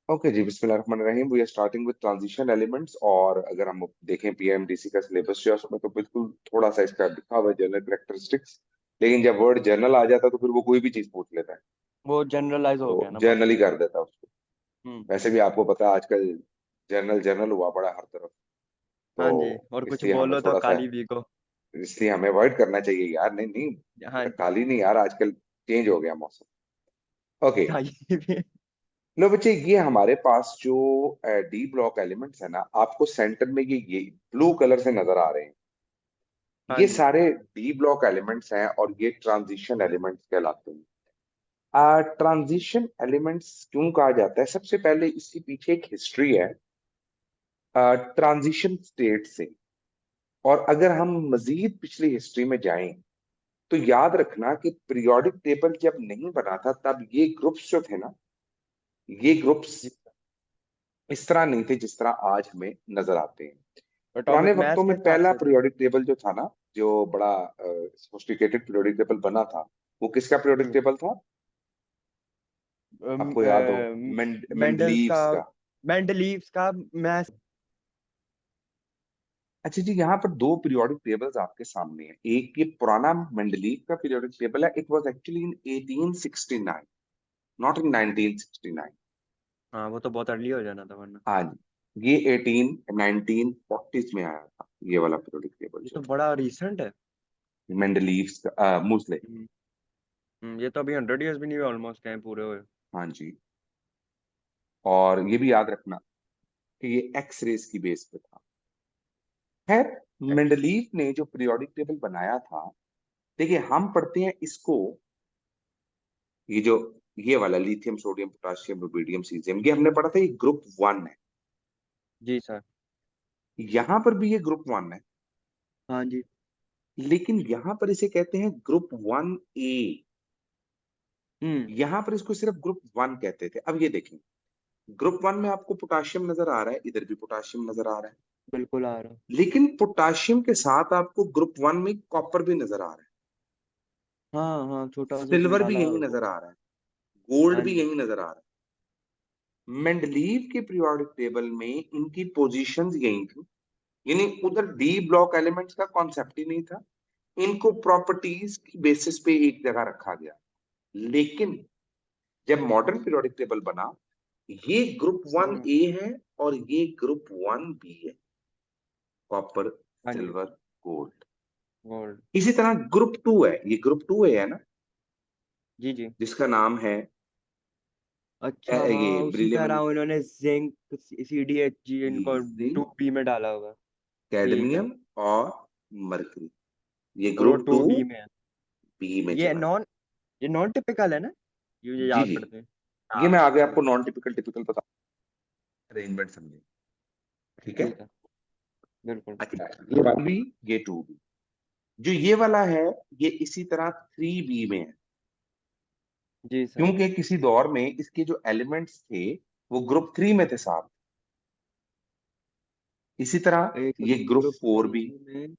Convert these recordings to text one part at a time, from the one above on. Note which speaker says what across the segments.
Speaker 1: Okay जी, बिस्मिल्लाहिर्रहमानिर्रहीम। We are starting with transition elements. और अगर हम देखें पीएमडीसी का सिलेबस जो है उसमें तो बिल्कुल थोड़ा सा इसका लिखा हुआ है जनरल कैरेक्टरिस्टिक्स। लेकिन जब वर्ड जनरल आ जाता है तो फिर वो कोई भी चीज पूछ लेता है,
Speaker 2: वो जनरलाइज हो
Speaker 1: तो
Speaker 2: गया ना
Speaker 1: जनरल
Speaker 2: बात।
Speaker 1: ही कर देता है उसको।
Speaker 2: हम्म।
Speaker 1: वैसे भी आपको पता है आजकल जनरल जनरल हुआ पड़ा है हर तरफ,
Speaker 2: हाँ जी,
Speaker 1: तो
Speaker 2: और कुछ
Speaker 1: इसलिए हमें
Speaker 2: बोलो तो
Speaker 1: थोड़ा सा,
Speaker 2: काली भी को।
Speaker 1: इसलिए हमें अवॉइड करना चाहिए यार। नहीं नहीं,
Speaker 2: हाँ
Speaker 1: बेटा
Speaker 2: जी।
Speaker 1: काली नहीं यार, आजकल चेंज हो गया मौसम। ओके,
Speaker 2: काली भी।
Speaker 1: लो बच्चे, ये हमारे पास जो डी ब्लॉक एलिमेंट्स है ना, आपको सेंटर में ये ब्लू कलर से नजर आ रहे हैं।
Speaker 2: हाँ
Speaker 1: ये
Speaker 2: जी।
Speaker 1: सारे डी ब्लॉक एलिमेंट्स हैं और ये ट्रांजिशन एलिमेंट्स कहलाते हैं। ट्रांजिशन एलिमेंट्स क्यों कहा जाता है? सबसे पहले इसके पीछे एक हिस्ट्री है ट्रांजिशन स्टेट से। और अगर हम मजीद पिछली हिस्ट्री में जाएं तो याद रखना कि पीरियोडिक टेबल जब नहीं बना था तब ये ग्रुप्स जो थे ना, ये ग्रुप्स
Speaker 2: जी।
Speaker 1: इस तरह नहीं थे जिस तरह आज हमें नजर आते हैं। पुराने
Speaker 2: एटॉमिक
Speaker 1: वक्तों
Speaker 2: मास के
Speaker 1: में
Speaker 2: हिसाब
Speaker 1: पहला
Speaker 2: से थे।
Speaker 1: पीरियोडिक टेबल जो था ना, जो बड़ा सोफिस्टिकेटेड पीरियोडिक टेबल बना था, वो किसका पीरियोडिक
Speaker 2: हम्म।
Speaker 1: टेबल था? आपको याद हो?
Speaker 2: मेंडल्स का।
Speaker 1: मेंडलीव्स का।
Speaker 2: मेंडलीव्स का मैथ।
Speaker 1: अच्छा जी, यहाँ पर दो पीरियोडिक टेबल्स आपके सामने हैं। एक ये पुराना मेंडलीव का पीरियोडिक टेबल है। It was actually in 1869, not in 1969।
Speaker 2: हाँ, वो तो बहुत अर्ली हो जाना था वरना।
Speaker 1: हाँ जी, ये 1940s में आया था ये वाला पीरियोडिक टेबल
Speaker 2: ये
Speaker 1: जो
Speaker 2: तो बड़ा रिसेंट है।
Speaker 1: है मेंडलीव्स का, मूसले।
Speaker 2: हम्म। ये तो अभी 100 ईयर्स भी नहीं हुए, ऑलमोस्ट कहीं पूरे हुए।
Speaker 1: हाँ जी। और ये भी याद रखना कि ये एक्स रेस की बेस पे था। खैर, मेंडलीव ने जो पीरियोडिक टेबल बनाया था, देखिए हम पढ़ते हैं इसको, ये जो ये वाला lithium sodium potassium rubidium caesium, ये हमने पढ़ा था, ये ग्रुप वन है।
Speaker 2: जी सर।
Speaker 1: यहां पर भी ये ग्रुप वन है,
Speaker 2: हाँ जी।
Speaker 1: लेकिन यहां पर इसे कहते हैं ग्रुप वन ए।
Speaker 2: हम्म।
Speaker 1: यहां पर इसको सिर्फ ग्रुप वन कहते थे। अब ये देखें, ग्रुप वन में आपको पोटाशियम नजर आ रहा है, इधर भी पोटाशियम नजर आ रहा है।
Speaker 2: बिल्कुल आ रहा।
Speaker 1: लेकिन पोटाशियम के साथ आपको ग्रुप वन में कॉपर भी नजर आ रहा है,
Speaker 2: हाँ हाँ, छोटा सा उसमें
Speaker 1: सिल्वर भी
Speaker 2: डाला
Speaker 1: यहीं
Speaker 2: हुआ है वो।
Speaker 1: नजर आ रहा है, गोल्ड
Speaker 2: हाँ
Speaker 1: भी
Speaker 2: जी।
Speaker 1: यहीं नजर आ रहा है। मेंडलीव के पीरियोडिक टेबल में इनकी पोजीशंस यही थी, यानी उधर डी ब्लॉक एलिमेंट्स का कॉन्सेप्ट ही नहीं था। इनको प्रॉपर्टीज की बेसिस पे एक जगह रखा गया। लेकिन जब मॉडर्न पीरियोडिक टेबल बना, ये ग्रुप वन
Speaker 2: हम्म।
Speaker 1: ए है और ये ग्रुप वन बी है, कॉपर
Speaker 2: हाँ जी।
Speaker 1: Silver gold.
Speaker 2: गोल्ड।
Speaker 1: इसी तरह ग्रुप टू है, ये ग्रुप टू है ना,
Speaker 2: जी जी।
Speaker 1: जिसका नाम है
Speaker 2: अच्छा,
Speaker 1: ये
Speaker 2: हाँ, उसी
Speaker 1: ब्रिलियम
Speaker 2: तरह
Speaker 1: एंड
Speaker 2: उन्होंने zinc, C D H G इनको
Speaker 1: जिंक,
Speaker 2: 2B में डाला होगा। ठीक है।
Speaker 1: कैडमियम और मरकरी, ये
Speaker 2: और वो
Speaker 1: ग्रुप टू
Speaker 2: 2B में है।
Speaker 1: बी में
Speaker 2: ये
Speaker 1: चला गया।
Speaker 2: नॉन ये नॉन टिपिकल है ना। ये
Speaker 1: जी
Speaker 2: याद
Speaker 1: जी,
Speaker 2: पड़ते हैं।
Speaker 1: ये
Speaker 2: हाँ।
Speaker 1: मैं आगे आपको नॉन टिपिकल टिपिकल बता, अरेंजमेंट समझे, ठीक है।
Speaker 2: ठीक है। बिल्कुल।
Speaker 1: अच्छा, ये वन बी, ये टू बी। जो ये वाला है, ये इसी तरह थ्री बी में है,
Speaker 2: जी सर।
Speaker 1: क्योंकि किसी दौर में इसके जो एलिमेंट्स थे वो ग्रुप थ्री में थे साहब। इसी तरह
Speaker 2: एक
Speaker 1: ये
Speaker 2: second,
Speaker 1: group
Speaker 2: group
Speaker 1: four
Speaker 2: three
Speaker 1: भी।
Speaker 2: में।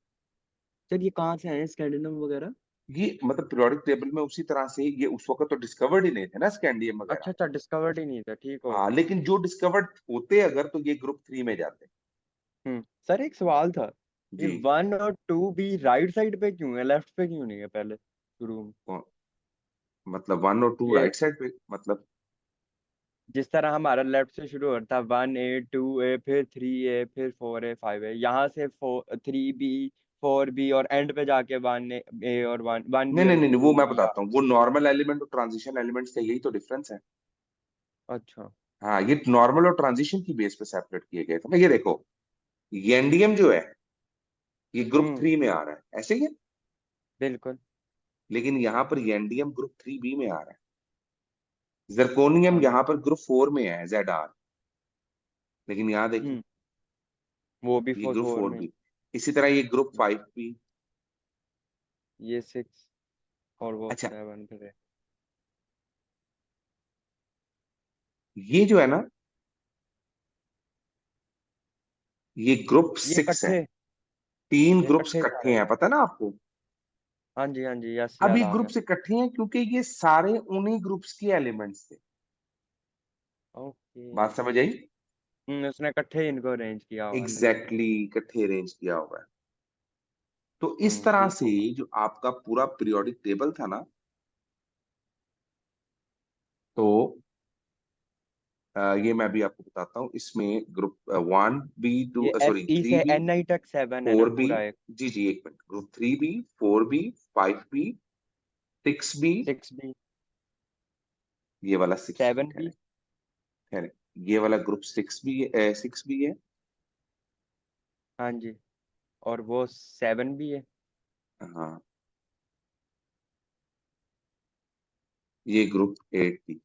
Speaker 2: सर ये कहाँ से आए स्कैंडिनम वगैरह?
Speaker 1: ये मतलब पीरियोडिक टेबल में उसी तरह से, ये उस वक्त तो डिस्कवर्ड ही नहीं थे ना स्कैंडियम वगैरह।
Speaker 2: अच्छा अच्छा, डिस्कवर्ड ही नहीं था, ठीक हो
Speaker 1: हाँ,
Speaker 2: गया।
Speaker 1: लेकिन जो डिस्कवर्ड होते अगर, तो ये ग्रुप थ्री में जाते।
Speaker 2: सर एक सवाल था। ये
Speaker 1: जी।
Speaker 2: 1 और 2B राइट साइड पे क्यों है, लेफ्ट पे क्यों नहीं है पहले शुरू में?
Speaker 1: कौन? मतलब वन और टू
Speaker 2: ये
Speaker 1: राइट साइड पे मतलब?
Speaker 2: जिस तरह हमारा लेफ्ट से शुरू होता है, 1A 2A फिर 3A फिर 4A 5A, यहाँ से 3B 4B और एंड पे जाके 1A और 1B
Speaker 1: नहीं
Speaker 2: और
Speaker 1: नहीं नहीं नहीं, वो
Speaker 2: टू
Speaker 1: मैं
Speaker 2: बी
Speaker 1: बताता हूँ, वो नॉर्मल एलिमेंट और ट्रांजिशन एलिमेंट्स का यही तो डिफरेंस है।
Speaker 2: अच्छा।
Speaker 1: हाँ, ये नॉर्मल और ट्रांजिशन की बेस पे सेपरेट किए गए थे ना। ये देखो, एनडीएम जो है ये ग्रुप
Speaker 2: हम्म।
Speaker 1: थ्री में आ रहा है, ऐसे ही है।
Speaker 2: बिल्कुल।
Speaker 1: लेकिन यहाँ पर एनडीएम ग्रुप थ्री बी में आ रहा है। जर्कोनियम
Speaker 2: हाँ।
Speaker 1: यहाँ पर ग्रुप फोर में है, जेड आर। लेकिन यहाँ देखिए,
Speaker 2: हम्म। वो भी
Speaker 1: ये
Speaker 2: फोर
Speaker 1: ग्रुप
Speaker 2: फोर
Speaker 1: फोर
Speaker 2: में।
Speaker 1: बी। इसी तरह ये ग्रुप फाइव बी।
Speaker 2: ये 6 और वो
Speaker 1: अच्छा,
Speaker 2: 7 पे है।
Speaker 1: ये जो है ना, ये ग्रुप
Speaker 2: ये
Speaker 1: सिक्स है।
Speaker 2: इकट्ठे
Speaker 1: तीन
Speaker 2: ये
Speaker 1: ग्रुप्स
Speaker 2: इकट्ठे जा रहे
Speaker 1: इकट्ठे
Speaker 2: हैं।
Speaker 1: हैं, पता ना आपको?
Speaker 2: हाँ जी हाँ जी, यस
Speaker 1: अब
Speaker 2: याद
Speaker 1: ये
Speaker 2: आ गया।
Speaker 1: ग्रुप्स इकट्ठे हैं क्योंकि ये सारे उन्हीं ग्रुप्स के एलिमेंट्स थे।
Speaker 2: ओके।
Speaker 1: बात समझ आई?
Speaker 2: उसने इकट्ठे इनको अरेंज किया हुआ था।
Speaker 1: एग्जैक्टली इकट्ठे अरेंज किया हुआ है। तो इस तरह
Speaker 2: ठीक
Speaker 1: से
Speaker 2: हो।
Speaker 1: जो आपका पूरा पीरियोडिक टेबल था ना, तो ये मैं भी आपको बताता हूँ। इसमें ग्रुप 1 B 2
Speaker 2: ये एफ
Speaker 1: सॉरी
Speaker 2: ई
Speaker 1: थ्री
Speaker 2: से
Speaker 1: बी
Speaker 2: एन आई तक 7 है ना
Speaker 1: फोर बी
Speaker 2: पूरा एक।
Speaker 1: जी जी, एक minute. Group 3B 4B 5B 6B,
Speaker 2: 6 भी।
Speaker 1: ये वाला 6 भी
Speaker 2: 7 भी।
Speaker 1: ठहरे ठहरे, ये वाला ग्रुप 6B है।
Speaker 2: हाँ जी। और वो 7 भी है।
Speaker 1: हाँ, ये ग्रुप 8B।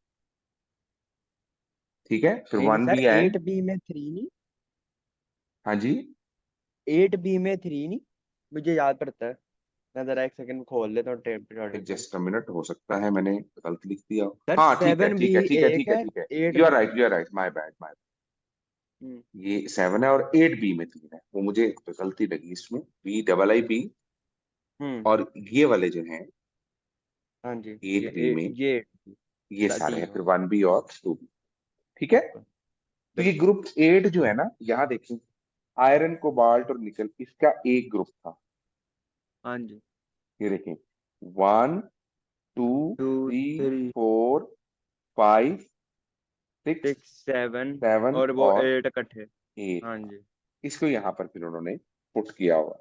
Speaker 1: ठीक है, फिर
Speaker 2: नहीं नहीं
Speaker 1: वन
Speaker 2: सर,
Speaker 1: बी आए।
Speaker 2: 8 बी में 3 नहीं।
Speaker 1: हाँ जी,
Speaker 2: 8 बी में 3 नहीं। मुझे याद पड़ता है। मैं जरा एक सेकंड खोल लेता हूँ टेप
Speaker 1: एक
Speaker 2: पीरियोडिक टेबल।
Speaker 1: जस्ट मिनट, हो सकता है मैंने गलत लिख दिया हो।
Speaker 2: सर
Speaker 1: हाँ ठीक है
Speaker 2: 7 बी
Speaker 1: ठीक है ठीक है ठीक
Speaker 2: एक
Speaker 1: है
Speaker 2: है।
Speaker 1: ठीक है।
Speaker 2: 8
Speaker 1: you are
Speaker 2: B
Speaker 1: right,
Speaker 2: 3।
Speaker 1: You are right, my bad my.
Speaker 2: Hmm.
Speaker 1: ये 7 है और 8B में 3 है, वो मुझे गलती लगी इसमें। BIIB।
Speaker 2: हम्म।
Speaker 1: और ये वाले जो हैं
Speaker 2: हाँ जी।
Speaker 1: 8B में,
Speaker 2: ये
Speaker 1: ये सारे हैं
Speaker 2: तीनों।
Speaker 1: फिर 1B और 2B। ठीक है।
Speaker 2: ओके।
Speaker 1: तो ये
Speaker 2: बिल्कुल।
Speaker 1: ग्रुप 8 जो है ना, यहाँ देखिए, आयरन कोबाल्ट और निकल, इसका एक ग्रुप था।
Speaker 2: हाँ जी।
Speaker 1: ये देखें,
Speaker 2: 2 3
Speaker 1: 1 2 3 4 5 6
Speaker 2: 6 7
Speaker 1: 7
Speaker 2: और वो
Speaker 1: और
Speaker 2: 8 इकट्ठे।
Speaker 1: 8
Speaker 2: हाँ
Speaker 1: था।
Speaker 2: जी।
Speaker 1: इसको यहाँ पर फिर उन्होंने पुट किया हुआ।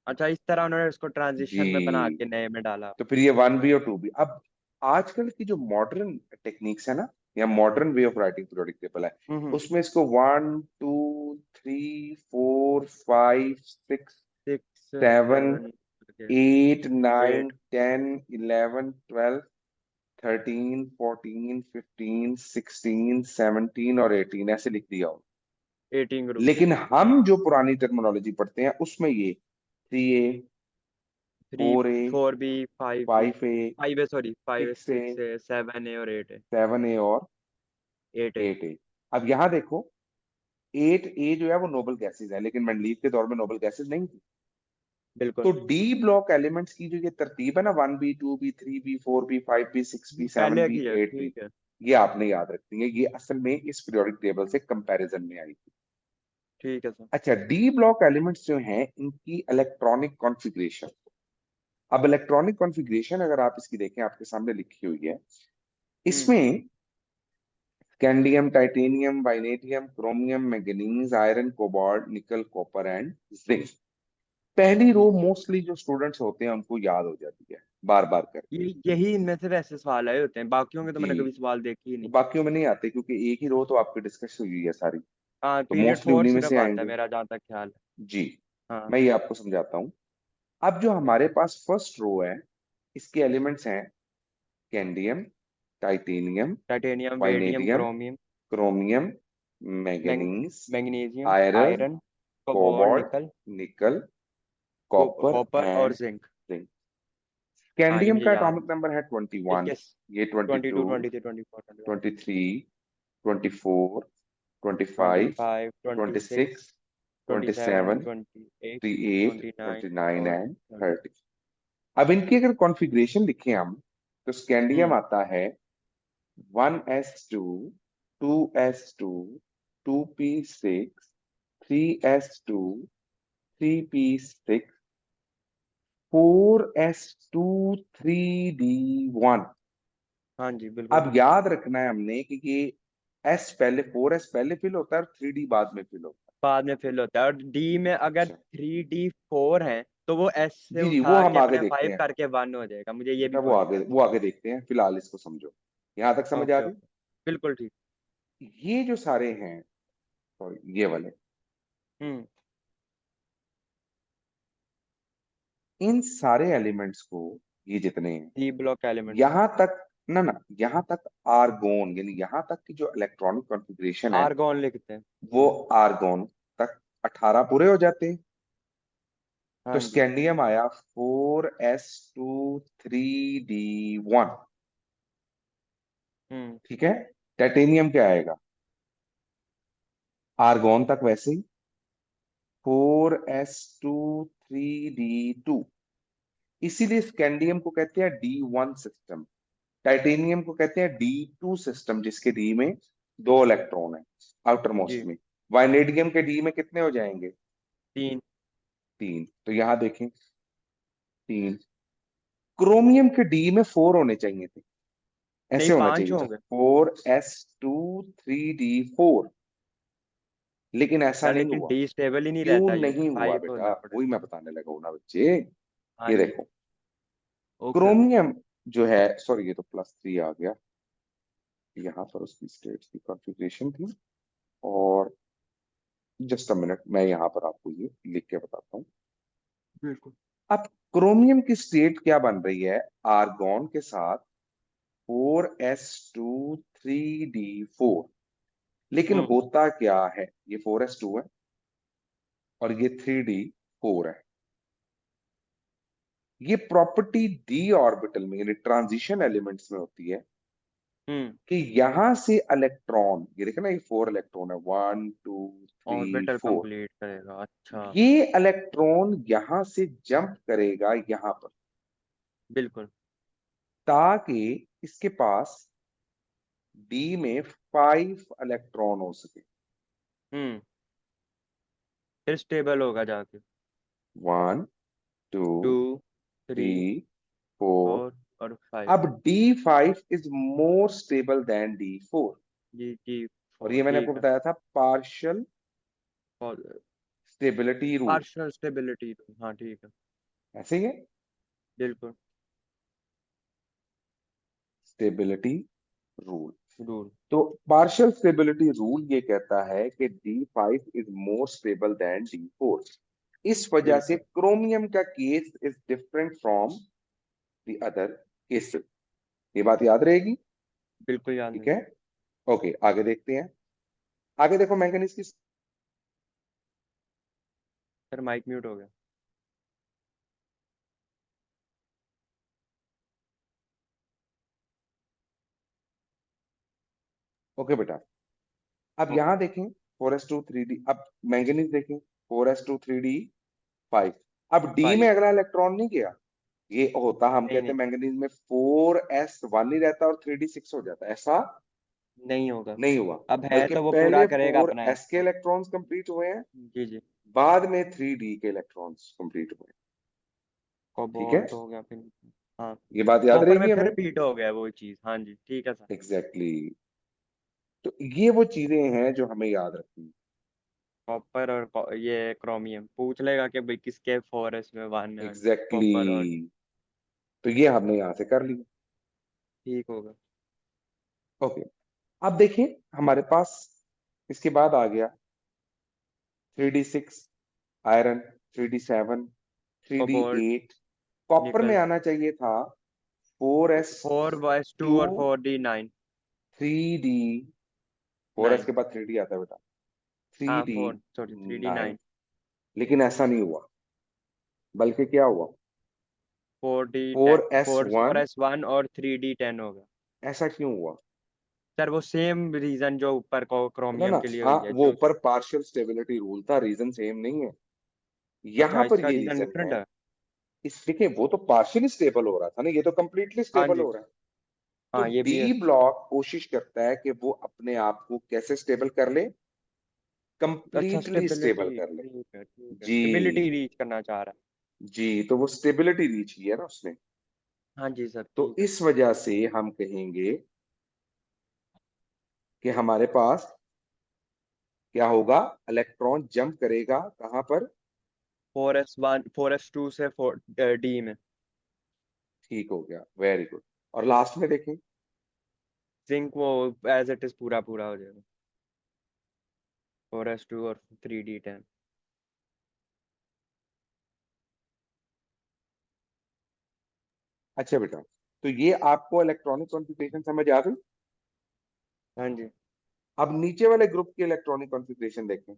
Speaker 2: अच्छा, इस तरह उन्होंने उसको ट्रांजिशन में बना
Speaker 1: जी।
Speaker 2: के नए में डाला।
Speaker 1: तो फिर ये 1B और 2B। अब आजकल की जो मॉडर्न टेक्निक्स है ना, या modern way of writing periodic table है,
Speaker 2: हम्म।
Speaker 1: उसमें इसको 1 2 3 4 5 6 7
Speaker 2: 6 7
Speaker 1: 8 9
Speaker 2: 8।
Speaker 1: 10 11 12 13 14 15 16 17 और 18 ऐसे लिख दिया हो।
Speaker 2: 18 ग्रुप।
Speaker 1: लेकिन हम जो पुरानी टेक्नोलॉजी पढ़ते हैं उसमें ये 3A
Speaker 2: 3
Speaker 1: 4A
Speaker 2: 4 भी 5 भी।
Speaker 1: 5A
Speaker 2: 5 है, सॉरी, 5 है,
Speaker 1: 6A
Speaker 2: 6 है, 7 है और 8 है।
Speaker 1: 7A और
Speaker 2: 8 है।
Speaker 1: 8A। अब यहाँ देखो, 8A जो है वो नोबल गैसेज है, लेकिन मेंडलीव के दौर में नोबल गैसेज नहीं थी।
Speaker 2: बिल्कुल।
Speaker 1: तो डी ब्लॉक एलिमेंट्स की जो ये तरतीब है ना, 1B 2B 3B 4B 5B 6B 7B
Speaker 2: पहले की है,
Speaker 1: 8B,
Speaker 2: ठीक है।
Speaker 1: ये आपने याद रखनी है। ये असल में इस पीरियोडिक टेबल से कंपैरिजन में आई थी।
Speaker 2: ठीक है सर।
Speaker 1: अच्छा, डी ब्लॉक एलिमेंट्स जो हैं इनकी इलेक्ट्रॉनिक कॉन्फ़िगरेशन। अब इलेक्ट्रॉनिक कॉन्फ़िगरेशन अगर आप इसकी देखें, आपके सामने लिखी हुई है।
Speaker 2: हम्म।
Speaker 1: इसमें scandium, titanium, vanadium, chromium, manganese, iron, cobalt, nickel, copper and zinc. पहली रो
Speaker 2: हम्म।
Speaker 1: मोस्टली जो स्टूडेंट्स होते हैं उनको याद हो जाती है बार बार करके।
Speaker 2: यही इनमें से वैसे सवाल आए होते हैं, बाकियों के तो
Speaker 1: जी,
Speaker 2: मैंने कभी सवाल देखे ही नहीं।
Speaker 1: बाकियों में नहीं आते क्योंकि एक ही रो तो आपकी डिस्कस हुई है सारी।
Speaker 2: हाँ,
Speaker 1: तो
Speaker 2: पीरियड
Speaker 1: मोस्टली
Speaker 2: 4
Speaker 1: उन्हीं में
Speaker 2: सिर्फ
Speaker 1: से
Speaker 2: आता है
Speaker 1: आएंगे।
Speaker 2: मेरा, जहाँ तक ख्याल
Speaker 1: जी,
Speaker 2: है। हाँ।
Speaker 1: मैं ये आपको समझाता हूँ। अब जो हमारे पास फर्स्ट रो है, इसके एलिमेंट्स हैं scandium, titanium,
Speaker 2: titanium, vanadium,
Speaker 1: vanadium,
Speaker 2: chromium,
Speaker 1: chromium, manganese,
Speaker 2: magnesium,
Speaker 1: iron,
Speaker 2: iron, cobalt,
Speaker 1: cobalt,
Speaker 2: nickel,
Speaker 1: nickel, copper
Speaker 2: copper और
Speaker 1: एंड
Speaker 2: जिंक।
Speaker 1: जिंक।
Speaker 2: हाँ, ये
Speaker 1: कैंडियम
Speaker 2: मुझे
Speaker 1: का
Speaker 2: याद
Speaker 1: एटॉमिक नंबर है 21।
Speaker 2: 21।
Speaker 1: ये
Speaker 2: 22,
Speaker 1: 22,
Speaker 2: 23, 24, 25,
Speaker 1: 23, 24, 25,
Speaker 2: 25, 26,
Speaker 1: 26,
Speaker 2: 27,
Speaker 1: 27,
Speaker 2: 28,
Speaker 1: 38,
Speaker 2: 29
Speaker 1: 29
Speaker 2: और
Speaker 1: एंड
Speaker 2: 30।
Speaker 1: 30। अब इनकी अगर कॉन्फ़िगरेशन लिखें हम, तो स्कैंडियम
Speaker 2: हम्म।
Speaker 1: आता है 1s2, 2s2, 2p6, 3s2, 3p6, 4s2, 3d1।
Speaker 2: हाँ जी, बिल्कुल
Speaker 1: अब
Speaker 2: ठीक।
Speaker 1: याद रखना है हमने कि ये एस पहले, 4s पहले फिल होता है और 3d बाद में फिल होता
Speaker 2: बाद में फिल होता है, और डी में
Speaker 1: है।
Speaker 2: अगर
Speaker 1: अच्छा,
Speaker 2: 3D4 है तो वो एस से
Speaker 1: जी जी, वो
Speaker 2: उठा के
Speaker 1: हम आगे
Speaker 2: अपने
Speaker 1: देखते
Speaker 2: 5
Speaker 1: हैं।
Speaker 2: करके 1 हो जाएगा, मुझे ये भी
Speaker 1: बेटा,
Speaker 2: पता है।
Speaker 1: वो आगे देखते हैं, फिलहाल इसको समझो। यहां तक समझ आ
Speaker 2: ओके
Speaker 1: रही?
Speaker 2: ओके। बिल्कुल ठीक।
Speaker 1: ये जो सारे हैं, सॉरी, ये वाले,
Speaker 2: हम्म।
Speaker 1: इन सारे एलिमेंट्स को, ये जितने हैं,
Speaker 2: डी ब्लॉक एलिमेंट्स को
Speaker 1: यहां तक, ना ना, यहां तक आर्गोन, यानी यहां तक की जो इलेक्ट्रॉनिक कॉन्फ़िगरेशन है,
Speaker 2: आर्गॉन लिखते हैं।
Speaker 1: वो आर्गोन तक 18 पूरे हो जाते हैं। तो
Speaker 2: हाँ जी।
Speaker 1: स्कैंडियम आया 4s2 3d1।
Speaker 2: हम्म।
Speaker 1: ठीक है। टाइटेनियम क्या आएगा? आर्गोन तक वैसे ही, 4s2 3d2। इसीलिए स्कैंडियम को कहते हैं D1 सिस्टम, टाइटेनियम को कहते हैं D2 सिस्टम, जिसके डी में 2 इलेक्ट्रॉन है आउटर मोस्ट
Speaker 2: जी।
Speaker 1: में। वाइनेडियम के डी में कितने हो जाएंगे?
Speaker 2: 3।
Speaker 1: 3। तो यहां देखें 3। क्रोमियम के डी में 4 होने चाहिए थे,
Speaker 2: नहीं,
Speaker 1: ऐसे होना
Speaker 2: 5
Speaker 1: चाहिए था,
Speaker 2: होंगे।
Speaker 1: 4s2 3d4, लेकिन ऐसा
Speaker 2: यार
Speaker 1: नहीं
Speaker 2: लेकिन
Speaker 1: हुआ।
Speaker 2: डी स्टेबल ही नहीं
Speaker 1: क्यों
Speaker 2: रहता, ये
Speaker 1: नहीं हुआ
Speaker 2: 5
Speaker 1: बेटा?
Speaker 2: होना
Speaker 1: वही
Speaker 2: पड़ेगा।
Speaker 1: मैं बताने लगा हूं ना बच्चे।
Speaker 2: हाँ
Speaker 1: ये
Speaker 2: जी।
Speaker 1: देखो,
Speaker 2: ओके ओके।
Speaker 1: क्रोमियम जो है, सॉरी ये तो +3 आ गया, यहाँ पर उसकी स्टेट्स की कॉन्फ़िगरेशन थी। और जस्ट अ मिनट, मैं यहाँ पर आपको ये लिख के बताता हूँ।
Speaker 2: बिल्कुल।
Speaker 1: अब क्रोमियम की स्टेट क्या बन रही है? आर्गॉन के साथ 4s2 3d4। लेकिन
Speaker 2: हम्म
Speaker 1: होता क्या है, ये 4s2 है और ये 3d4 है। ये प्रॉपर्टी डी ऑर्बिटल में यानी ट्रांजिशन एलिमेंट्स में होती है
Speaker 2: हम्म।
Speaker 1: कि यहां से इलेक्ट्रॉन, ये देखो ना, ये 4 इलेक्ट्रॉन है, 1 2 3
Speaker 2: ऑर्बिटर
Speaker 1: 4।
Speaker 2: कंप्लीट करेगा, अच्छा।
Speaker 1: ये इलेक्ट्रॉन यहां से जंप करेगा यहां पर,
Speaker 2: बिल्कुल।
Speaker 1: ताकि इसके पास डी में 5 इलेक्ट्रॉन हो सके।
Speaker 2: हम्म। फिर स्टेबल होगा जाके।
Speaker 1: 1 2
Speaker 2: 2 3
Speaker 1: 3 4।
Speaker 2: 4 और 5।
Speaker 1: अब D5 is more stable then D4।
Speaker 2: जी जी।
Speaker 1: और
Speaker 2: 4
Speaker 1: ये मैंने आपको
Speaker 2: ठीक है।
Speaker 1: बताया था पार्शियल
Speaker 2: और
Speaker 1: स्टेबिलिटी रूल,
Speaker 2: पार्शियल स्टेबिलिटी, हाँ ठीक है।
Speaker 1: ऐसे ही है,
Speaker 2: बिल्कुल।
Speaker 1: Stability rule.
Speaker 2: रूल।
Speaker 1: तो पार्शियल स्टेबिलिटी रूल ये कहता है कि D5 is more stable then D4। इस वजह से
Speaker 2: बिल्कुल।
Speaker 1: क्रोमियम का case is different from the other cases. ये बात याद रहेगी?
Speaker 2: बिल्कुल याद
Speaker 1: ठीक
Speaker 2: नहीं।
Speaker 1: है। ओके, आगे देखते हैं। आगे देखो मैंगनीज की।
Speaker 2: सर माइक म्यूट हो गया।
Speaker 1: ओके बेटा, अब
Speaker 2: ओके।
Speaker 1: यहां देखें 4s2 3d। अब मैंगनीज देखें 4s2 3d5। अब डी में
Speaker 2: 5।
Speaker 1: अगला इलेक्ट्रॉन नहीं गया। ये होता, हम
Speaker 2: नहीं
Speaker 1: कहते
Speaker 2: नहीं,
Speaker 1: हैं मैंगनीज में 4s1 ही रहता और 3d6 हो जाता, ऐसा
Speaker 2: नहीं होगा।
Speaker 1: नहीं हुआ।
Speaker 2: अब है
Speaker 1: बल्कि
Speaker 2: तो वो पूरा
Speaker 1: पहले
Speaker 2: करेगा
Speaker 1: फोर
Speaker 2: अपना
Speaker 1: एस के
Speaker 2: एस्ट्रो।
Speaker 1: इलेक्ट्रॉन्स कंप्लीट हुए हैं,
Speaker 2: जी जी।
Speaker 1: बाद में 3d के इलेक्ट्रॉन्स कंप्लीट हुए हैं। ठीक है,
Speaker 2: कोबाल्ट हो गया फिर। हाँ।
Speaker 1: ये बात याद
Speaker 2: कॉपर में
Speaker 1: रहेगी
Speaker 2: फिर
Speaker 1: हमें।
Speaker 2: रिपीट हो गया वो चीज, हाँ जी ठीक है सर।
Speaker 1: Exactly exactly। तो ये वो चीजें हैं जो हमें याद रखनी है।
Speaker 2: कॉपर और ये क्रोमियम पूछ लेगा कि भाई किसके 4s में 1 में
Speaker 1: एग्जैक्टली
Speaker 2: कॉपर और।
Speaker 1: exactly। तो ये हमने यहां से कर लिया।
Speaker 2: ठीक होगा।
Speaker 1: ओके, अब देखिए हमारे पास इसके बाद आ गया 3d6 iron, 3d7, three D
Speaker 2: cobalt.
Speaker 1: Eight copper में
Speaker 2: निकल।
Speaker 1: आना चाहिए था 4s
Speaker 2: 4s2
Speaker 1: टू
Speaker 2: और 4d9।
Speaker 1: 3d। 4s
Speaker 2: 9।
Speaker 1: के बाद 3d आता है बेटा, थ्री
Speaker 2: हाँ
Speaker 1: डी
Speaker 2: 4 सॉरी 3d9।
Speaker 1: नाइन लेकिन ऐसा नहीं हुआ, बल्कि क्या हुआ,
Speaker 2: 4d10।
Speaker 1: 4s1।
Speaker 2: 4s1 और 3d10 होगा।
Speaker 1: ऐसा क्यों हुआ?
Speaker 2: सर वो सेम रीजन जो ऊपर को
Speaker 1: ना ना,
Speaker 2: क्रोमियम के लिए
Speaker 1: हाँ
Speaker 2: हुई है
Speaker 1: वो
Speaker 2: जो।
Speaker 1: ऊपर पार्शियल स्टेबिलिटी रूल था, रीजन सेम नहीं है।
Speaker 2: अच्छा,
Speaker 1: यहां पर
Speaker 2: इसका
Speaker 1: ये
Speaker 2: रीजन
Speaker 1: रीजन
Speaker 2: डिफरेंट
Speaker 1: है।
Speaker 2: है।
Speaker 1: इस देखिए, वो तो पार्शियली स्टेबल हो रहा था ना, ये तो कंप्लीटली
Speaker 2: हाँ
Speaker 1: स्टेबल
Speaker 2: जी।
Speaker 1: हो रहा है। तो
Speaker 2: हाँ ये भी है।
Speaker 1: डी ब्लॉक कोशिश करता है कि वो अपने आप को कैसे स्टेबल कर ले,
Speaker 2: अच्छा,
Speaker 1: कंप्लीटली
Speaker 2: स्टेबिलिटी
Speaker 1: स्टेबल कर ले।
Speaker 2: ठीक है, ठीक है,
Speaker 1: जी,
Speaker 2: स्टेबिलिटी रीच करना चाह रहा
Speaker 1: जी, तो वो स्टेबिलिटी रीच की है ना उसने।
Speaker 2: है। हाँ जी सर
Speaker 1: तो
Speaker 2: ठीक है।
Speaker 1: इस वजह से हम कहेंगे कि हमारे पास क्या होगा, इलेक्ट्रॉन जंप करेगा कहां पर?
Speaker 2: 4s1 4s2 से 4d में।
Speaker 1: ठीक हो गया, वेरी गुड। और लास्ट में देखें,
Speaker 2: जिंक वो एज इट इज पूरा पूरा हो जाएगा। 4s2 और 3d10।
Speaker 1: अच्छा बेटा, तो ये आपको इलेक्ट्रॉनिक कॉन्फ़िगरेशन समझ आ गई।
Speaker 2: हाँ जी।
Speaker 1: अब नीचे वाले ग्रुप की इलेक्ट्रॉनिक कॉन्फ़िगरेशन देखें,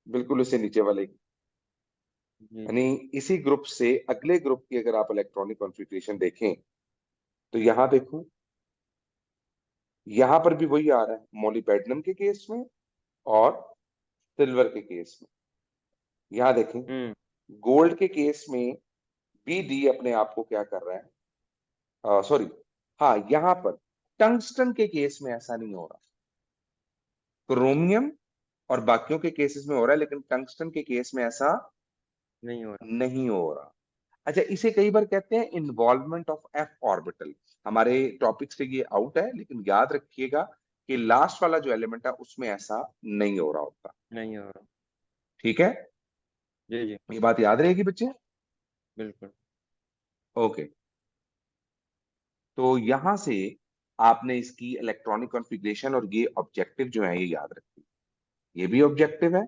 Speaker 1: बिल्कुल उससे नीचे वाले की।
Speaker 2: जी
Speaker 1: यानी
Speaker 2: जी।
Speaker 1: इसी ग्रुप से अगले ग्रुप की अगर आप इलेक्ट्रॉनिक कॉन्फ़िगरेशन देखें, तो यहां देखो, यहां पर भी वही आ रहा है मोलिब्डेनम के केस में और सिल्वर के केस में। यहां देखें,
Speaker 2: हम्म।
Speaker 1: गोल्ड के केस में बी डी अपने आप को क्या कर रहा है, सॉरी, हाँ, यहां पर टंगस्टन के केस में ऐसा नहीं हो रहा। क्रोमियम और बाकियों के केसेस में हो रहा है, लेकिन टंगस्टन के केस में ऐसा
Speaker 2: नहीं हो रहा।
Speaker 1: नहीं हो रहा। अच्छा, इसे कई बार कहते हैं इन्वॉल्वमेंट ऑफ एफ ऑर्बिटल। हमारे टॉपिक से ये आउट है, लेकिन याद रखिएगा कि लास्ट वाला जो एलिमेंट है उसमें ऐसा नहीं हो रहा होता।
Speaker 2: नहीं हो रहा।
Speaker 1: ठीक है,
Speaker 2: जी जी।
Speaker 1: ये बात याद रहेगी बच्चे।
Speaker 2: बिल्कुल।
Speaker 1: ओके, तो यहां से आपने इसकी इलेक्ट्रॉनिक कॉन्फ़िगरेशन और ये ऑब्जेक्टिव जो है ये याद रखिए। ये भी ऑब्जेक्टिव है,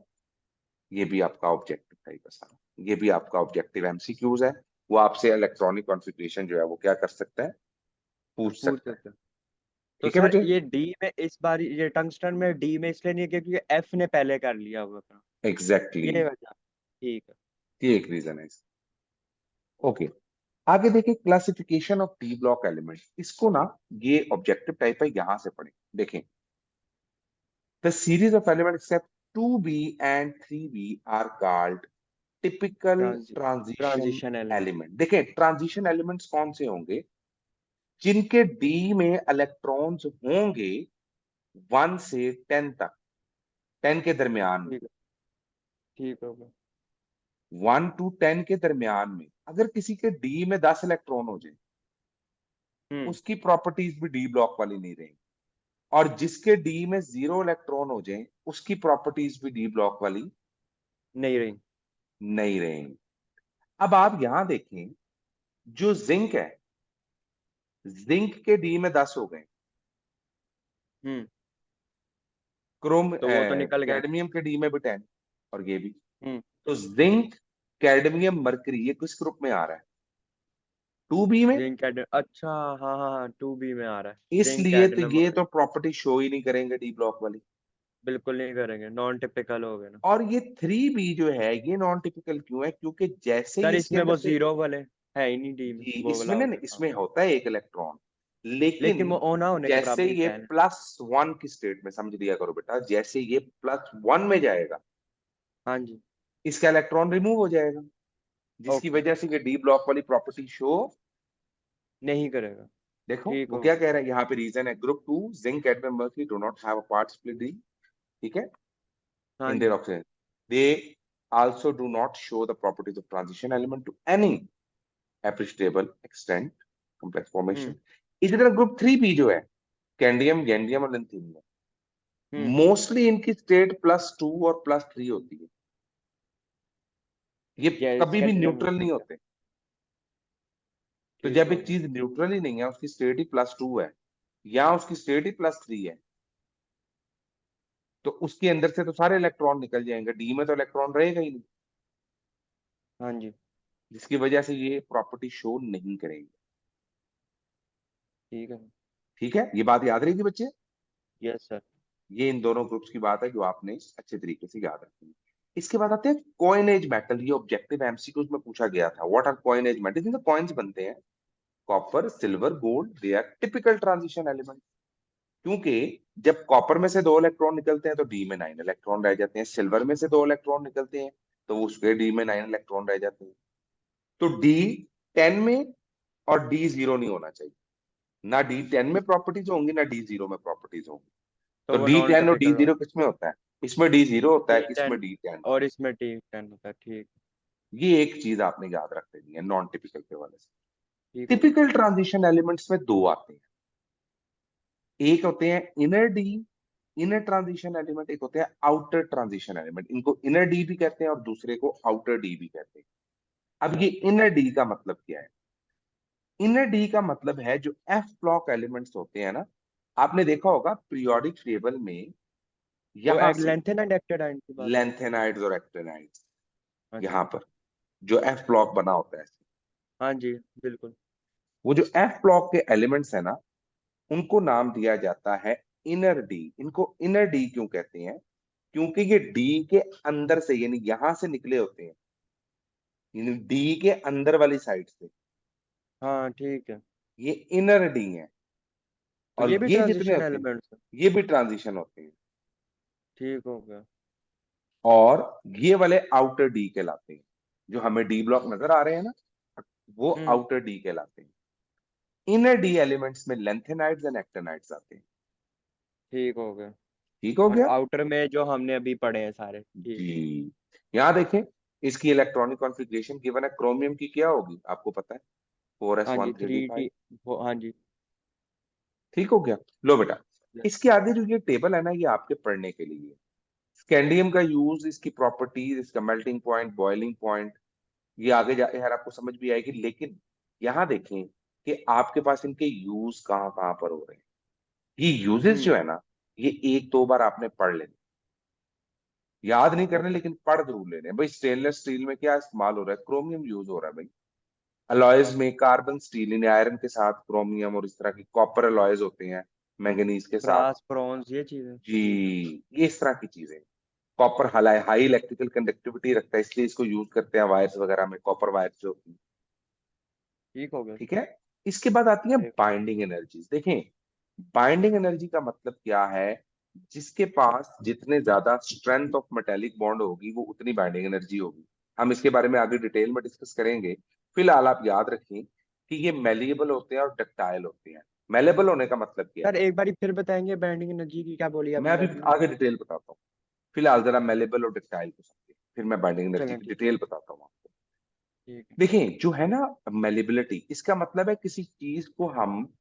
Speaker 1: ये भी आपका ऑब्जेक्टिव टाइप है सारा। ये भी आपका ऑब्जेक्टिव एमसीक्यूज है। वो आपसे इलेक्ट्रॉनिक कॉन्फ़िगरेशन जो है वो क्या कर सकता है, पूछ
Speaker 2: पूछ
Speaker 1: सकता है।
Speaker 2: सकते हैं। तो
Speaker 1: ठीक है
Speaker 2: सर
Speaker 1: बेटे।
Speaker 2: ये डी में इस बार ये टंगस्टन में डी में इसलिए नहीं है क्योंकि एफ ने पहले कर लिया हुआ था।
Speaker 1: एग्जैक्टली
Speaker 2: ये वजह। ठीक है।
Speaker 1: ये एक रीजन है इसका। ओके, आगे देखिए classification of D block element. इसको ना, ये ऑब्जेक्टिव टाइप है, यहां से पढ़ें। देखें, the series of element except 2b and 3b are called typical transition
Speaker 2: transition element.
Speaker 1: Element. देखें, ट्रांजिशन एलिमेंट्स कौन से होंगे? जिनके डी में इलेक्ट्रॉन्स होंगे 1 से 10 तक, 10 के दरमियान में।
Speaker 2: ठीक है। ठीक होगा।
Speaker 1: 1 to 10 के दरमियान में अगर किसी के डी में 10 इलेक्ट्रॉन हो जाए,
Speaker 2: हम्म।
Speaker 1: उसकी प्रॉपर्टीज भी डी ब्लॉक वाली नहीं रहेंगी। और जिसके डी में 0 इलेक्ट्रॉन हो जाए, उसकी प्रॉपर्टीज भी डी ब्लॉक वाली
Speaker 2: नहीं रही।
Speaker 1: नहीं रहेंगी। अब आप यहां देखें, जो जिंक है, जिंक के डी में 10 हो गए।
Speaker 2: हम्म।
Speaker 1: क्रोम
Speaker 2: तो वो तो निकल गया।
Speaker 1: कैडमियम के डी में भी 10, और ये भी।
Speaker 2: हम्म।
Speaker 1: तो जिंक, कैडमियम, मरकरी, ये किस ग्रुप में आ रहा है? 2b में।
Speaker 2: जिंक कैड अच्छा। हाँ हाँ हाँ, 2B में आ रहा है। जिंक
Speaker 1: इसलिए तो
Speaker 2: कैडमियम
Speaker 1: ये
Speaker 2: मरकरी।
Speaker 1: तो प्रॉपर्टी शो ही नहीं करेंगे डी ब्लॉक वाली।
Speaker 2: बिल्कुल नहीं करेंगे, नॉन टिपिकल हो गए ना।
Speaker 1: और ये 3b जो है ये नॉन टिपिकल क्यों है? क्योंकि जैसे ही
Speaker 2: सर
Speaker 1: इसके
Speaker 2: इसमें
Speaker 1: अंदर
Speaker 2: वो
Speaker 1: से,
Speaker 2: जीरो वाले है ही नहीं डी में,
Speaker 1: जी
Speaker 2: वो
Speaker 1: इसमें
Speaker 2: वाला
Speaker 1: ना,
Speaker 2: हो गया काम।
Speaker 1: इसमें होता है एक इलेक्ट्रॉन, लेकिन
Speaker 2: लेकिन वो ओना होने के
Speaker 1: जैसे
Speaker 2: बराबर ही
Speaker 1: ये
Speaker 2: टेन है।
Speaker 1: +1 की स्टेट में, समझ लिया करो बेटा, जैसे ये +1 में जाएगा,
Speaker 2: हाँ जी।
Speaker 1: इसका इलेक्ट्रॉन रिमूव हो जाएगा, जिसकी
Speaker 2: ओके।
Speaker 1: वजह से ये डी ब्लॉक वाली प्रॉपर्टी शो।
Speaker 2: नहीं करेगा।
Speaker 1: देखो
Speaker 2: ठीक
Speaker 1: वो
Speaker 2: हो
Speaker 1: क्या
Speaker 2: गया।
Speaker 1: कह रहा है यहाँ पे, रीजन है group 2 zinc cadmium mercury do not have a part split D. ठीक है,
Speaker 2: हाँ
Speaker 1: इन देयर
Speaker 2: जी।
Speaker 1: Oxygen, they also do not show the properties of transition element to any appreciable extent, complex
Speaker 2: hmm.
Speaker 1: formation। इसी तरह group 3b जो है, कैंडियम, गैंडियम और lithium,
Speaker 2: हम्म।
Speaker 1: Mostly इनकी स्टेट +2 और +3 होती है। ये
Speaker 2: ये
Speaker 1: कभी
Speaker 2: इसका
Speaker 1: भी
Speaker 2: रिमूव
Speaker 1: न्यूट्रल
Speaker 2: कर
Speaker 1: नहीं
Speaker 2: दिया।
Speaker 1: होते। तो
Speaker 2: ठीक
Speaker 1: जब
Speaker 2: हो
Speaker 1: एक
Speaker 2: गया।
Speaker 1: चीज न्यूट्रल ही नहीं है, उसकी स्टेट ही +2 है, या उसकी स्टेट ही +3 है, तो उसके अंदर से तो सारे इलेक्ट्रॉन निकल जाएंगे, डी में तो इलेक्ट्रॉन रहेगा ही नहीं,
Speaker 2: हाँ जी।
Speaker 1: जिसकी वजह से ये प्रॉपर्टी शो नहीं करेंगे।
Speaker 2: ठीक है।
Speaker 1: ठीक है, ये बात याद रहेगी बच्चे।
Speaker 2: Yes sir.
Speaker 1: ये इन दोनों ग्रुप्स की बात है जो आपने अच्छे तरीके से याद रखनी है। इसके बाद आते हैं कॉइनेज मेटल। ये ऑब्जेक्टिव एमसीक्यूज में पूछा गया था, व्हाट आर कॉइनेज मेटल? जिनसे कॉइन्स बनते हैं, copper, silver, gold, they are typical transition element. क्योंकि जब कॉपर में से 2 इलेक्ट्रॉन निकलते हैं तो डी में 9 इलेक्ट्रॉन रह जाते हैं, सिल्वर में से 2 इलेक्ट्रॉन निकलते हैं तो उसके डी में 9 इलेक्ट्रॉन रह जाते हैं। तो डी 10 में और डी 0 नहीं होना चाहिए। ना डी 10 में प्रॉपर्टीज होंगी, ना डी 0 में प्रॉपर्टीज होंगी।
Speaker 2: तो
Speaker 1: तो
Speaker 2: वो
Speaker 1: डी
Speaker 2: नॉन
Speaker 1: 10 और डी
Speaker 2: टिपिकल हो
Speaker 1: 0 किसमें होता है? इसमें डी 0 होता है,
Speaker 2: टी
Speaker 1: किसमें
Speaker 2: टेन
Speaker 1: डी 10।
Speaker 2: और इसमें T10 होता है। ठीक।
Speaker 1: ये एक चीज आपने याद रख लेनी है नॉन टिपिकल के वाले से।
Speaker 2: ठीक हो गया।
Speaker 1: टिपिकल ट्रांजिशन एलिमेंट्स में दो आते हैं, एक होते हैं inner D, inner transition element, एक होते हैं आउटर ट्रांजिशन एलिमेंट। इनको इनर डी भी कहते हैं और दूसरे को आउटर डी भी कहते हैं। अब ये इनर डी का मतलब क्या है? इनर डी का मतलब है जो एफ ब्लॉक एलिमेंट्स होते हैं ना, आपने देखा होगा पीरियोडिक टेबल में,
Speaker 2: वो
Speaker 1: यहां
Speaker 2: एग
Speaker 1: से
Speaker 2: लेंथ एंड एक्टेडाइन की बात कर।
Speaker 1: लेंथेनाइड्स और एक्टेनाइड्स,
Speaker 2: अच्छा।
Speaker 1: यहां पर जो एफ ब्लॉक बना होता है,
Speaker 2: हाँ जी। बिल्कुल।
Speaker 1: वो जो एफ ब्लॉक के एलिमेंट्स है ना, उनको नाम दिया जाता है इनर डी। इनको इनर डी क्यों कहते हैं? क्योंकि ये डी के अंदर से, यानी यहां से निकले होते हैं, यानी डी के अंदर वाली साइड से,
Speaker 2: हाँ ठीक है।
Speaker 1: ये इनर डी है।
Speaker 2: तो
Speaker 1: और
Speaker 2: ये भी
Speaker 1: ये जितने
Speaker 2: ट्रांजिशन
Speaker 1: होते हैं,
Speaker 2: एलिमेंट्स है।
Speaker 1: ये भी ट्रांजिशन होते हैं।
Speaker 2: ठीक हो गया।
Speaker 1: और ये वाले आउटर डी कहलाते हैं। जो हमें डी ब्लॉक नजर आ रहे हैं ना, वो
Speaker 2: हम्म।
Speaker 1: आउटर डी कहलाते हैं। इनर डी एलिमेंट्स में लेंथेनाइड्स एंड एक्टेनाइड्स आते हैं।
Speaker 2: ठीक हो गया।
Speaker 1: ठीक हो
Speaker 2: और
Speaker 1: गया।
Speaker 2: आउटर में जो हमने अभी पढ़े हैं सारे, ठीक है।
Speaker 1: जी, यहाँ देखें, इसकी इलेक्ट्रॉनिक कॉन्फ़िगरेशन गिवन है, क्रोमियम की क्या होगी आपको पता है, फोर एस
Speaker 2: हाँ
Speaker 1: वन
Speaker 2: जी,
Speaker 1: three D
Speaker 2: three
Speaker 1: five
Speaker 2: D. हाँ जी।
Speaker 1: ठीक हो गया। लो बेटा, इसके आगे जो ये टेबल है ना, ये आपके पढ़ने के लिए है। स्कैंडियम का यूज, इसकी प्रॉपर्टीज, इसका मेल्टिंग पॉइंट, बॉइलिंग पॉइंट, ये आगे जाके यार आपको समझ भी आएगी, लेकिन यहाँ देखें कि आपके पास इनके यूज कहाँ कहाँ पर हो रहे हैं। ये यूजेस जो
Speaker 2: हम्म।
Speaker 1: है ना, ये एक दो बार आपने पढ़ लेने, याद नहीं करने,
Speaker 2: ओके।
Speaker 1: लेकिन पढ़ जरूर लेने। भाई स्टेनलेस स्टील में क्या इस्तेमाल हो रहा है, क्रोमियम यूज हो रहा है भाई। अलॉयज में कार्बन स्टील, इन आयरन के साथ क्रोमियम, और इस तरह की कॉपर अलॉयज होते हैं मैंगनीज के साथ।
Speaker 2: ब्रास ब्रॉन्ज ये चीजें,
Speaker 1: जी,
Speaker 2: ठीक है।
Speaker 1: ये इस तरह की चीजें। Copper high high electrical conductivity रखता है, इसलिए इसको यूज करते हैं वायर्स वगैरह में, कॉपर वायर्स जो होती हैं।
Speaker 2: ठीक हो गया।
Speaker 1: ठीक है। इसके बाद आती है
Speaker 2: ठीक।
Speaker 1: Binding energies. देखें, बाइंडिंग एनर्जी का मतलब क्या है, जिसके पास जितने ज्यादा स्ट्रेंथ ऑफ मेटेलिक बॉन्ड होगी वो उतनी बाइंडिंग एनर्जी होगी। हम इसके बारे में आगे डिटेल में डिस्कस करेंगे। फिलहाल आप याद रखें कि ये मेलिएबल होते हैं और डक्टाइल होते हैं। मेलेबल होने का मतलब क्या है,
Speaker 2: सर एक बारी फिर बताएंगे बैंडिंग एनर्जी की क्या बोली
Speaker 1: मैं
Speaker 2: आपने
Speaker 1: अभी
Speaker 2: अभी?
Speaker 1: आगे डिटेल बताता हूँ। फिलहाल जरा मेलेबल और डक्टाइल को समझिए, फिर मैं बाइंडिंग एनर्जी
Speaker 2: चलें
Speaker 1: की
Speaker 2: ठीक।
Speaker 1: डिटेल बताता हूँ आपको।
Speaker 2: ठीक है।
Speaker 1: देखिए जो है ना, मेलेबिलिटी, इसका मतलब है किसी चीज को हम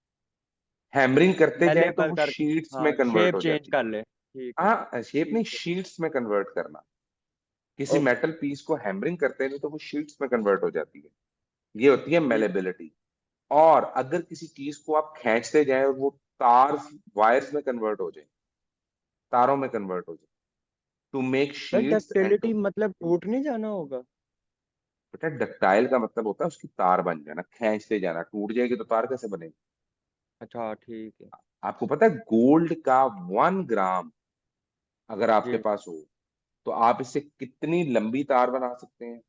Speaker 1: हैमरिंग करते जाएं तो
Speaker 2: मेलेबल
Speaker 1: वो
Speaker 2: कर,
Speaker 1: शीट्स में
Speaker 2: हाँ
Speaker 1: कन्वर्ट
Speaker 2: शेप
Speaker 1: हो
Speaker 2: चेंज
Speaker 1: जाती
Speaker 2: कर ले, ठीक
Speaker 1: है।
Speaker 2: है।
Speaker 1: हाँ, शेप नहीं,
Speaker 2: ठीक है।
Speaker 1: शीट्स में कन्वर्ट करना। किसी
Speaker 2: ओके।
Speaker 1: मेटल पीस को हैमरिंग करते हैं तो वो शीट्स में कन्वर्ट हो जाती है, ये होती है
Speaker 2: ठीक।
Speaker 1: मेलेबिलिटी। और अगर किसी चीज को आप खींचते जाएं और वो तार वायर्स में कन्वर्ट हो जाए, तारों में कन्वर्ट हो जाए, to make
Speaker 2: sir
Speaker 1: sheets and
Speaker 2: ductility
Speaker 1: too.
Speaker 2: मतलब टूट नहीं जाना होगा?
Speaker 1: बेटा डक्टाइल का मतलब होता है उसकी तार बन जाना, खींचते जाना, टूट जाएगी तो तार कैसे बनेगी।
Speaker 2: अच्छा ठीक है।
Speaker 1: आपको पता है गोल्ड का 1 ग्राम अगर आपके
Speaker 2: जी।
Speaker 1: पास हो, तो आप इससे कितनी लंबी तार बना सकते हैं,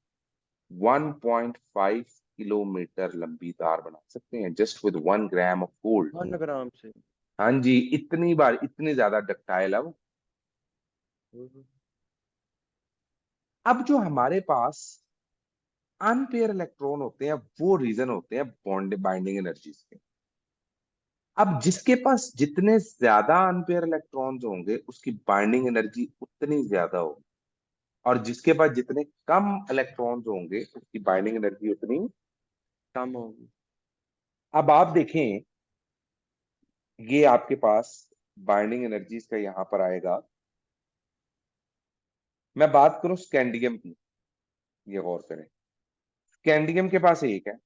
Speaker 1: 1.5 किलोमीटर लंबी तार बना सकते हैं, just with 1 gram of gold.
Speaker 2: 1 ग्राम से?
Speaker 1: हाँ जी, इतनी बार, इतनी ज्यादा डक्टाइल है वो।
Speaker 2: हम्म।
Speaker 1: अब जो हमारे पास अनपेयर इलेक्ट्रॉन होते हैं, वो रीजन होते हैं बॉन्ड बाइंडिंग एनर्जीज के। अब जिसके पास जितने ज्यादा अनपेयर इलेक्ट्रॉन्स होंगे उसकी बाइंडिंग एनर्जी उतनी ज्यादा होगी, और जिसके पास जितने कम इलेक्ट्रॉन्स होंगे उसकी बाइंडिंग एनर्जी उतनी।
Speaker 2: कम होगी।
Speaker 1: अब आप देखें, ये आपके पास बाइंडिंग एनर्जीज का यहां पर आएगा। मैं बात करूं स्कैंडियम की, ये गौर करें, स्कैंडियम के पास एक है,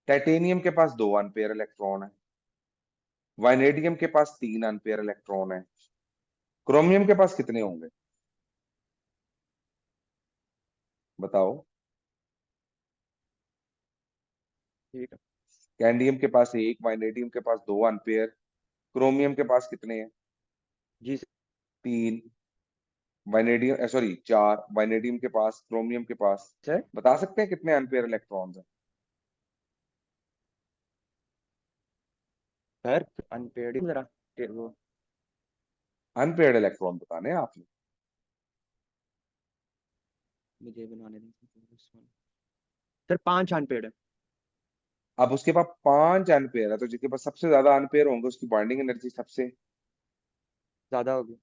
Speaker 1: टाइटेनियम के पास 2 अनपेयर इलेक्ट्रॉन है, वाइनेडियम के पास 3 अनपेयर इलेक्ट्रॉन है, क्रोमियम के पास कितने होंगे बताओ।
Speaker 2: ठीक है।
Speaker 1: स्कैंडियम के पास एक, वाइनेडियम के पास 2 अनपेयर, क्रोमियम के पास कितने हैं,
Speaker 2: जी
Speaker 1: 3। वाइनेडियम सॉरी 4, वाइनेडियम के पास, क्रोमियम के पास,
Speaker 2: सर।
Speaker 1: बता सकते हैं कितने अनपेयर इलेक्ट्रॉन्स हैं।
Speaker 2: सर अनपेड जरा वो।
Speaker 1: अनपेयर्ड इलेक्ट्रॉन बताने हैं आपने।
Speaker 2: मुझे बनाने दें सर, 5 अनपेड है।
Speaker 1: अब उसके पास 5 अनपेयर है, तो जिसके पास सबसे ज्यादा अनपेयर होंगे उसकी बाइंडिंग एनर्जी सबसे
Speaker 2: ज्यादा होगी।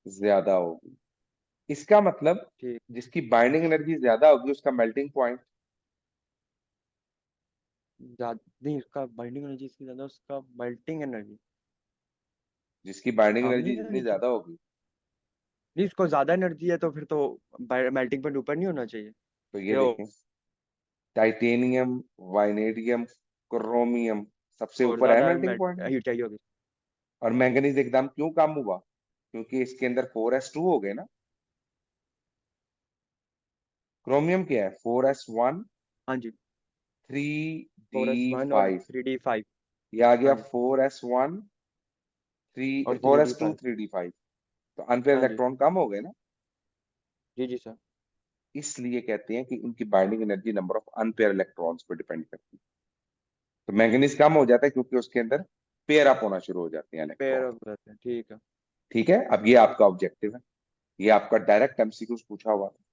Speaker 1: ज्यादा होगी। इसका मतलब
Speaker 2: ठीक।
Speaker 1: जिसकी बाइंडिंग एनर्जी ज्यादा होगी उसका मेल्टिंग पॉइंट,
Speaker 2: ज्यादा नहीं, उसका बाइंडिंग एनर्जी इसकी ज्यादा, उसका मेल्टिंग एनर्जी
Speaker 1: जिसकी बाइंडिंग
Speaker 2: कम
Speaker 1: एनर्जी
Speaker 2: नहीं
Speaker 1: जितनी
Speaker 2: करनी चाहिए।
Speaker 1: ज्यादा होगी।
Speaker 2: नहीं, उसको ज्यादा एनर्जी है तो फिर तो मेल्टिंग पॉइंट ऊपर नहीं होना चाहिए।
Speaker 1: तो ये
Speaker 2: ये
Speaker 1: देखें, टाइटेनियम, वाइनेडियम, क्रोमियम सबसे
Speaker 2: और
Speaker 1: ऊपर है
Speaker 2: ज्यादा
Speaker 1: मेल्टिंग पॉइंट में।
Speaker 2: हीट चाहिए होगी।
Speaker 1: और मैंगनीज एकदम क्यों कम हुआ, क्योंकि इसके अंदर 4s2 हो गए ना। क्रोमियम क्या है, 4s1
Speaker 2: हाँ जी।
Speaker 1: Three
Speaker 2: four s
Speaker 1: d
Speaker 2: one और
Speaker 1: फाइव
Speaker 2: 3D5।
Speaker 1: ये आ
Speaker 2: हाँ
Speaker 1: गया
Speaker 2: जी।
Speaker 1: 4s1 थ्री,
Speaker 2: और
Speaker 1: four
Speaker 2: three d
Speaker 1: s two
Speaker 2: five
Speaker 1: three d five तो अनपेयर
Speaker 2: हाँ जी।
Speaker 1: इलेक्ट्रॉन कम हो गए ना।
Speaker 2: जी जी सर।
Speaker 1: इसलिए कहते हैं कि इनकी binding energy number of unpair electrons पर डिपेंड करती है। तो मैंगनीज कम हो जाता है क्योंकि उसके अंदर पेयर अप होना शुरू हो जाते हैं
Speaker 2: पेयर
Speaker 1: इलेक्ट्रॉन।
Speaker 2: ऑफ रहते हैं, ठीक है।
Speaker 1: ठीक है, अब ये आपका ऑब्जेक्टिव है, ये आपका डायरेक्ट एमसीक्यूज पूछा हुआ था।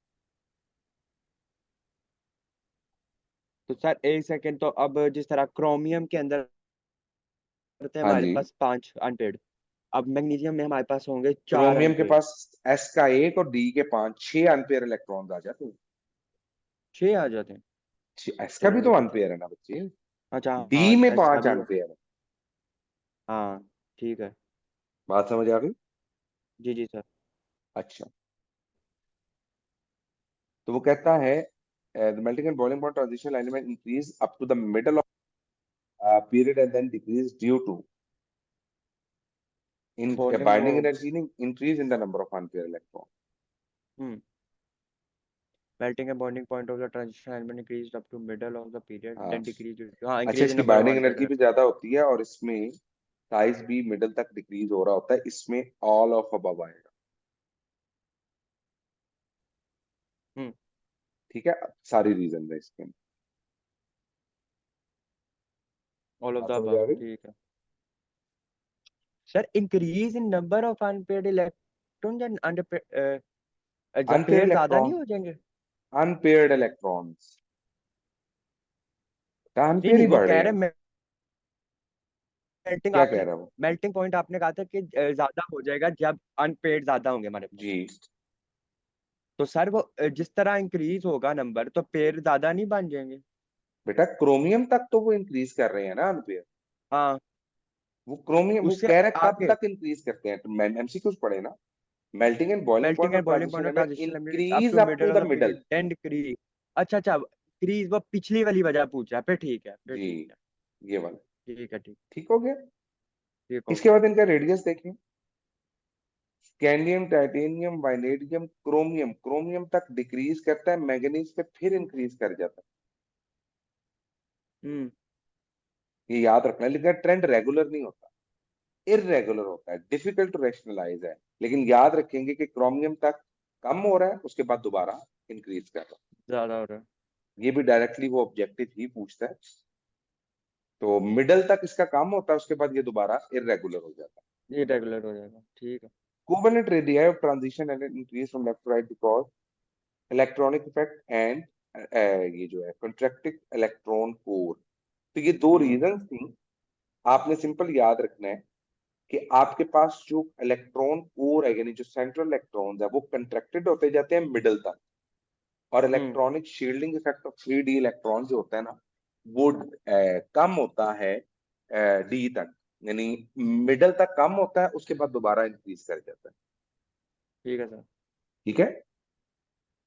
Speaker 2: तो सर एक सेकेंड, तो अब जिस तरह क्रोमियम के अंदर होते हैं
Speaker 1: हाँ
Speaker 2: हमारे
Speaker 1: जी।
Speaker 2: पास 5 अनपेड, अब मैग्नीशियम में हमारे पास होंगे 4
Speaker 1: क्रोमियम के
Speaker 2: एम्पेयर।
Speaker 1: पास एस का 1 और डी के 5, 6 एम्पियर इलेक्ट्रॉन आ जाते हैं।
Speaker 2: 6 आ जाते हैं।
Speaker 1: एस का भी
Speaker 2: चलो
Speaker 1: तो
Speaker 2: ये तो ठीक।
Speaker 1: एम्पियर है ना बच्चे।
Speaker 2: अच्छा हाँ,
Speaker 1: डी में
Speaker 2: एस का
Speaker 1: पांच
Speaker 2: भी है।
Speaker 1: एम्पियर है।
Speaker 2: हाँ ठीक है।
Speaker 1: बात समझ आ गई।
Speaker 2: जी जी सर।
Speaker 1: अच्छा, तो वो कहता है the melting and boiling point transition element increase up to the middle of period and then decrease due to in
Speaker 2: bonding वो।
Speaker 1: Binding energy increase in the number of unpair electron.
Speaker 2: Hmm. Melting and boiling point of the transition element increase up to middle of the period
Speaker 1: हाँ।
Speaker 2: Then decrease. हाँ,
Speaker 1: अच्छा,
Speaker 2: increase in
Speaker 1: इसकी
Speaker 2: number of
Speaker 1: binding
Speaker 2: unpair
Speaker 1: energy भी
Speaker 2: electron.
Speaker 1: ज्यादा होती है और इसमें साइज भी मिडल तक डिक्रीज हो रहा होता है, इसमें ऑल ऑफ अबव आएगा।
Speaker 2: हम्म।
Speaker 1: ठीक है, सारी रीजन है इसके।
Speaker 2: ऑल ऑफ द
Speaker 1: बात समझ
Speaker 2: अबव
Speaker 1: आ गई।
Speaker 2: ठीक है। Sir increase in number of unpaired electron या जब
Speaker 1: अनपेयर
Speaker 2: पेयर ज्यादा नहीं
Speaker 1: इलेक्ट्रॉन,
Speaker 2: हो जाएंगे?
Speaker 1: अनपेयर्ड इलेक्ट्रॉन्स,
Speaker 2: नहीं
Speaker 1: अनपेयर
Speaker 2: नहीं,
Speaker 1: ही
Speaker 2: वो
Speaker 1: बढ़ रहे
Speaker 2: कह
Speaker 1: हैं।
Speaker 2: रहे मेल्टिंग
Speaker 1: क्या कह
Speaker 2: आपने।
Speaker 1: रहा हूँ।
Speaker 2: मेल्टिंग पॉइंट आपने कहा था कि ज्यादा हो जाएगा जब अनपेयर्ड ज्यादा होंगे हमारे पास।
Speaker 1: जी
Speaker 2: तो सर वो जिस तरह इंक्रीज होगा नंबर तो पेयर ज्यादा नहीं बन जाएंगे?
Speaker 1: बेटा, क्रोमियम तक तो वो इंक्रीज कर रहे हैं ना अनपेयर।
Speaker 2: हाँ।
Speaker 1: वो क्रोमियम वो
Speaker 2: उससे
Speaker 1: कह रहे हैं कब
Speaker 2: आगे
Speaker 1: तक इंक्रीज करते हैं, तो एमसीक्यूज पढ़े ना। Melting and boiling
Speaker 2: melting
Speaker 1: point of
Speaker 2: and boiling point
Speaker 1: transition
Speaker 2: of
Speaker 1: में
Speaker 2: transition up
Speaker 1: increase
Speaker 2: to
Speaker 1: up to
Speaker 2: middle of
Speaker 1: the
Speaker 2: the
Speaker 1: middle.
Speaker 2: Period then decrease. अच्छा अच्छा, क्रीज वो पिछली वाली वजह पूछा, फिर ठीक है, फिर
Speaker 1: जी,
Speaker 2: ठीक है।
Speaker 1: ये वाला
Speaker 2: ठीक है ठीक।
Speaker 1: ठीक हो गया।
Speaker 2: ठीक हो
Speaker 1: इसके
Speaker 2: गया।
Speaker 1: बाद इनका रेडियस देखें। Scandium, titanium, vanadium, chromium, chromium तक डिक्रीज करता है, मैंगनीज पे फिर इंक्रीज कर जाता
Speaker 2: हम्म।
Speaker 1: है। ये याद रखना है, लेकिन ट्रेंड रेगुलर नहीं होता, इरेगुलर होता है, डिफिकल्ट टू रैशनलाइज है। लेकिन याद रखेंगे कि क्रोमियम तक कम हो रहा है, उसके बाद दोबारा इंक्रीज कर रहा
Speaker 2: ज्यादा हो रहा
Speaker 1: है। ये भी डायरेक्टली वो ऑब्जेक्टिव ही पूछता है। तो मिडल तक इसका कम होता है, उसके बाद ये दोबारा इरेगुलर हो जाता है।
Speaker 2: है, इरेगुलर हो जाएगा, ठीक है।
Speaker 1: Covalent radii of transition and increase from left to right because electronic effect and ये जो है कंट्रैक्टिव इलेक्ट्रॉन कोर। तो ये दो
Speaker 2: हम्म।
Speaker 1: रीजन थी। आपने सिंपल याद रखना है कि आपके पास जो इलेक्ट्रॉन कोर है, यानी जो सेंट्रल इलेक्ट्रॉन्स है, वो कंट्रैक्टेड होते जाते हैं मिडल तक। और
Speaker 2: हम्म।
Speaker 1: Electronic shielding effect of 3D electron जो होता है ना, वो कम होता है डी तक, यानी मिडल तक कम होता है, उसके बाद दोबारा इंक्रीज कर जाता है।
Speaker 2: ठीक है सर।
Speaker 1: ठीक है, ये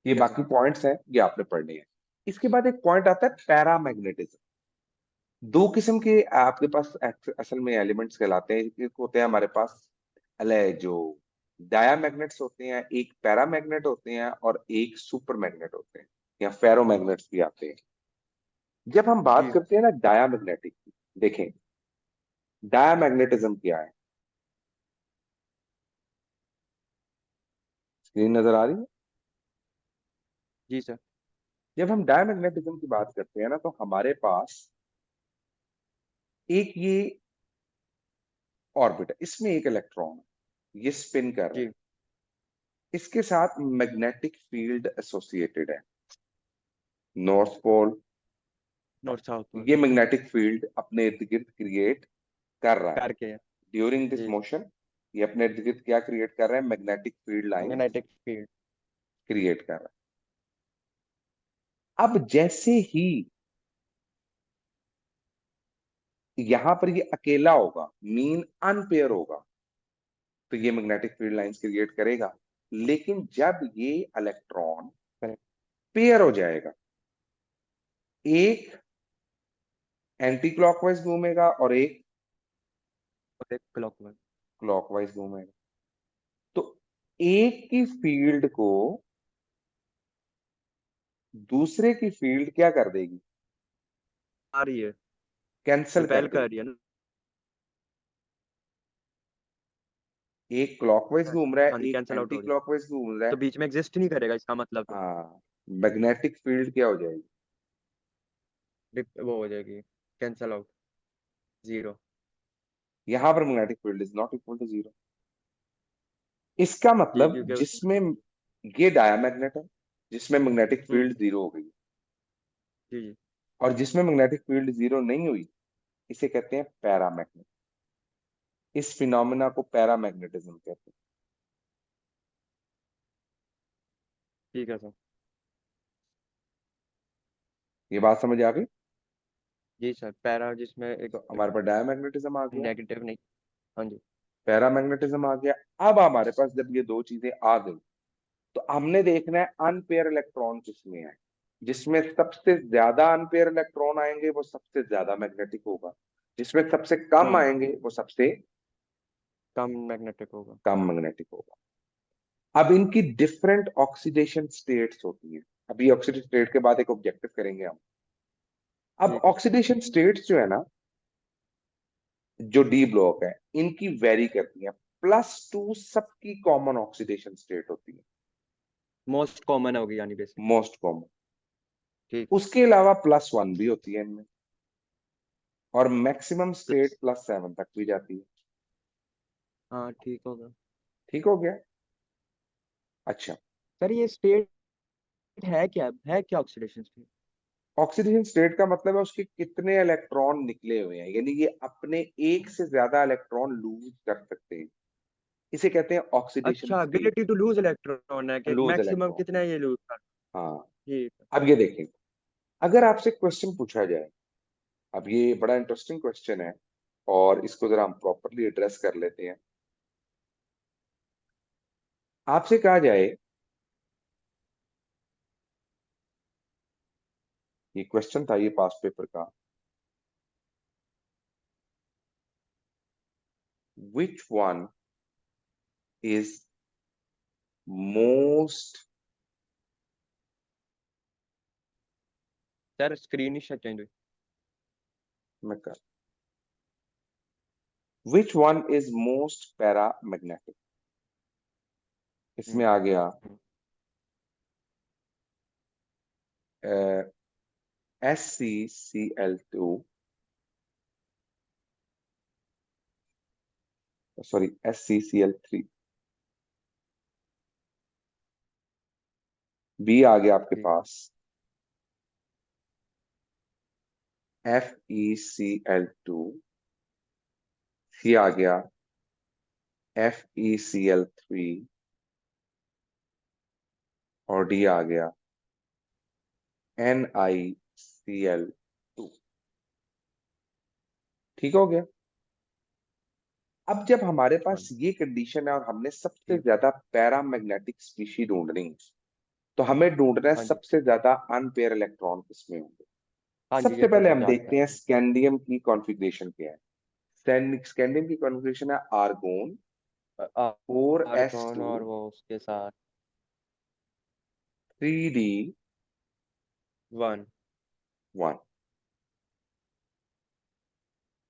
Speaker 2: ठीक है सर।
Speaker 1: बाकी पॉइंट्स हैं, ये आपने पढ़ने हैं। इसके बाद एक पॉइंट आता है पैरामैग्नेटिज्म। दो किस्म के आपके पास असल में एलिमेंट्स कहलाते हैं। एक होते हैं हमारे पास जो डायामैग्नेट्स होते हैं, एक पैरामैग्नेट होते हैं और एक सुपर मैग्नेट होते हैं, या फेरोमैग्नेट्स भी आते हैं। जब हम बात
Speaker 2: जी।
Speaker 1: करते हैं ना डायामैग्नेटिक की, देखें डायामैग्नेटिज्म क्या है। स्क्रीन नजर आ रही है।
Speaker 2: जी सर।
Speaker 1: जब हम डायामैग्नेटिज्म की बात करते हैं ना, तो हमारे पास एक ये ऑर्बिट है, इसमें एक इलेक्ट्रॉन है, ये स्पिन कर रहा है,
Speaker 2: जी।
Speaker 1: इसके साथ मैग्नेटिक फील्ड एसोसिएटेड है, north pole.
Speaker 2: North south pole.
Speaker 1: ये मैग्नेटिक फील्ड अपने इर्द गिर्द क्रिएट कर रहा है
Speaker 2: करके।
Speaker 1: ड्यूरिंग दिस
Speaker 2: जी।
Speaker 1: मोशन। ये अपने इर्द गिर्द क्या क्रिएट कर रहा है, magnetic field line
Speaker 2: magnetic field.
Speaker 1: Create कर रहा है। अब जैसे ही यहां पर ये अकेला होगा, मीन अनपेयर होगा, तो ये मैग्नेटिक फील्ड लाइंस क्रिएट करेगा। लेकिन जब ये इलेक्ट्रॉन
Speaker 2: करेक्ट।
Speaker 1: पेयर हो जाएगा, एक एंटी क्लॉकवाइज घूमेगा और एक
Speaker 2: और एक क्लॉकवाइज।
Speaker 1: क्लॉकवाइज घूमेगा, तो एक की फील्ड को दूसरे की फील्ड क्या कर देगी,
Speaker 2: आ रही है।
Speaker 1: कैंसल कर
Speaker 2: रिपेल कर
Speaker 1: देगी।
Speaker 2: रही है ना?
Speaker 1: एक क्लॉकवाइज घूम रहा है,
Speaker 2: हाँ जी,
Speaker 1: एक
Speaker 2: कैंसिल आउट
Speaker 1: एंटी
Speaker 2: हो रही
Speaker 1: क्लॉकवाइज घूम रहा
Speaker 2: है,
Speaker 1: है।
Speaker 2: तो बीच में एग्जिस्ट नहीं करेगा इसका मतलब तो।
Speaker 1: हाँ, मैग्नेटिक फील्ड क्या हो जाएगी,
Speaker 2: वो हो जाएगी कैंसिल आउट। जीरो।
Speaker 1: यहां पर magnetic field is not equal to zero. इसका
Speaker 2: जी
Speaker 1: मतलब
Speaker 2: क्योंकि
Speaker 1: जिसमें ये डायमैग्नेट है, जिसमें मैग्नेटिक
Speaker 2: हम्म।
Speaker 1: फील्ड जीरो हो गई,
Speaker 2: जी जी।
Speaker 1: और जिसमें मैग्नेटिक फील्ड जीरो नहीं हुई, इसे कहते हैं पैरामैग्नेट। इस फिनोमेना को पैरामैग्नेटिज्म कहते हैं।
Speaker 2: ठीक है सर।
Speaker 1: ये बात समझ आ गई?
Speaker 2: जी सर, पैरा जिसमें एक
Speaker 1: तो हमारे पास डायमैग्नेटिज्म आ गया,
Speaker 2: नेगेटिव नहीं। हाँ जी।
Speaker 1: पैरामैग्नेटिज्म आ गया। अब हमारे पास जब ये दो चीजें आ गई, तो हमने देखना है अनपेयर इलेक्ट्रॉन किसमें है। जिसमें सबसे ज्यादा अनपेयर इलेक्ट्रॉन आएंगे वो सबसे ज्यादा मैग्नेटिक होगा, जिसमें सबसे कम
Speaker 2: हम्म।
Speaker 1: आएंगे वो सबसे
Speaker 2: कम मैग्नेटिक होगा।
Speaker 1: कम मैग्नेटिक होगा। अब इनकी डिफरेंट ऑक्सीडेशन स्टेट्स होती हैं। अभी ऑक्सीडेशन स्टेट के बाद एक ऑब्जेक्टिव करेंगे हम। अब
Speaker 2: ठीक है।
Speaker 1: ऑक्सीडेशन स्टेट्स जो है ना, जो डी ब्लॉक है, इनकी वेरी करती है। +2 सबकी कॉमन ऑक्सीडेशन स्टेट होती है,
Speaker 2: मोस्ट कॉमन होगी यानी बेसिक।
Speaker 1: Most common.
Speaker 2: ठीक।
Speaker 1: उसके अलावा +1 भी होती है इनमें, और मैक्सिमम स्टेट +7 तक भी जाती है।
Speaker 2: हाँ ठीक होगा।
Speaker 1: ठीक हो गया? अच्छा,
Speaker 2: सर ये स्टेट है क्या ऑक्सीडेशन स्टेट?
Speaker 1: ऑक्सीडेशन स्टेट का मतलब है उसके कितने इलेक्ट्रॉन निकले हुए हैं, यानी ये अपने एक से ज्यादा इलेक्ट्रॉन लूज कर सकते हैं। इसे कहते हैं ऑक्सीडेशन
Speaker 2: अच्छा,
Speaker 1: state,
Speaker 2: ability to lose electron है कि
Speaker 1: लूज
Speaker 2: मैक्सिमम
Speaker 1: इलेक्ट्रॉन।
Speaker 2: कितना है ये लूज कर।
Speaker 1: हाँ।
Speaker 2: ठीक है।
Speaker 1: अब ये देखें, अगर आपसे क्वेश्चन पूछा जाए, अब ये बड़ा इंटरेस्टिंग क्वेश्चन है, और इसको जरा हम प्रॉपरली एड्रेस कर लेते हैं। आपसे कहा जाए, ये क्वेश्चन था ये पास पेपर का, which one is most,
Speaker 2: sir screen ही शायद चेंज हुई।
Speaker 1: मैं कर, which one is most paramagnetic. इसमें
Speaker 2: हम्म।
Speaker 1: आ गया
Speaker 2: हम्म।
Speaker 1: SCCl2, sorry SCCl3। बी आ गया आपके
Speaker 2: ठीक है।
Speaker 1: पास FeCl2, सी आ गया FeCl3, और डी आ गया NiCl2। ठीक हो गया? अब जब हमारे
Speaker 2: हाँ
Speaker 1: पास ये कंडीशन है और हमने सबसे
Speaker 2: ठीक।
Speaker 1: ज्यादा पैरामैग्नेटिक स्पीशी ढूंढनी है, तो हमें ढूंढना है
Speaker 2: हाँ जी।
Speaker 1: सबसे ज्यादा अनपेयर इलेक्ट्रॉन किसमें होंगे।
Speaker 2: हाँ जी,
Speaker 1: सबसे
Speaker 2: ये तो
Speaker 1: पहले
Speaker 2: सर
Speaker 1: हम देखते
Speaker 2: जानकारी
Speaker 1: हैं
Speaker 2: है।
Speaker 1: स्कैंडियम की कॉन्फ़िगरेशन क्या है। स्कैंडियम की कॉन्फ़िगरेशन है argon four S
Speaker 2: argon
Speaker 1: two
Speaker 2: और वो उसके साथ
Speaker 1: 3d1।
Speaker 2: 1।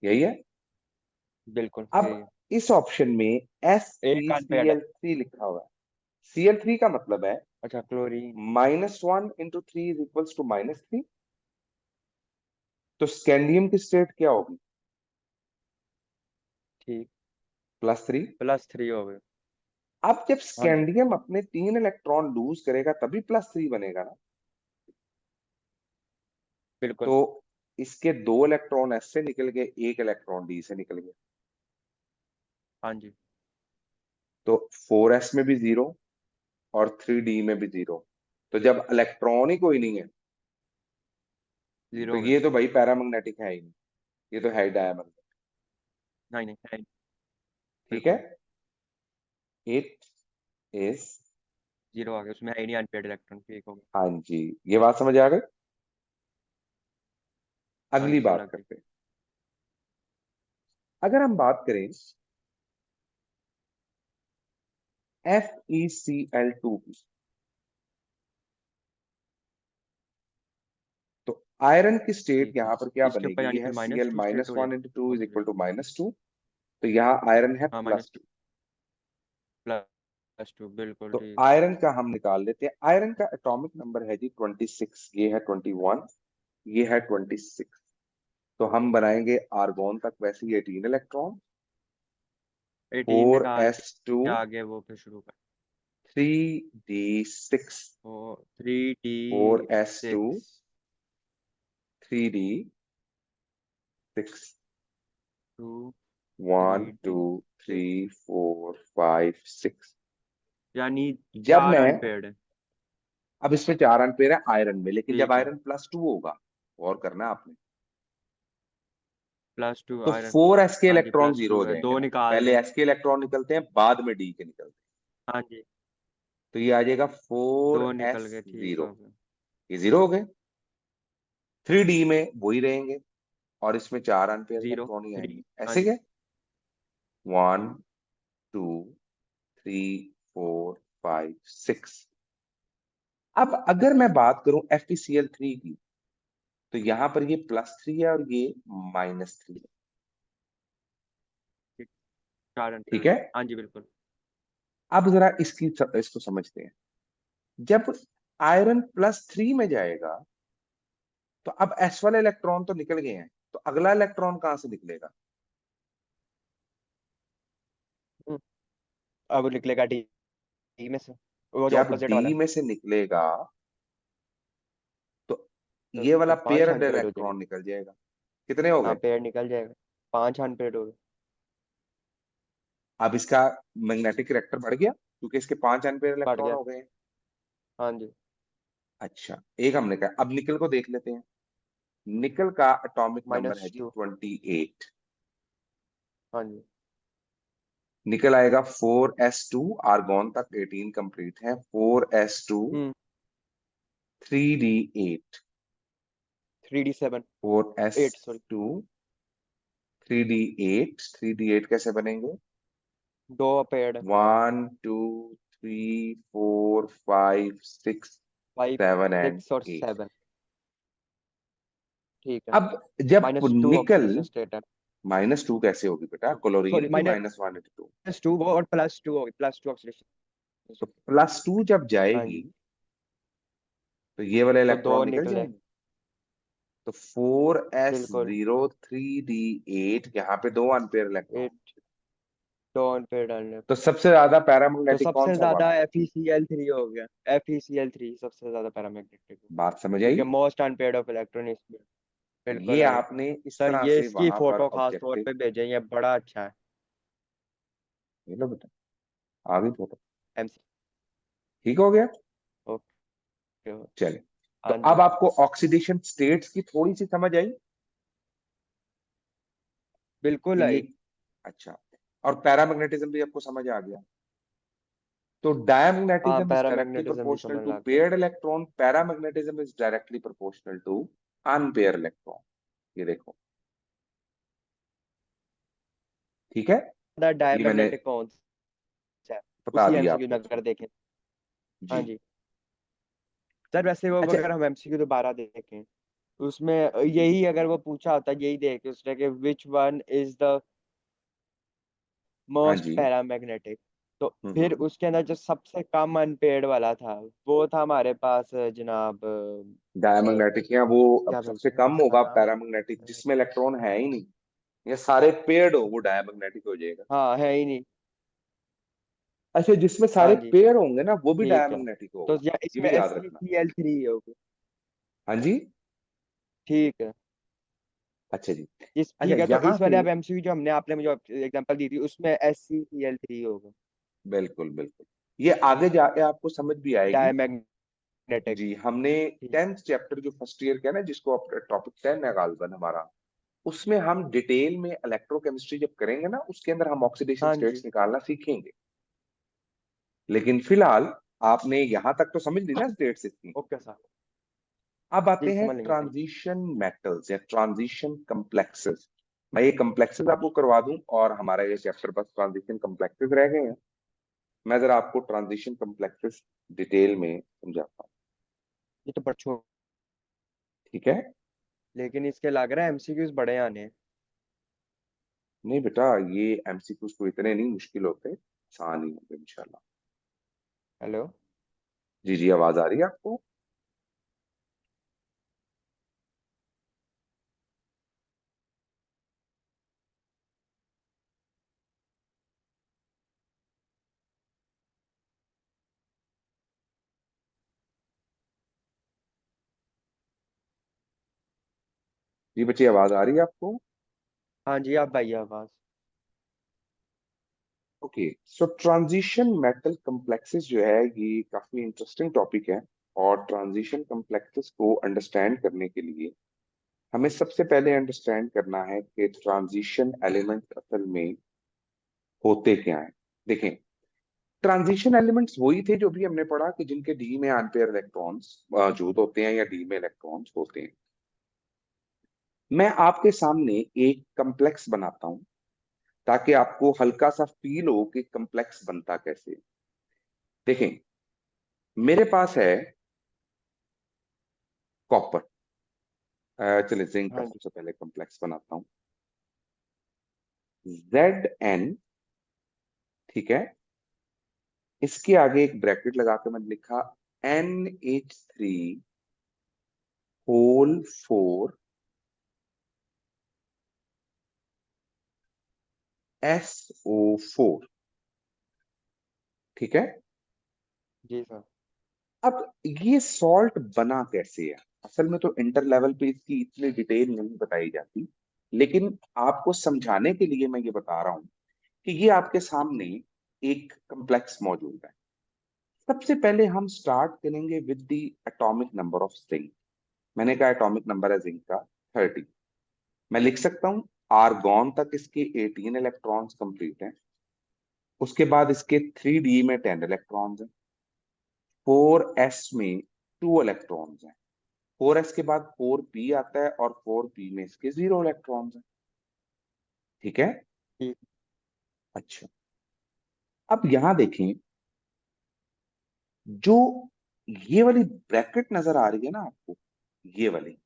Speaker 1: यही है।
Speaker 2: बिल्कुल
Speaker 1: अब
Speaker 2: यही है।
Speaker 1: इस ऑप्शन में एस
Speaker 2: एक
Speaker 1: सी सी
Speaker 2: अनपेड है।
Speaker 1: एल थ्री लिखा हुआ है। Cl3 का मतलब है
Speaker 2: अच्छा, क्लोरीन।
Speaker 1: -1 × 3 = -3। तो स्कैंडियम की स्टेट क्या होगी?
Speaker 2: ठीक।
Speaker 1: +3।
Speaker 2: +3 हो गए।
Speaker 1: अब जब
Speaker 2: हाँ जी।
Speaker 1: स्कैंडियम अपने 3 इलेक्ट्रॉन लूज करेगा तभी +3 बनेगा ना।
Speaker 2: बिल्कुल।
Speaker 1: तो इसके 2 इलेक्ट्रॉन एस से निकल गए, 1 इलेक्ट्रॉन डी से निकल गया।
Speaker 2: हाँ जी।
Speaker 1: तो 4s में भी 0 और 3d में भी 0। तो जब इलेक्ट्रॉन ही कोई नहीं है,
Speaker 2: जीरो
Speaker 1: तो
Speaker 2: हो गए।
Speaker 1: ये तो भाई पैरामैग्नेटिक है ही नहीं, ये तो है डायमैग्नेटिक।
Speaker 2: नहीं नहीं है।
Speaker 1: ठीक है।
Speaker 2: बिल्कुल।
Speaker 1: इट इज,
Speaker 2: जीरो आ गया, उसमें है ही नहीं अनपेड इलेक्ट्रॉन। ठीक हो गया।
Speaker 1: हाँ जी, ये बात समझ आ गई।
Speaker 2: हाँ
Speaker 1: अगली
Speaker 2: जी सर,
Speaker 1: बात
Speaker 2: लग गई।
Speaker 1: करते हैं। अगर हम बात करें FeCl2 की, तो आयरन की स्टेट
Speaker 2: ठीक है।
Speaker 1: यहाँ पर क्या
Speaker 2: इसके ऊपर
Speaker 1: बनेगी?
Speaker 2: यानी
Speaker 1: ये है
Speaker 2: फिर
Speaker 1: Cl
Speaker 2: -2 स्टेट हो
Speaker 1: -1 × 2
Speaker 2: जाएगी।
Speaker 1: = -2। तो यहाँ आयरन है
Speaker 2: हाँ,
Speaker 1: +2।
Speaker 2: +2 बिल्कुल
Speaker 1: तो
Speaker 2: ठीक।
Speaker 1: आयरन का हम निकाल लेते हैं। आयरन का एटॉमिक नंबर है जी 26, ये है 21, ये है 26। तो हम बनाएंगे आर्गोन तक वैसे ही 18 इलेक्ट्रॉन,
Speaker 2: 18 में
Speaker 1: फोर
Speaker 2: कहा
Speaker 1: एस टू
Speaker 2: के आगे वो फिर शुरू कर।
Speaker 1: 3d6,
Speaker 2: वो 3D
Speaker 1: 4s2
Speaker 2: 6
Speaker 1: 3d6।
Speaker 2: 2
Speaker 1: one
Speaker 2: three
Speaker 1: two
Speaker 2: D
Speaker 1: three four five six.
Speaker 2: यानी
Speaker 1: जब
Speaker 2: 4
Speaker 1: मैं,
Speaker 2: अनपेड है।
Speaker 1: अब इसमें 4 एम्पेयर है आयरन में, लेकिन जब
Speaker 2: ठीक है,
Speaker 1: आयरन +2 होगा, और करना है आपने,
Speaker 2: +2
Speaker 1: तो
Speaker 2: आयरन।
Speaker 1: 4s के
Speaker 2: हाँ जी,
Speaker 1: इलेक्ट्रॉन जीरो
Speaker 2: +2
Speaker 1: हो
Speaker 2: है,
Speaker 1: जाएंगे
Speaker 2: दो
Speaker 1: ना।
Speaker 2: निकाल
Speaker 1: पहले
Speaker 2: दें।
Speaker 1: s के इलेक्ट्रॉन निकलते हैं, बाद में d के निकलते हैं।
Speaker 2: हाँ जी,
Speaker 1: तो ये आ जाएगा फोर
Speaker 2: दो
Speaker 1: एस
Speaker 2: निकल गए, ठीक
Speaker 1: जीरो
Speaker 2: हो गया।
Speaker 1: ये जीरो हो गए। 3d में वही रहेंगे, और इसमें 4 एम्पेयर
Speaker 2: 0
Speaker 1: इलेक्ट्रॉन ही
Speaker 2: 3।
Speaker 1: आएंगे,
Speaker 2: हाँ
Speaker 1: ऐसे
Speaker 2: जी।
Speaker 1: क्या, 1 2 3 4 5 6। अब अगर मैं बात करूं FeCl3 की, तो यहां पर ये +3 है और ये -3 है।
Speaker 2: ठीक, 4
Speaker 1: ठीक
Speaker 2: अनपेड।
Speaker 1: है।
Speaker 2: हाँ जी, बिल्कुल।
Speaker 1: अब जरा इसको समझते हैं। जब आयरन +3 में जाएगा, तो अब s वाले इलेक्ट्रॉन तो निकल गए हैं, तो अगला इलेक्ट्रॉन कहां से निकलेगा।
Speaker 2: हम्म, अब निकलेगा डी में से, वो जो
Speaker 1: जब
Speaker 2: ऑपोजिट वाला
Speaker 1: d
Speaker 2: है।
Speaker 1: में से निकलेगा, तो
Speaker 2: तो
Speaker 1: ये वाला
Speaker 2: 5
Speaker 1: पेयर्ड
Speaker 2: अनपेड हो जाएंगे।
Speaker 1: इलेक्ट्रॉन निकल जाएगा। कितने हो
Speaker 2: हाँ,
Speaker 1: गए।
Speaker 2: पेड़ निकल जाएगा, 5 अनपेड हो गए।
Speaker 1: अब इसका मैग्नेटिक करेक्टर बढ़ गया, क्योंकि इसके 5 एम्पियर
Speaker 2: बढ़
Speaker 1: इलेक्ट्रॉन
Speaker 2: गया।
Speaker 1: हो गए हैं।
Speaker 2: हाँ जी।
Speaker 1: अच्छा, एक हमने कहा, अब निकल को देख लेते हैं। निकल का एटॉमिक नंबर है जी
Speaker 2: -2।
Speaker 1: 28।
Speaker 2: हाँ जी।
Speaker 1: निकल आएगा 4s2, आर्गोन तक 18 कंप्लीट है, 4s2
Speaker 2: hmm.
Speaker 1: 3d8।
Speaker 2: 3D7।
Speaker 1: Four S
Speaker 2: 8, sorry.
Speaker 1: To 3d8, 3d8 कैसे बनेंगे,
Speaker 2: दो पेड़ है।
Speaker 1: 1 2 3 4 5 6
Speaker 2: 5
Speaker 1: 7 एंड
Speaker 2: 6 और
Speaker 1: 8।
Speaker 2: 7। ठीक है।
Speaker 1: अब जब
Speaker 2: -2
Speaker 1: निकल,
Speaker 2: ऑक्सीडेशन स्टेट है।
Speaker 1: -2 कैसे होगी बेटा, क्लोरीन
Speaker 2: सॉरी,
Speaker 1: की -1 और 2।
Speaker 2: -2 वो और +2 होगी, +2 ऑक्सीडेशन
Speaker 1: तो
Speaker 2: स्टेट।
Speaker 1: +2 जब
Speaker 2: हाँ
Speaker 1: जाएगी,
Speaker 2: जी।
Speaker 1: तो ये वाले
Speaker 2: तो दो
Speaker 1: इलेक्ट्रॉन निकल
Speaker 2: निकले।
Speaker 1: जाएंगे। तो 4s
Speaker 2: बिल्कुल।
Speaker 1: 0 3d8, यहाँ पे 2 एम्पियर इलेक्ट्रॉन।
Speaker 2: 8, दो अनपेड डालने
Speaker 1: तो
Speaker 2: पे।
Speaker 1: सबसे ज्यादा
Speaker 2: तो
Speaker 1: पैरामैग्नेटिक कौन
Speaker 2: सबसे
Speaker 1: सा हुआ।
Speaker 2: ज्यादा FeCl3 हो गया। FeCl3 सबसे ज्यादा पैरामैग्नेटिक,
Speaker 1: बात समझ आई।
Speaker 2: क्योंकि मोस्ट अनपेड ऑफ इलेक्ट्रॉन इसमें।
Speaker 1: तो
Speaker 2: बिल्कुल
Speaker 1: ये
Speaker 2: है।
Speaker 1: आपने इस
Speaker 2: सर,
Speaker 1: तरह
Speaker 2: ये
Speaker 1: से
Speaker 2: इसकी
Speaker 1: वहां पर
Speaker 2: फोटो खास तौर
Speaker 1: ऑब्जेक्टिव,
Speaker 2: पे भेजें, ये बड़ा अच्छा है।
Speaker 1: ये लो बेटा, आ गई फोटो,
Speaker 2: MC।
Speaker 1: ठीक हो गया।
Speaker 2: ओके।
Speaker 1: चले, तो
Speaker 2: हाँ
Speaker 1: अब
Speaker 2: जी।
Speaker 1: आपको ऑक्सीडेशन स्टेट्स की थोड़ी सी समझ आई कि
Speaker 2: बिल्कुल
Speaker 1: ये,
Speaker 2: आई।
Speaker 1: अच्छा, और पैरामैग्नेटिज्म भी आपको समझ आ गया। तो
Speaker 2: हाँ,
Speaker 1: diamagnetism is directly
Speaker 2: पैरामैग्नेटिज्म भी
Speaker 1: proportional
Speaker 2: समझ
Speaker 1: to
Speaker 2: लग गया।
Speaker 1: paired electron, paramagnetism is directly proportional to unpaired electron। ये देखो, ठीक है, ये मैंने
Speaker 2: डायमैग्नेटिक कौन सा है,
Speaker 1: बता
Speaker 2: उसी
Speaker 1: दिया
Speaker 2: MCक्यू में
Speaker 1: आपको।
Speaker 2: अगर देखें। हाँ
Speaker 1: जी।
Speaker 2: जी। सर, वैसे वो
Speaker 1: अच्छा।
Speaker 2: अगर हम MCक्यू दोबारा देखें, उसमें यही अगर वो पूछा होता, यही देखे उसने कि विच वन इज द
Speaker 1: हाँ
Speaker 2: मोस्ट
Speaker 1: जी।
Speaker 2: पैरामैग्नेटिक, तो फिर
Speaker 1: हम्म।
Speaker 2: उसके अंदर जो सबसे कम अनपेड वाला था, वो था हमारे पास जनाब
Speaker 1: डायमैग्नेटिक या वो, अब
Speaker 2: क्या
Speaker 1: सबसे
Speaker 2: बोलते हैं
Speaker 1: कम
Speaker 2: उसका
Speaker 1: होगा
Speaker 2: नाम।
Speaker 1: पैरामैग्नेटिक जिसमें इलेक्ट्रॉन है ही नहीं, ये सारे पेड़ हो, वो डायमैग्नेटिक हो जाएगा।
Speaker 2: हाँ, है ही नहीं।
Speaker 1: अच्छा, जिसमें सारे
Speaker 2: हाँ जी।
Speaker 1: पेड़ होंगे ना, वो भी
Speaker 2: ठीक है।
Speaker 1: डायमैग्नेटिक
Speaker 2: तो
Speaker 1: होगा।
Speaker 2: या
Speaker 1: ये
Speaker 2: इसमें
Speaker 1: भी याद रखना।
Speaker 2: SeCl3 होगी।
Speaker 1: हाँ जी।
Speaker 2: ठीक है।
Speaker 1: अच्छा जी। अच्छा,
Speaker 2: ठीक है, तो
Speaker 1: यहाँ
Speaker 2: इस
Speaker 1: पे,
Speaker 2: वाले अब MCक्यू जो हमने आपने मुझे एग्जांपल दी थी, उसमें SeCl3 होगा।
Speaker 1: बिल्कुल बिल्कुल, ये आगे जाके आपको समझ भी आएगी।
Speaker 2: डायमैग्नेटिक।
Speaker 1: जी, हमने
Speaker 2: ठीक।
Speaker 1: 10th चैप्टर जो फर्स्ट ईयर का है ना, जिसको टॉपिक 10 है गालिबन हमारा, उसमें हम डिटेल में इलेक्ट्रोकेमिस्ट्री जब करेंगे ना, उसके अंदर हम ऑक्सीडेशन
Speaker 2: हाँ जी।
Speaker 1: स्टेट्स निकालना सीखेंगे। लेकिन फिलहाल आपने यहां तक तो समझ ली ना स्टेट्स इसकी।
Speaker 2: Okay sir.
Speaker 1: अब आते
Speaker 2: जी,
Speaker 1: हैं
Speaker 2: समझ लेंगे सर।
Speaker 1: ट्रांजिशन मेटल्स या ट्रांजिशन कम्प्लेक्सेस। मैं ये कम्प्लेक्सेस आपको करवा दूं, और हमारा ये चैप्टर बस ट्रांजिशन कम्प्लेक्सेस रह गए हैं। मैं जरा आपको ट्रांजिशन कम्प्लेक्सेस डिटेल में समझाता हूँ।
Speaker 2: ये तो बच्चों,
Speaker 1: ठीक है।
Speaker 2: लेकिन इसके लग रहा है MCक्यूज बड़े आने हैं।
Speaker 1: नहीं बेटा, ये एमसीक्यूज तो इतने नहीं मुश्किल होते, आसान ही होंगे इंशाल्लाह।
Speaker 2: हेलो।
Speaker 1: जी जी, आवाज आ रही है आपको। जी बच्चे, आवाज आ रही है आपको।
Speaker 2: हाँ जी, आप भाई आवाज।
Speaker 1: ओके, सो ट्रांजिशन मेटल कम्प्लेक्सेस जो है ये काफी इंटरेस्टिंग टॉपिक है। और ट्रांजिशन कम्प्लेक्सेस को अंडरस्टैंड करने के लिए हमें सबसे पहले अंडरस्टैंड करना है कि ट्रांजिशन एलिमेंट असल में होते क्या हैं। देखें, ट्रांजिशन एलिमेंट्स वही थे जो भी हमने पढ़ा कि जिनके डी में अनपेयर इलेक्ट्रॉन्स मौजूद होते हैं या डी में इलेक्ट्रॉन्स होते हैं। मैं आपके सामने एक कम्प्लेक्स बनाता हूं ताकि आपको हल्का सा फील हो कि कम्प्लेक्स बनता कैसे है। देखें, मेरे पास है कॉपर। चलिए जिंक का
Speaker 2: हाँ जी।
Speaker 1: सबसे पहले कम्प्लेक्स बनाता हूँ। Zn, ठीक है। इसके आगे एक ब्रैकेट लगा के मैंने लिखा NH3 होल 4 SO4, ठीक है।
Speaker 2: जी सर।
Speaker 1: अब ये सॉल्ट बना कैसे है? असल में तो इंटर लेवल पे इसकी इतनी डिटेल नहीं बताई जाती, लेकिन आपको समझाने के लिए मैं ये बता रहा हूं कि ये आपके सामने एक कम्प्लेक्स मौजूद है। सबसे पहले हम स्टार्ट करेंगे with the atomic number of zinc. मैंने कहा एटॉमिक नंबर है जिंक का 30। मैं लिख सकता हूँ आर्गॉन तक इसके 18 इलेक्ट्रॉन्स कंप्लीट हैं। उसके बाद इसके 3D में 10 इलेक्ट्रॉन्स हैं। 4s में 2 इलेक्ट्रॉन्स हैं। 4s के बाद 4p आता है और 4p में इसके 0 इलेक्ट्रॉन्स हैं। ठीक है।
Speaker 2: ठीक।
Speaker 1: अच्छा, अब यहां देखें, जो ये वाली ब्रैकेट नजर आ रही है ना आपको, ये वाली,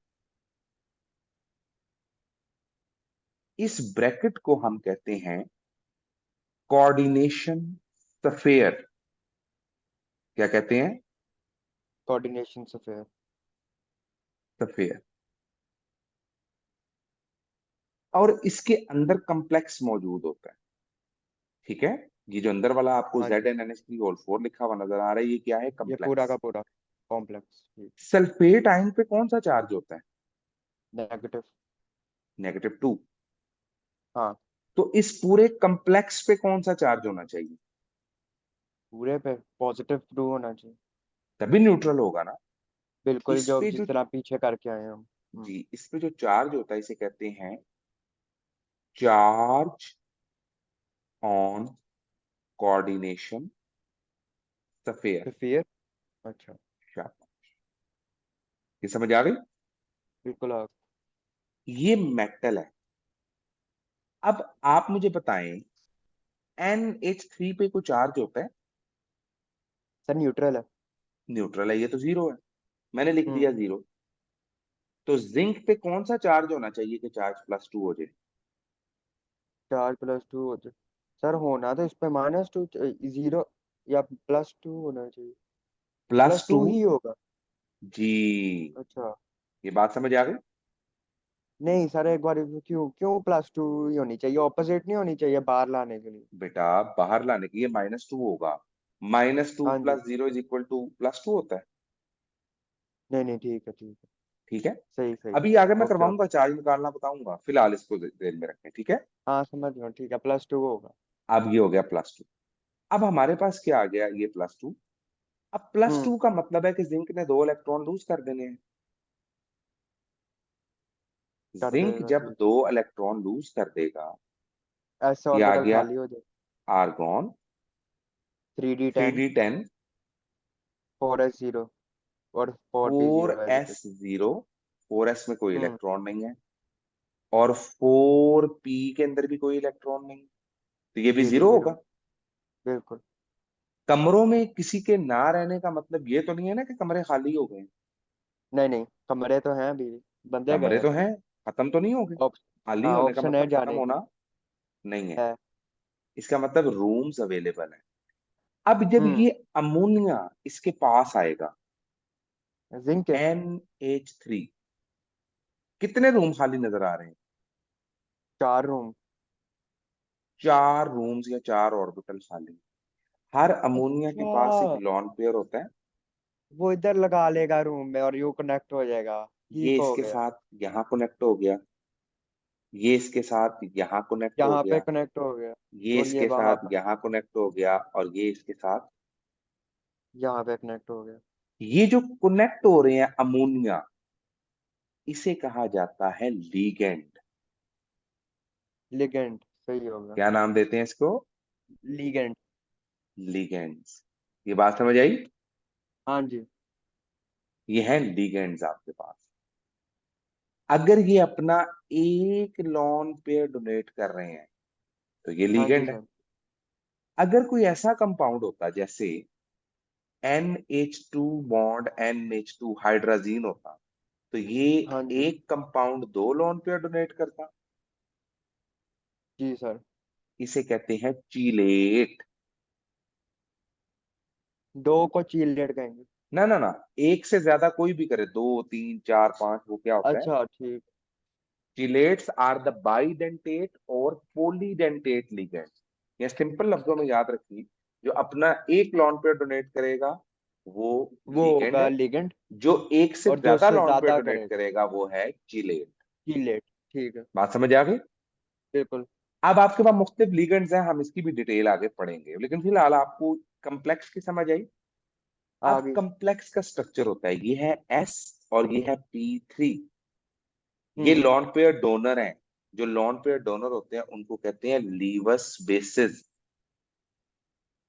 Speaker 1: इस ब्रैकेट को हम कहते हैं कोऑर्डिनेशन स्फेयर। क्या कहते हैं?
Speaker 2: कोऑर्डिनेशन से फिर।
Speaker 1: स्फेयर। और इसके अंदर कम्प्लेक्स मौजूद होता है। ठीक है। ये जो अंदर वाला आपको
Speaker 2: हाँ जी।
Speaker 1: ZnNH3 होल 4 लिखा हुआ नजर आ रहा है, ये क्या है?
Speaker 2: ये पूरा का
Speaker 1: कम्प्लेक्स।
Speaker 2: पूरा कॉम्प्लेक्स। ठीक।
Speaker 1: सल्फेट आयन पे कौन सा चार्ज होता है?
Speaker 2: नेगेटिव।
Speaker 1: -2।
Speaker 2: हाँ।
Speaker 1: तो इस पूरे कम्प्लेक्स पे कौन सा चार्ज होना चाहिए?
Speaker 2: पूरे पे पॉजिटिव टू होना चाहिए।
Speaker 1: तभी न्यूट्रल होगा ना।
Speaker 2: बिल्कुल,
Speaker 1: इस
Speaker 2: जो
Speaker 1: पे जो
Speaker 2: जिस तरह पीछे करके आए हम।
Speaker 1: जी, इस पे जो चार्ज होता है इसे कहते हैं चार्ज ऑन कोऑर्डिनेशन स्फेयर।
Speaker 2: तो फिर। अच्छा।
Speaker 1: ये समझ आ गई?
Speaker 2: बिल्कुल
Speaker 1: ये मेटल है। अब आप मुझे बताएं, NH3 पे कोई चार्ज होता है?
Speaker 2: सर न्यूट्रल है।
Speaker 1: न्यूट्रल है, ये तो जीरो है। मैंने लिख
Speaker 2: हम्म।
Speaker 1: दिया जीरो। तो जिंक पे कौन सा चार्ज होना चाहिए कि चार्ज +2 हो जाए?
Speaker 2: 4+2 होते। सर होना तो इस पे -2 जीरो या +2 होना चाहिए।
Speaker 1: प्लस
Speaker 2: प्लस
Speaker 1: टू
Speaker 2: टू ही होगा।
Speaker 1: जी।
Speaker 2: अच्छा।
Speaker 1: ये बात समझ आ गई?
Speaker 2: नहीं सर, एक बार क्यों क्यों +2 ही होनी चाहिए? ऑपोजिट नहीं होनी चाहिए बाहर लाने के लिए?
Speaker 1: बेटा, बाहर लाने के लिए -2 होगा। -2
Speaker 2: हाँ जी।
Speaker 1: + 0 = +2 होता है।
Speaker 2: नहीं नहीं, ठीक है ठीक है।
Speaker 1: ठीक है।
Speaker 2: सही सही।
Speaker 1: अभी आगे मैं
Speaker 2: ओके
Speaker 1: करवाऊंगा,
Speaker 2: ओके।
Speaker 1: चार्ज निकालना बताऊंगा, फिलहाल इसको ध्यान में रखें, ठीक है।
Speaker 2: हाँ समझ गया, ठीक है, +2 होगा।
Speaker 1: अब ये हो गया +2। अब हमारे पास क्या आ गया? ये +2। अब प्लस
Speaker 2: हम्म।
Speaker 1: टू का मतलब है कि जिंक ने 2 इलेक्ट्रॉन लूज कर देने हैं।
Speaker 2: कर
Speaker 1: जिंक
Speaker 2: देगा,
Speaker 1: जब
Speaker 2: ठीक।
Speaker 1: 2 इलेक्ट्रॉन लूज कर देगा,
Speaker 2: ऐसे
Speaker 1: ये आ
Speaker 2: ऑर्बिटल
Speaker 1: गया
Speaker 2: खाली हो जाए।
Speaker 1: Argon
Speaker 2: 3D10।
Speaker 1: 3D10,
Speaker 2: 4s0 और 4p0
Speaker 1: four
Speaker 2: as it is.
Speaker 1: S zero 4s में कोई
Speaker 2: हम्म।
Speaker 1: इलेक्ट्रॉन नहीं है, और 4p के अंदर भी कोई इलेक्ट्रॉन नहीं, तो ये भी
Speaker 2: ये भी
Speaker 1: जीरो
Speaker 2: जीरो।
Speaker 1: होगा।
Speaker 2: बिल्कुल।
Speaker 1: कमरों में किसी के ना रहने का मतलब ये तो नहीं है ना कि कमरे खाली हो गए।
Speaker 2: नहीं नहीं, कमरे तो हैं अभी भी। बंदे गए
Speaker 1: कमरे
Speaker 2: हैं
Speaker 1: तो
Speaker 2: अभी।
Speaker 1: हैं, खत्म तो नहीं हो गए।
Speaker 2: ऑप,
Speaker 1: खाली
Speaker 2: हाँ
Speaker 1: होने का
Speaker 2: ऑप्शन है
Speaker 1: मतलब खत्म
Speaker 2: जाने की।
Speaker 1: होना नहीं है।
Speaker 2: है।
Speaker 1: इसका मतलब रूम्स अवेलेबल है। अब जब
Speaker 2: हम्म।
Speaker 1: ये अमोनिया इसके पास आएगा,
Speaker 2: जिंक है।
Speaker 1: NH3, कितने रूम खाली नजर आ रहे हैं?
Speaker 2: 4 रूम।
Speaker 1: 4 रूम्स या 4 ऑर्बिटल खाली। हर अमोनिया के पास एक
Speaker 2: अच्छा,
Speaker 1: लॉन पेयर होता है।
Speaker 2: वो इधर लगा लेगा रूम में और यू कनेक्ट हो जाएगा।
Speaker 1: ये
Speaker 2: ठीक हो
Speaker 1: इसके
Speaker 2: गया।
Speaker 1: साथ यहाँ कनेक्ट हो गया, ये इसके साथ यहाँ कनेक्ट हो
Speaker 2: यहाँ पे
Speaker 1: गया,
Speaker 2: कनेक्ट हो गया,
Speaker 1: ये
Speaker 2: और ये
Speaker 1: इसके
Speaker 2: वहां
Speaker 1: साथ
Speaker 2: पर
Speaker 1: यहाँ कनेक्ट हो गया, और ये इसके साथ।
Speaker 2: यहाँ पे कनेक्ट हो गया।
Speaker 1: ये जो कनेक्ट हो रहे हैं अमोनिया, इसे कहा जाता है लीगेंड।
Speaker 2: लिगेंड सही होगा।
Speaker 1: क्या नाम देते हैं इसको?
Speaker 2: लिगेंड।
Speaker 1: लीगेंड्स। ये बात समझ आई?
Speaker 2: हाँ जी।
Speaker 1: ये है लीगेंड्स आपके पास। अगर ये अपना एक लॉन पेयर डोनेट कर रहे हैं तो ये
Speaker 2: हाँ जी
Speaker 1: लीगेंड है।
Speaker 2: सर।
Speaker 1: अगर कोई ऐसा कंपाउंड होता जैसे NH2 बॉन्ड NH2 हाइड्राजीन होता, तो ये
Speaker 2: हाँ जी।
Speaker 1: एक कंपाउंड दो लोन पेयर डोनेट करता।
Speaker 2: जी सर।
Speaker 1: इसे कहते हैं चीलेट।
Speaker 2: दो को चीलेट कहेंगे।
Speaker 1: ना ना ना, एक से ज्यादा कोई भी करे, दो तीन चार पांच, वो क्या होता है?
Speaker 2: अच्छा ठीक।
Speaker 1: चिलेट्स आर द बाइडेंटेट और पॉलीडेंटेट लिगेंड। या सिंपल लफ्जों में याद रखिए, जो अपना एक लॉन पेयर डोनेट करेगा वो
Speaker 2: वो
Speaker 1: लिगेंड
Speaker 2: होगा
Speaker 1: है,
Speaker 2: लिगेंड।
Speaker 1: जो एक से
Speaker 2: और जो
Speaker 1: ज्यादा
Speaker 2: उससे
Speaker 1: लॉन पेयर
Speaker 2: ज्यादा
Speaker 1: डोनेट
Speaker 2: करेगा
Speaker 1: करेगा वो है चिलेट।
Speaker 2: चीलेट। ठीक है।
Speaker 1: बात समझ आ गई?
Speaker 2: बिल्कुल।
Speaker 1: अब आपके पास मुख्तलिफ लिगेंड्स हैं, हम इसकी भी डिटेल आगे पढ़ेंगे, लेकिन फिलहाल आपको कम्प्लेक्स की समझ आई।
Speaker 2: आ
Speaker 1: अब
Speaker 2: गई।
Speaker 1: कम्प्लेक्स का स्ट्रक्चर होता है, ये है S और ये है P3। ये
Speaker 2: हम्म।
Speaker 1: लॉन पेयर डोनर हैं। जो लॉन पेयर डोनर होते हैं उनको कहते हैं लीवस बेसिस।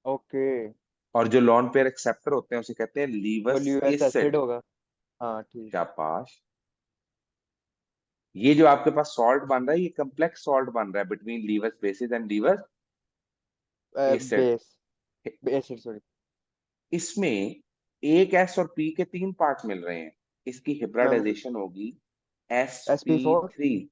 Speaker 2: ओके।
Speaker 1: और जो लॉन पेयर एक्सेप्टर होते हैं उसे कहते हैं
Speaker 2: वो
Speaker 1: लीवस
Speaker 2: यूएस एसिड
Speaker 1: एसिड।
Speaker 2: होगा। हाँ ठीक है।
Speaker 1: शाबाश। ये जो आपके पास सॉल्ट बन रहा है, ये कम्प्लेक्स सॉल्ट बन रहा है between Lewis bases and Lewis acid.
Speaker 2: Base. Acid sorry.
Speaker 1: इसमें एक S और P के तीन पार्ट मिल रहे हैं। इसकी
Speaker 2: हाँ जी।
Speaker 1: हिब्रिडाइजेशन होगी
Speaker 2: sp4।
Speaker 1: sp3।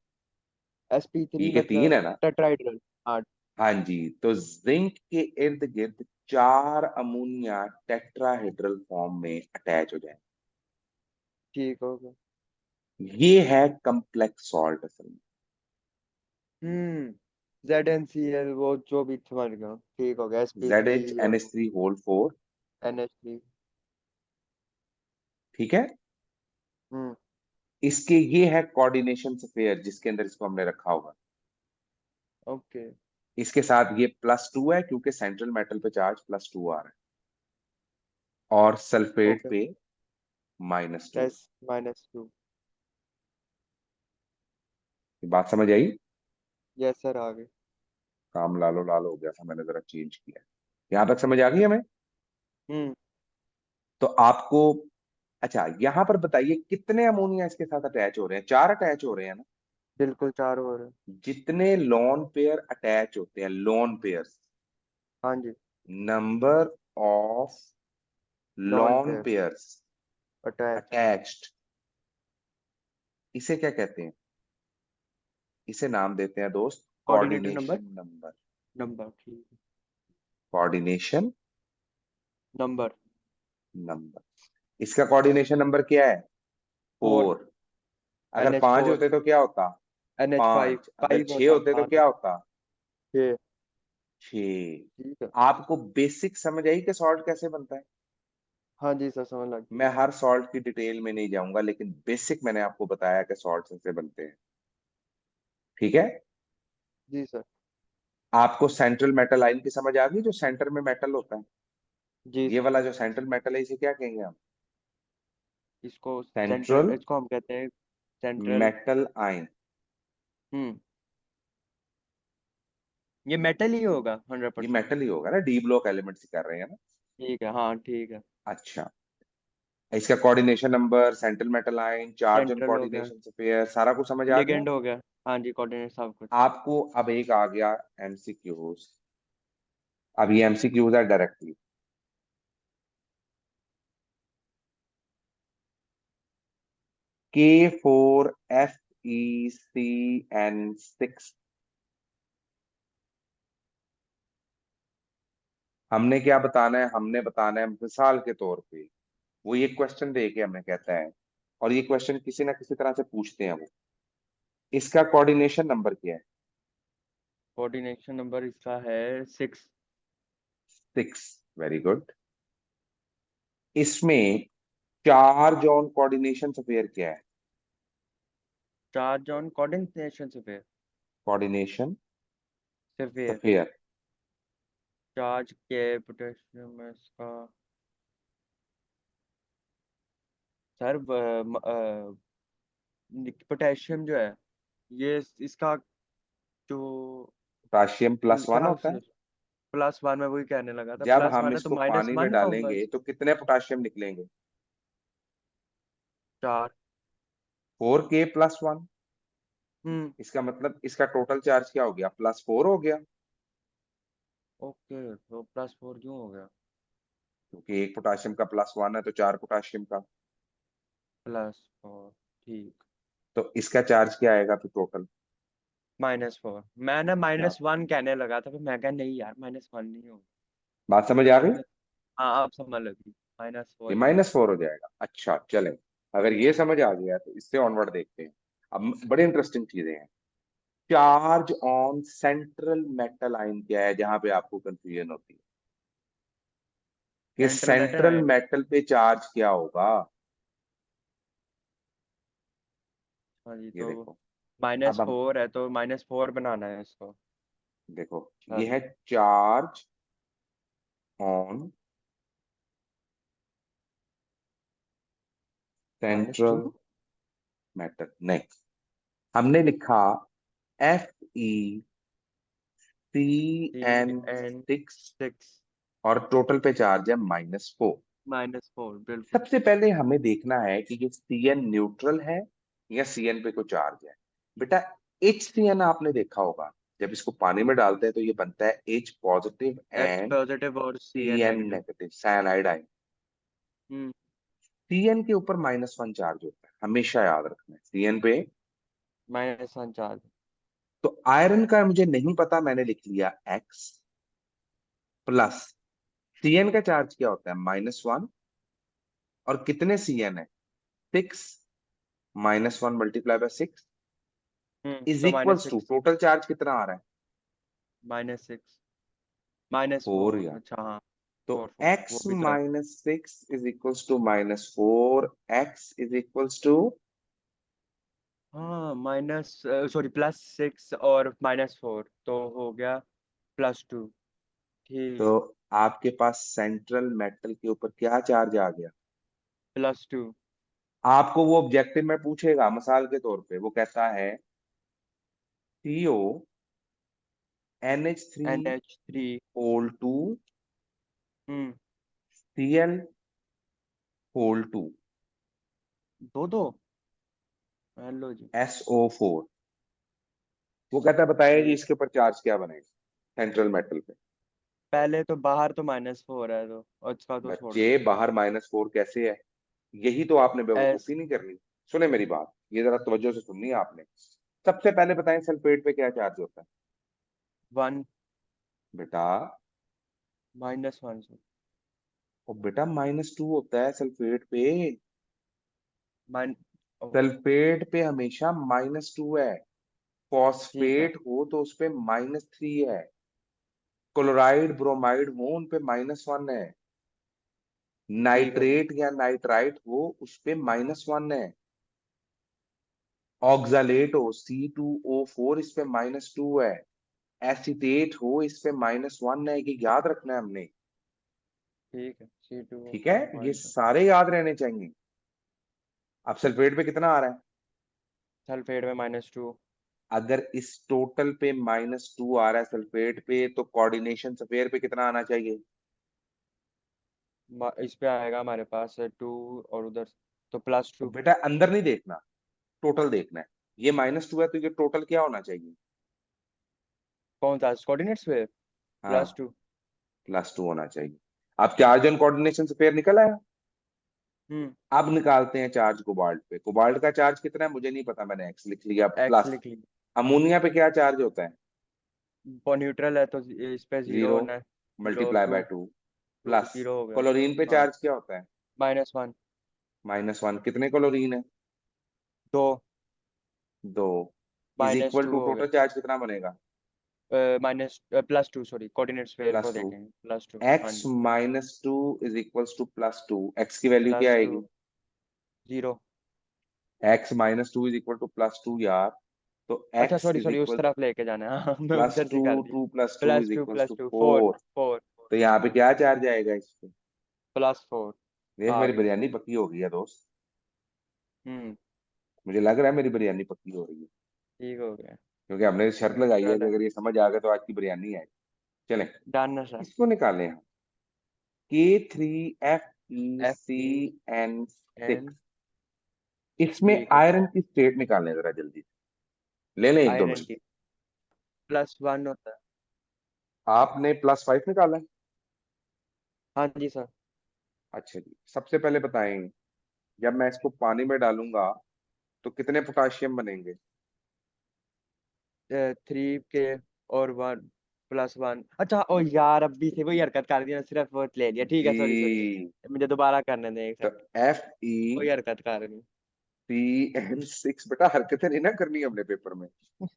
Speaker 2: sp3
Speaker 1: P के तीन
Speaker 2: मतलब
Speaker 1: है ना?
Speaker 2: टेट्राइड्रल। हाँ।
Speaker 1: हाँ जी। तो जिंक के इर्द गिर्द चार अमोनिया टेट्राहेड्रल फॉर्म में अटैच हो जाए।
Speaker 2: ठीक होगा।
Speaker 1: ये है कम्प्लेक्स सॉल्ट असल में।
Speaker 2: ZnCl वो जो भी समझ गया, ठीक हो गया,
Speaker 1: जेड
Speaker 2: sp3
Speaker 1: एच एन
Speaker 2: और
Speaker 1: H three whole four.
Speaker 2: NH3।
Speaker 1: ठीक है।
Speaker 2: हम्म।
Speaker 1: इसके ये है कोऑर्डिनेशन स्फीयर जिसके अंदर इसको हमने रखा होगा।
Speaker 2: ओके।
Speaker 1: इसके साथ ये +2 है क्योंकि सेंट्रल मेटल पे चार्ज +2 आ रहा है, और सल्फेट
Speaker 2: ओके।
Speaker 1: पे -2।
Speaker 2: S-2।
Speaker 1: बात समझ आई?
Speaker 2: यस सर आ गए।
Speaker 1: काम लालो लाल हो गया था, मैंने जरा चेंज किया। यहां तक समझ आ गई हमें?
Speaker 2: हम्म।
Speaker 1: तो आपको, अच्छा यहां पर बताइए कितने अमोनिया इसके साथ अटैच हो रहे हैं? चार अटैच हो रहे हैं ना?
Speaker 2: बिल्कुल चार हो रहे हैं।
Speaker 1: जितने लोन पेयर अटैच होते हैं, लोन पेयर,
Speaker 2: हाँ जी।
Speaker 1: Number of
Speaker 2: lone
Speaker 1: lone
Speaker 2: pair
Speaker 1: pairs
Speaker 2: attach.
Speaker 1: Attached, इसे क्या कहते हैं? इसे नाम देते हैं दोस्त
Speaker 2: coordinator number.
Speaker 1: Coordination number.
Speaker 2: Number ठीक है।
Speaker 1: Coordination
Speaker 2: number.
Speaker 1: नंबर। इसका कोऑर्डिनेशन नंबर क्या है?
Speaker 2: 4।
Speaker 1: 4। अगर पांच
Speaker 2: NH4।
Speaker 1: होते तो क्या होता?
Speaker 2: NH5
Speaker 1: पांच। अगर
Speaker 2: 5
Speaker 1: छह
Speaker 2: होता,
Speaker 1: होते तो
Speaker 2: हाँ
Speaker 1: क्या होता?
Speaker 2: 6।
Speaker 1: 6।
Speaker 2: ठीक है।
Speaker 1: आपको बेसिक समझ आई कि सॉल्ट कैसे बनता है?
Speaker 2: हाँ जी सर समझ लग गई।
Speaker 1: मैं हर सॉल्ट की डिटेल में नहीं जाऊंगा, लेकिन बेसिक मैंने आपको बताया कि सॉल्ट कैसे बनते हैं। ठीक है।
Speaker 2: जी सर।
Speaker 1: आपको सेंट्रल मेटल आयन की समझ आ गई, जो सेंटर में मेटल होता है?
Speaker 2: जी
Speaker 1: ये
Speaker 2: सर।
Speaker 1: वाला जो सेंट्रल मेटल है इसे क्या कहेंगे हम?
Speaker 2: इसको सेंट्रल,
Speaker 1: सेंट्रल
Speaker 2: इसको हम कहते हैं सेंट्रल।
Speaker 1: Metal ion.
Speaker 2: हम्म। ये मेटल ही होगा
Speaker 1: ये
Speaker 2: 100%।
Speaker 1: मेटल ही होगा ना, डी ब्लॉक एलिमेंट्स कर रहे हैं ना?
Speaker 2: ठीक है, हाँ ठीक है।
Speaker 1: अच्छा। इसका coordination number, central metal ion, charge and
Speaker 2: central हो गया।
Speaker 1: कोऑर्डिनेशन स्फीयर, सारा कुछ समझ आ गया?
Speaker 2: लिगेंड हो गया। हाँ जी, कोऑर्डिनेट सब कुछ।
Speaker 1: आपको अब एक आ गया एमसीक्यूज। अब ये एमसीक्यूज है डायरेक्टली। K4FeCN6। हमने क्या बताना है? हमने बताना है मिसाल के तौर पे, वो ये क्वेश्चन दे के हमें कहता है, और ये क्वेश्चन किसी ना किसी तरह से पूछते हैं वो, इसका कोऑर्डिनेशन नंबर क्या है?
Speaker 2: कोऑर्डिनेशन नंबर इसका है 6।
Speaker 1: 6। Very good. इसमें चार्ज ऑन कोऑर्डिनेशन स्फीयर क्या है?
Speaker 2: चार्ज ऑन कोऑर्डिनेशन से फिर
Speaker 1: कोऑर्डिनेशन
Speaker 2: स्फीयर।
Speaker 1: स्फीयर।
Speaker 2: चार्ज के पोटेंशियम इसका सर पोटेशियम जो है ये इसका जो
Speaker 1: पोटाशियम +1
Speaker 2: क्या
Speaker 1: होता है।
Speaker 2: +1 में वही कहने लगा था,
Speaker 1: जब हम
Speaker 2: +1 है तो
Speaker 1: इसको पानी में
Speaker 2: -1 का होगा
Speaker 1: डालेंगे तो कितने पोटाशियम निकलेंगे?
Speaker 2: 4।
Speaker 1: 4K+1।
Speaker 2: हम्म।
Speaker 1: इसका मतलब इसका टोटल चार्ज क्या हो गया? +4 हो गया,
Speaker 2: ओके तो +4 क्यों हो गया?
Speaker 1: क्योंकि एक पोटाशियम का +1 है तो 4 पोटाशियम का।
Speaker 2: +4 ठीक।
Speaker 1: तो इसका चार्ज क्या आएगा फिर टोटल?
Speaker 2: -4 मैं ना
Speaker 1: क्या
Speaker 2: -1 कहने लगा था, फिर मैं कहा नहीं यार -1 नहीं होगा।
Speaker 1: बात समझ
Speaker 2: फिर
Speaker 1: आ गई?
Speaker 2: मैंने हाँ आप समझ लगी,
Speaker 1: ये
Speaker 2: -4 ही होगा।
Speaker 1: -4 हो जाएगा। अच्छा चलें, अगर ये समझ आ गया तो इससे ऑनवर्ड देखते हैं। अब बड़ी इंटरेस्टिंग चीजें हैं। Charge on central metal ion क्या है, जहां पे आपको कंफ्यूजन होती है कि
Speaker 2: central matter
Speaker 1: central
Speaker 2: ion.
Speaker 1: Metal पे चार्ज क्या होगा।
Speaker 2: हाँ जी
Speaker 1: ये
Speaker 2: तो
Speaker 1: देखो, अब हम
Speaker 2: -4 है तो -4 बनाना है इसको।
Speaker 1: देखो, ये
Speaker 2: चलो।
Speaker 1: है चार्ज ऑन
Speaker 2: -2।
Speaker 1: सेंट्रल मेटल, नहीं, हमने लिखा
Speaker 2: CN
Speaker 1: FeCN6
Speaker 2: 6
Speaker 1: और टोटल पे चार्ज है -4।
Speaker 2: -4 बिल्कुल।
Speaker 1: सबसे पहले हमें देखना है कि ये CN न्यूट्रल है या CN पे कोई चार्ज है। बेटा HCN आपने देखा होगा, जब इसको पानी में डालते हैं तो ये बनता है H positive
Speaker 2: H
Speaker 1: and
Speaker 2: positive और CN
Speaker 1: CN
Speaker 2: negative.
Speaker 1: Negative, cyanide ion.
Speaker 2: हम्म।
Speaker 1: CN के ऊपर -1 चार्ज होता है, हमेशा याद रखना है CN पे।
Speaker 2: -1 चार्ज।
Speaker 1: तो आयरन का मुझे नहीं पता, मैंने लिख लिया X प्लस CN का चार्ज क्या होता है -1, और कितने CN है 6, -1 × 6 इज
Speaker 2: तो
Speaker 1: इक्वल्स टू,
Speaker 2: -6
Speaker 1: टोटल चार्ज कितना आ रहा है?
Speaker 2: -6 -4
Speaker 1: 4 या,
Speaker 2: अच्छा हाँ।
Speaker 1: तो
Speaker 2: 4
Speaker 1: x
Speaker 2: वो भी तो है।
Speaker 1: -6 is equals to -4, x is equals to,
Speaker 2: हाँ +6 और -4 तो हो गया +2
Speaker 1: तो
Speaker 2: ठीक।
Speaker 1: आपके पास सेंट्रल मेटल के ऊपर क्या चार्ज आ गया?
Speaker 2: +2
Speaker 1: आपको वो ऑब्जेक्टिव में पूछेगा मिसाल के तौर पे, वो कहता है CO NH3
Speaker 2: NH3।
Speaker 1: OL2
Speaker 2: हम्म।
Speaker 1: Cl OL2
Speaker 2: दो हेलो जी।
Speaker 1: SO4। वो कहता है बताइए जी
Speaker 2: ठीक।
Speaker 1: इसके ऊपर चार्ज क्या बनेगा सेंट्रल मेटल पे।
Speaker 2: पहले तो बाहर तो -4 है तो और इसका तो छोड़
Speaker 1: बच्चे
Speaker 2: दो।
Speaker 1: बाहर -4 कैसे है? यही तो आपने
Speaker 2: एस।
Speaker 1: बेवकूफी नहीं करनी। सुने मेरी बात, ये जरा तवज्जो से सुननी है आपने। सबसे पहले बताएं सल्फेट पे क्या चार्ज होता है?
Speaker 2: 1
Speaker 1: बेटा,
Speaker 2: -1 से
Speaker 1: ओ बेटा -2 होता है सल्फेट पे।
Speaker 2: मान ओ,
Speaker 1: सल्फेट पे हमेशा -2 है।
Speaker 2: ठीक है।
Speaker 1: फॉस्फेट हो तो उस पे -3 है। क्लोराइड ब्रोमाइड हो उन पे -1 है।
Speaker 2: ठीक है।
Speaker 1: नाइट्रेट या नाइट्राइट हो उस पे -1 है। ऑक्सालेट हो C2O4 इस पे -2 है। एसीटेट हो इस पे -1 है, ये याद रखना है हमने।
Speaker 2: ठीक है
Speaker 1: ठीक है,
Speaker 2: C2O4
Speaker 1: ये
Speaker 2: -1।
Speaker 1: सारे याद रहने चाहिए। अब सल्फेट पे कितना आ रहा है?
Speaker 2: सल्फेट में -2।
Speaker 1: अगर इस टोटल पे -2 आ रहा है सल्फेट पे, तो कोऑर्डिनेशन सफेयर पे कितना आना चाहिए?
Speaker 2: इस पे आएगा हमारे पास 2 और उधर तो
Speaker 1: तो
Speaker 2: +2।
Speaker 1: बेटा अंदर नहीं देखना, टोटल देखना है। ये -2 है तो ये टोटल क्या होना चाहिए?
Speaker 2: कौन सा कोऑर्डिनेट्स पे
Speaker 1: हाँ,
Speaker 2: +2।
Speaker 1: +2 होना चाहिए। अब चार्ज ऑन कोऑर्डिनेशन सफेयर निकल आया।
Speaker 2: हम्म।
Speaker 1: अब निकालते हैं चार्ज कोबाल्ट पे। कोबाल्ट का चार्ज कितना है मुझे नहीं पता, मैंने एक्स लिख लिया
Speaker 2: एक्स
Speaker 1: प्लस।
Speaker 2: लिख ली।
Speaker 1: अमोनिया पे क्या चार्ज होता है?
Speaker 2: वो न्यूट्रल है तो इस पे 0
Speaker 1: 0
Speaker 2: होना है। 0
Speaker 1: ×
Speaker 2: 2
Speaker 1: बाय 2
Speaker 2: 2
Speaker 1: प्लस।
Speaker 2: 0 हो गया।
Speaker 1: क्लोरीन पे
Speaker 2: हाँ
Speaker 1: चार्ज क्या होता है?
Speaker 2: -1
Speaker 1: -1। कितने क्लोरीन है?
Speaker 2: 2
Speaker 1: 2। इज इक्वल
Speaker 2: -2
Speaker 1: टू
Speaker 2: हो गया।
Speaker 1: टोटल चार्ज कितना बनेगा?
Speaker 2: माइनस +2 सॉरी कोऑर्डिनेट्स पे को
Speaker 1: +2।
Speaker 2: देखेंगे +2 हाँ
Speaker 1: एक्स
Speaker 2: जी।
Speaker 1: -2 इज इक्वल टू +2, एक्स की वैल्यू क्या
Speaker 2: +2
Speaker 1: आएगी?
Speaker 2: 0।
Speaker 1: x -2 इज इक्वल टू +2 यार। तो
Speaker 2: अच्छा
Speaker 1: x
Speaker 2: सॉरी
Speaker 1: इज
Speaker 2: सॉरी, उस
Speaker 1: इक्वल
Speaker 2: तरफ लेके जाना है। हाँ मैं
Speaker 1: प्लस
Speaker 2: उधर से
Speaker 1: टू,
Speaker 2: कर दी।
Speaker 1: 2 + 2
Speaker 2: plus
Speaker 1: is
Speaker 2: two
Speaker 1: equal
Speaker 2: plus
Speaker 1: two
Speaker 2: two four.
Speaker 1: 4।
Speaker 2: Four.
Speaker 1: तो यहाँ पे क्या चार्ज आएगा इस पे?
Speaker 2: +4।
Speaker 1: देख
Speaker 2: आ
Speaker 1: मेरी
Speaker 2: गया।
Speaker 1: बिरयानी पक्की हो गई है दोस्त।
Speaker 2: हम्म।
Speaker 1: मुझे लग रहा है मेरी बिरयानी पक्की हो रही है,
Speaker 2: ठीक हो गया।
Speaker 1: क्योंकि हमने शर्त लगाई है कि
Speaker 2: चलो
Speaker 1: अगर ये समझ आ गया तो आज की बिरयानी है। चलें,
Speaker 2: डन है सर।
Speaker 1: इसको निकालें हम। K3FeCN6।
Speaker 2: FN।
Speaker 1: इसमें
Speaker 2: ठीक है।
Speaker 1: आयरन की स्टेट निकालें जरा जल्दी से। ले लें एक दो
Speaker 2: आयरन
Speaker 1: मिनट।
Speaker 2: की +1 होता है।
Speaker 1: आपने +5 निकाला है?
Speaker 2: हाँ जी सर।
Speaker 1: अच्छा जी, सबसे पहले बताएं, जब मैं इसको पानी में डालूंगा तो कितने पोटाशियम बनेंगे?
Speaker 2: 3 के और 1 + 1। अच्छा ओ यार, अब भी थे वही हरकत कर दी, सिर्फ वो ले लिया। ठीक है सॉरी सॉरी।
Speaker 1: जी,
Speaker 2: मुझे दोबारा करने दें एक
Speaker 1: तो
Speaker 2: सेकंड।
Speaker 1: एफ ई
Speaker 2: वही हरकत कर रही।
Speaker 1: पी एन सिक्स बेटा, हरकतें नहीं ना करनी हमने पेपर में।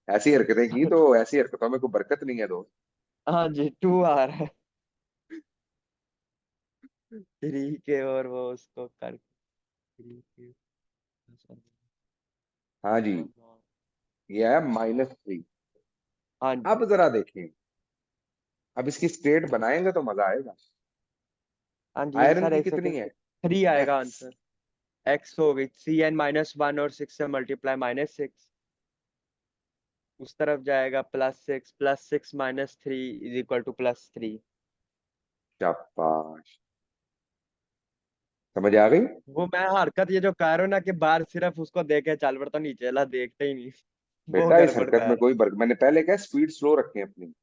Speaker 1: ऐसी हरकतें की तो ऐसी हरकतों में कोई बरकत नहीं है दोस्त।
Speaker 2: हाँ जी 2 आ रहा है। 3 के और वो उसको कर 3 के।
Speaker 1: हाँ जी, ये है -3।
Speaker 2: हाँ जी।
Speaker 1: अब जरा देखें, अब इसकी स्टेट बनाएंगे तो मजा आएगा।
Speaker 2: हाँ जी
Speaker 1: आयरन
Speaker 2: सर
Speaker 1: की
Speaker 2: एक
Speaker 1: कितनी
Speaker 2: सेकंड।
Speaker 1: है?
Speaker 2: 3 आएगा
Speaker 1: एक्स।
Speaker 2: आंसर। x हो गई CN-1 और 6 से मल्टीप्लाई -6। उस तरफ जाएगा +6, +6 -3 = +3।
Speaker 1: शाबाश, समझ आ गई?
Speaker 2: वो मैं हरकत ये जो कर रहा हूं ना कि बाहर सिर्फ उसको देखे चल पड़ता, नीचे ला देखते ही नहीं। वो
Speaker 1: बेटा इस
Speaker 2: गड़बड़
Speaker 1: हरकत
Speaker 2: कर
Speaker 1: में
Speaker 2: रहा।
Speaker 1: कोई बर्क, मैंने पहले कहा स्पीड स्लो रखें अपनी।
Speaker 2: यार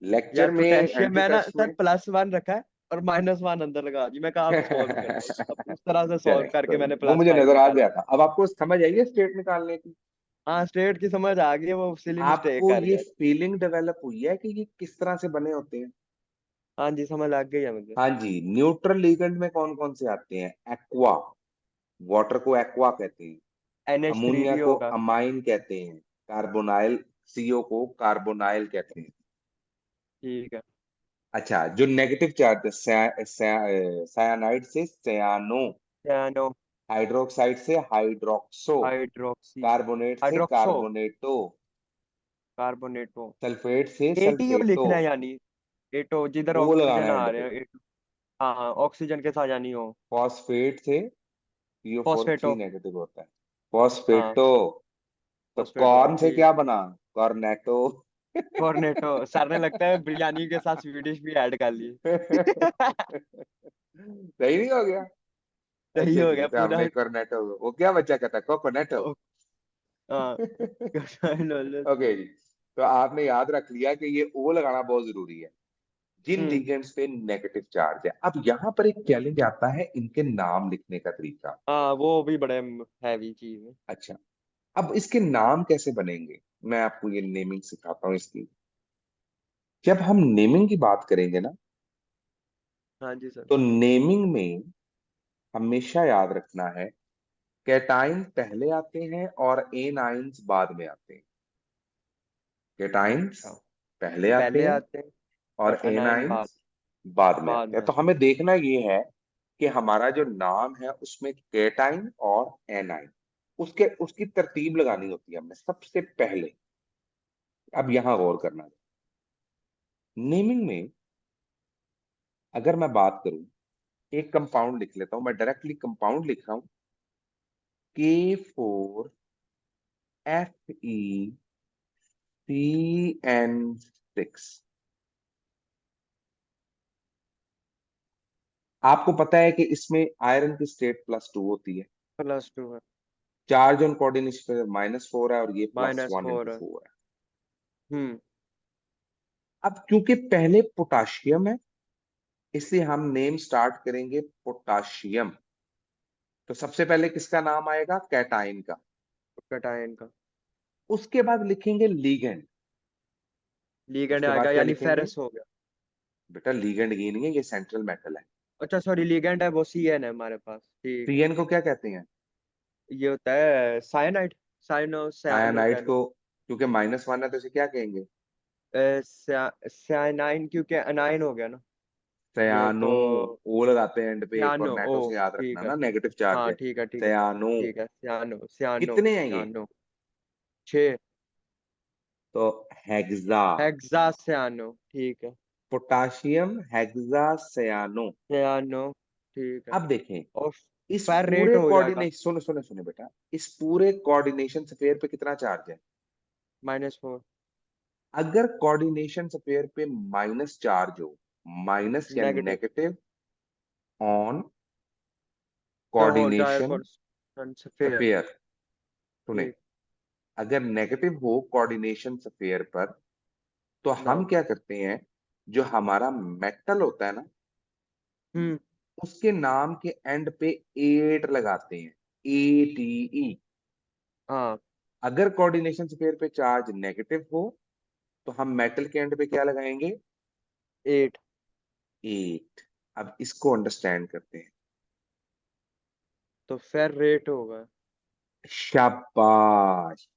Speaker 1: लेक्चर में
Speaker 2: पोटेशियम
Speaker 1: घंटे
Speaker 2: है ना
Speaker 1: टेस्ट
Speaker 2: सर,
Speaker 1: में।
Speaker 2: +1 रखा है और -1 अंदर लगा दी। मैं कहा आप सॉल्व करो, अब उस तरह से
Speaker 1: चले
Speaker 2: सॉल्व करके
Speaker 1: कोई
Speaker 2: मैंने
Speaker 1: नहीं, वो मुझे
Speaker 2: +5
Speaker 1: नजर आ
Speaker 2: निकाला।
Speaker 1: गया था। अब आपको समझ आई है स्टेट निकालने की?
Speaker 2: हाँ स्ट्रेट की समझ आ गई है, वो सिली मिस्टेक
Speaker 1: आपको
Speaker 2: कर
Speaker 1: ये
Speaker 2: गया।
Speaker 1: फीलिंग डेवलप हुई है कि ये किस तरह से बने होते हैं?
Speaker 2: हाँ जी समझ लग गई है मुझे।
Speaker 1: हाँ जी, न्यूट्रल लिगेंड में कौन कौन से आते हैं? एक्वा, वाटर को एक्वा कहते हैं। अमोनिया
Speaker 2: NH3
Speaker 1: को
Speaker 2: होगा।
Speaker 1: अमाइन कहते हैं। कार्बोनाइल, सीओ को कार्बोनाइल कहते हैं।
Speaker 2: ठीक है।
Speaker 1: अच्छा, जो नेगेटिव चार्ज है, सायानाइड से सयानो,
Speaker 2: cyano।
Speaker 1: हाइड्रोक्साइड से हाइड्रोक्सो,
Speaker 2: हाइड्रोक्सी।
Speaker 1: कार्बोनेट से
Speaker 2: हाइड्रोक्सो।
Speaker 1: कार्बोनेटो,
Speaker 2: कार्बोनेटो।
Speaker 1: सल्फेट से
Speaker 2: एटीओ
Speaker 1: सल्फेटो।
Speaker 2: लिखना है यानी। एटो जिधर
Speaker 1: ओ लगाना
Speaker 2: ऑक्सीजन
Speaker 1: है
Speaker 2: आ
Speaker 1: एंड
Speaker 2: रहे
Speaker 1: पे।
Speaker 2: हैं एटो। हाँ हाँ ऑक्सीजन के साथ यानी हो।
Speaker 1: फॉस्फेट से CO4
Speaker 2: फॉस्फेटो।
Speaker 1: 3 नेगेटिव होता है।
Speaker 2: हाँ
Speaker 1: फॉस्फेटो। तो
Speaker 2: फॉस्फेटो
Speaker 1: कॉर्न से
Speaker 2: ठीक।
Speaker 1: क्या बना? कॉर्नेटो।
Speaker 2: कॉर्नेटो सर ने लगता है बिरयानी के साथ स्वीडिश भी ऐड कर ली।
Speaker 1: सही नहीं हो गया?
Speaker 2: सही
Speaker 1: अच्छा
Speaker 2: हो
Speaker 1: जी,
Speaker 2: गया
Speaker 1: तो
Speaker 2: पूरा।
Speaker 1: हमने कॉर्नेटो, वो क्या बच्चा कहता, कोकोनेटो।
Speaker 2: ओ, हाँ। लोलो।
Speaker 1: ओके जी, तो आपने याद रख लिया कि ये ओ लगाना बहुत जरूरी है जिन
Speaker 2: हम्म।
Speaker 1: लिगेंड्स पे नेगेटिव चार्ज है। अब यहाँ पर एक चैलेंज आता है इनके नाम लिखने का तरीका।
Speaker 2: हाँ वो भी बड़े हैवी चीज है।
Speaker 1: अच्छा, अब इसके नाम कैसे बनेंगे? मैं आपको ये नेमिंग सिखाता हूँ इसकी। जब हम नेमिंग की बात करेंगे ना,
Speaker 2: हाँ जी सर।
Speaker 1: तो नेमिंग में हमेशा याद रखना है, कैटाइन पहले आते हैं और एनाइंस बाद में आते हैं। कैटाइन्स
Speaker 2: अच्छा
Speaker 1: पहले आते
Speaker 2: पहले
Speaker 1: हैं
Speaker 2: आते हैं और
Speaker 1: और
Speaker 2: अनाइन बाद।
Speaker 1: एनाइंस बाद में
Speaker 2: बाद
Speaker 1: आते हैं।
Speaker 2: में
Speaker 1: तो
Speaker 2: आते
Speaker 1: हमें देखना ये है कि हमारा जो नाम है उसमें कैटाइन और एनाइन, उसके उसकी तरतीब लगानी होती है हमें सबसे पहले। अब यहाँ गौर करना है, नेमिंग में अगर मैं बात करूं, एक कंपाउंड लिख लेता हूं, मैं डायरेक्टली कंपाउंड लिख रहा हूं। K4FeCN6। आपको पता है कि इसमें आयरन की स्टेट +2 होती है।
Speaker 2: +2 है।
Speaker 1: चार्ज ऑन कोऑर्डिनेशन -4 है और ये +1 ×
Speaker 2: -4 है।
Speaker 1: 4 है।
Speaker 2: हम्म।
Speaker 1: अब क्योंकि पहले पोटाशियम है, इसलिए हम नेम स्टार्ट करेंगे पोटाशियम। तो सबसे पहले किसका नाम आएगा? कैटाइन का।
Speaker 2: कटायन का।
Speaker 1: उसके बाद लिखेंगे लीगेंड।
Speaker 2: लीगेंड
Speaker 1: उसके
Speaker 2: आ
Speaker 1: बाद
Speaker 2: गया
Speaker 1: क्या
Speaker 2: यानी
Speaker 1: लिखेंगे?
Speaker 2: फेरस हो गया।
Speaker 1: बेटा लीगेंड ये नहीं है, ये सेंट्रल मेटल है।
Speaker 2: अच्छा सॉरी लीगेंड है वो CN है हमारे पास, ठीक है।
Speaker 1: सीएन को क्या कहते हैं?
Speaker 2: ये होता है साइनाइड। साइनो कह
Speaker 1: सायानाइड
Speaker 2: लो।
Speaker 1: को, क्योंकि -1 है तो इसे क्या कहेंगे?
Speaker 2: साइनाइन क्योंकि अनाइन हो गया ना। ये
Speaker 1: सयानो।
Speaker 2: तो
Speaker 1: ओ लगाते हैं एंड पे,
Speaker 2: सियानो ओ।
Speaker 1: कॉर्नेटो से याद रखना
Speaker 2: ठीक है।
Speaker 1: ना, नेगेटिव चार्ज
Speaker 2: हाँ
Speaker 1: है।
Speaker 2: ठीक है ठीक है।
Speaker 1: सयानो।
Speaker 2: ठीक है सियानो सियानो
Speaker 1: कितने हैं ये?
Speaker 2: सियानो। 6।
Speaker 1: तो हेक्सा,
Speaker 2: हेक्सासियानो, ठीक है।
Speaker 1: पोटाशियम हेक्सासियानो।
Speaker 2: सियानो, ठीक है।
Speaker 1: अब देखें,
Speaker 2: और
Speaker 1: इस
Speaker 2: फेरेट
Speaker 1: पूरे
Speaker 2: हो जाएगा
Speaker 1: कोऑर्डिनेशन, सुनो सुनो सुनो बेटा, इस पूरे कोऑर्डिनेशन स्फीयर पे कितना चार्ज है?
Speaker 2: -4।
Speaker 1: अगर कोऑर्डिनेशन स्फीयर पे माइनस चार्ज हो, माइनस या
Speaker 2: negative.
Speaker 1: Negative on
Speaker 2: the whole tier
Speaker 1: coordination
Speaker 2: sphere.
Speaker 1: Sphere, सुने,
Speaker 2: ठीक।
Speaker 1: अगर नेगेटिव हो कोऑर्डिनेशन स्फीयर पर, तो हम
Speaker 2: नो।
Speaker 1: क्या करते हैं, जो हमारा मेटल होता है ना,
Speaker 2: हम्म।
Speaker 1: उसके नाम के एंड पे एट लगाते हैं, ATE।
Speaker 2: हाँ।
Speaker 1: अगर कोऑर्डिनेशन स्फीयर पे चार्ज नेगेटिव हो, तो हम मेटल के एंड पे क्या लगाएंगे?
Speaker 2: 8।
Speaker 1: एट। अब इसको अंडरस्टैंड करते हैं।
Speaker 2: तो फेरेट होगा।
Speaker 1: शाबाश,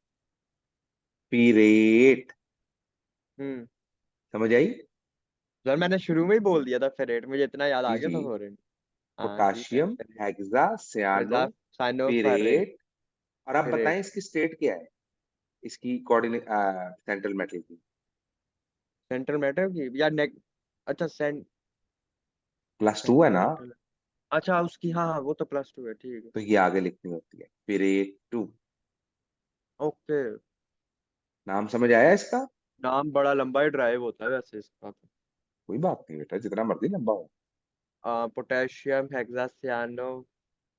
Speaker 1: पीरेट।
Speaker 2: हम्म।
Speaker 1: समझ आई?
Speaker 2: सर मैंने शुरू में ही बोल दिया था फेरेट, मुझे इतना याद आ
Speaker 1: जी
Speaker 2: गया
Speaker 1: जी,
Speaker 2: था फौरन। हाँ ठीक है,
Speaker 1: potassium
Speaker 2: ferrate.
Speaker 1: Hexa cyano
Speaker 2: hexa cyano ferrate.
Speaker 1: पीरेट। और अब बताएं
Speaker 2: फेरेट।
Speaker 1: इसकी स्टेट क्या है, इसकी कोऑर्डिनेट सेंट्रल मेटल की?
Speaker 2: सेंट्रल मैटर की या नेक। अच्छा
Speaker 1: +2 है
Speaker 2: सेंट्रल
Speaker 1: ना,
Speaker 2: मेटल। अच्छा उसकी, हाँ हाँ, वो तो +2 है, ठीक है।
Speaker 1: तो ये आगे लिखनी होती है पीरेट 2।
Speaker 2: ओके।
Speaker 1: नाम समझ आया इसका?
Speaker 2: नाम बड़ा लंबा ही ड्राइव होता है वैसे इसका तो।
Speaker 1: कोई बात नहीं बेटा, जितना मर्जी लंबा हो।
Speaker 2: पोटेशियम हेक्सासियानो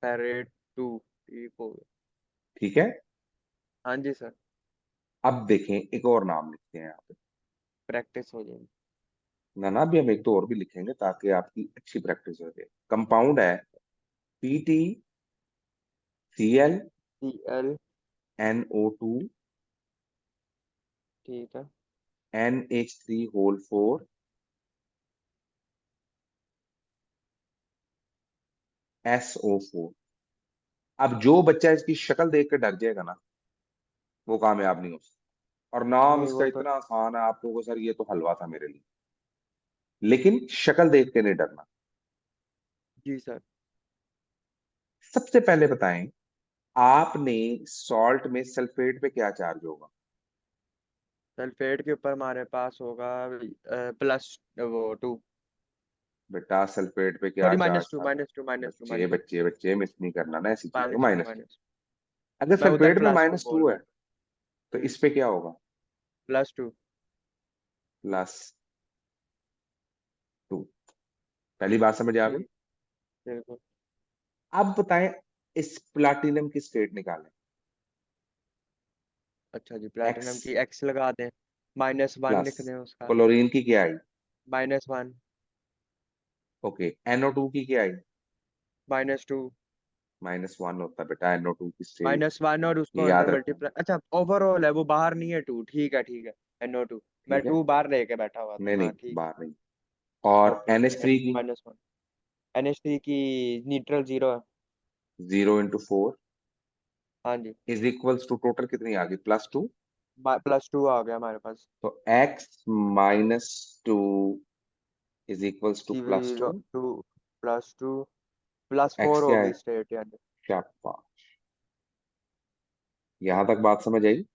Speaker 2: फेरेट 2, ठीक हो गया।
Speaker 1: ठीक है।
Speaker 2: हाँ जी सर।
Speaker 1: अब देखें, एक और नाम लिखते हैं यहाँ पे।
Speaker 2: प्रैक्टिस हो जाएगी।
Speaker 1: ना ना, अभी हम एक दो और भी लिखेंगे ताकि आपकी अच्छी प्रैक्टिस हो जाए। कंपाउंड है PTCl
Speaker 2: CL।
Speaker 1: NO2
Speaker 2: ठीक है।
Speaker 1: NH3 whole 4 SO4। अब जो बच्चा इसकी शक्ल देख कर डर जाएगा ना, वो कामयाब नहीं हो सकता। और नाम
Speaker 2: नहीं
Speaker 1: इसका
Speaker 2: वो तो।
Speaker 1: इतना आसान है, आप लोगों को सर ये तो हलवा था मेरे लिए। लेकिन शक्ल देख के नहीं डरना।
Speaker 2: जी सर।
Speaker 1: सबसे पहले बताएं, आपने सॉल्ट में सल्फेट पे क्या चार्ज होगा?
Speaker 2: सल्फेट के ऊपर हमारे पास होगा प्लस वो 2।
Speaker 1: बेटा सल्फेट पे क्या
Speaker 2: सॉरी,
Speaker 1: चार्ज
Speaker 2: -2
Speaker 1: था?
Speaker 2: -2 -2
Speaker 1: बच्चे
Speaker 2: -2
Speaker 1: बच्चे बच्चे, मिस नहीं करना ना ऐसी चीजों को,
Speaker 2: -2
Speaker 1: -2।
Speaker 2: -2।
Speaker 1: अगर
Speaker 2: मैं उधर
Speaker 1: सल्फेट में
Speaker 2: +2 बोल
Speaker 1: -2
Speaker 2: रहा
Speaker 1: है,
Speaker 2: हूँ।
Speaker 1: तो इस पे क्या होगा?
Speaker 2: +2।
Speaker 1: +2। पहली बात समझ आ
Speaker 2: जी
Speaker 1: गई?
Speaker 2: बिल्कुल।
Speaker 1: अब बताएं, इस प्लाटिनम की स्टेट निकालें।
Speaker 2: अच्छा जी,
Speaker 1: एक्स
Speaker 2: प्लेटिनम की X लगा दें। -1
Speaker 1: प्लस,
Speaker 2: लिख दें उसका।
Speaker 1: क्लोरीन की क्या आई?
Speaker 2: -1।
Speaker 1: ओके, NO2 की क्या आई?
Speaker 2: -2।
Speaker 1: -1 होता है बेटा NO2 की स्टेट।
Speaker 2: -1 और उसको
Speaker 1: ये
Speaker 2: अंडर
Speaker 1: याद रखना।
Speaker 2: मल्टीप्लाई, अच्छा ओवरऑल है वो, बाहर नहीं है 2, ठीक है ठीक है। NO2। मैं
Speaker 1: ठीक है,
Speaker 2: 2 बाहर लेके बैठा हुआ था,
Speaker 1: नहीं
Speaker 2: हाँ
Speaker 1: नहीं,
Speaker 2: ठीक।
Speaker 1: बाहर नहीं। और
Speaker 2: ओके ओके,
Speaker 1: NH3 की?
Speaker 2: -1। NH3 की न्यूट्रल 0 है।
Speaker 1: 0 × 4
Speaker 2: हाँ जी।
Speaker 1: इज इक्वल्स टू, टोटल कितनी आ गई? +2।
Speaker 2: +2 आ गया हमारे पास।
Speaker 1: तो X-2 is equals to plus
Speaker 2: zero
Speaker 1: two
Speaker 2: 2 +2 +4
Speaker 1: X क्या
Speaker 2: होगी
Speaker 1: है?
Speaker 2: स्टेट यानी।
Speaker 1: शाबाश, यहां तक बात समझ आई?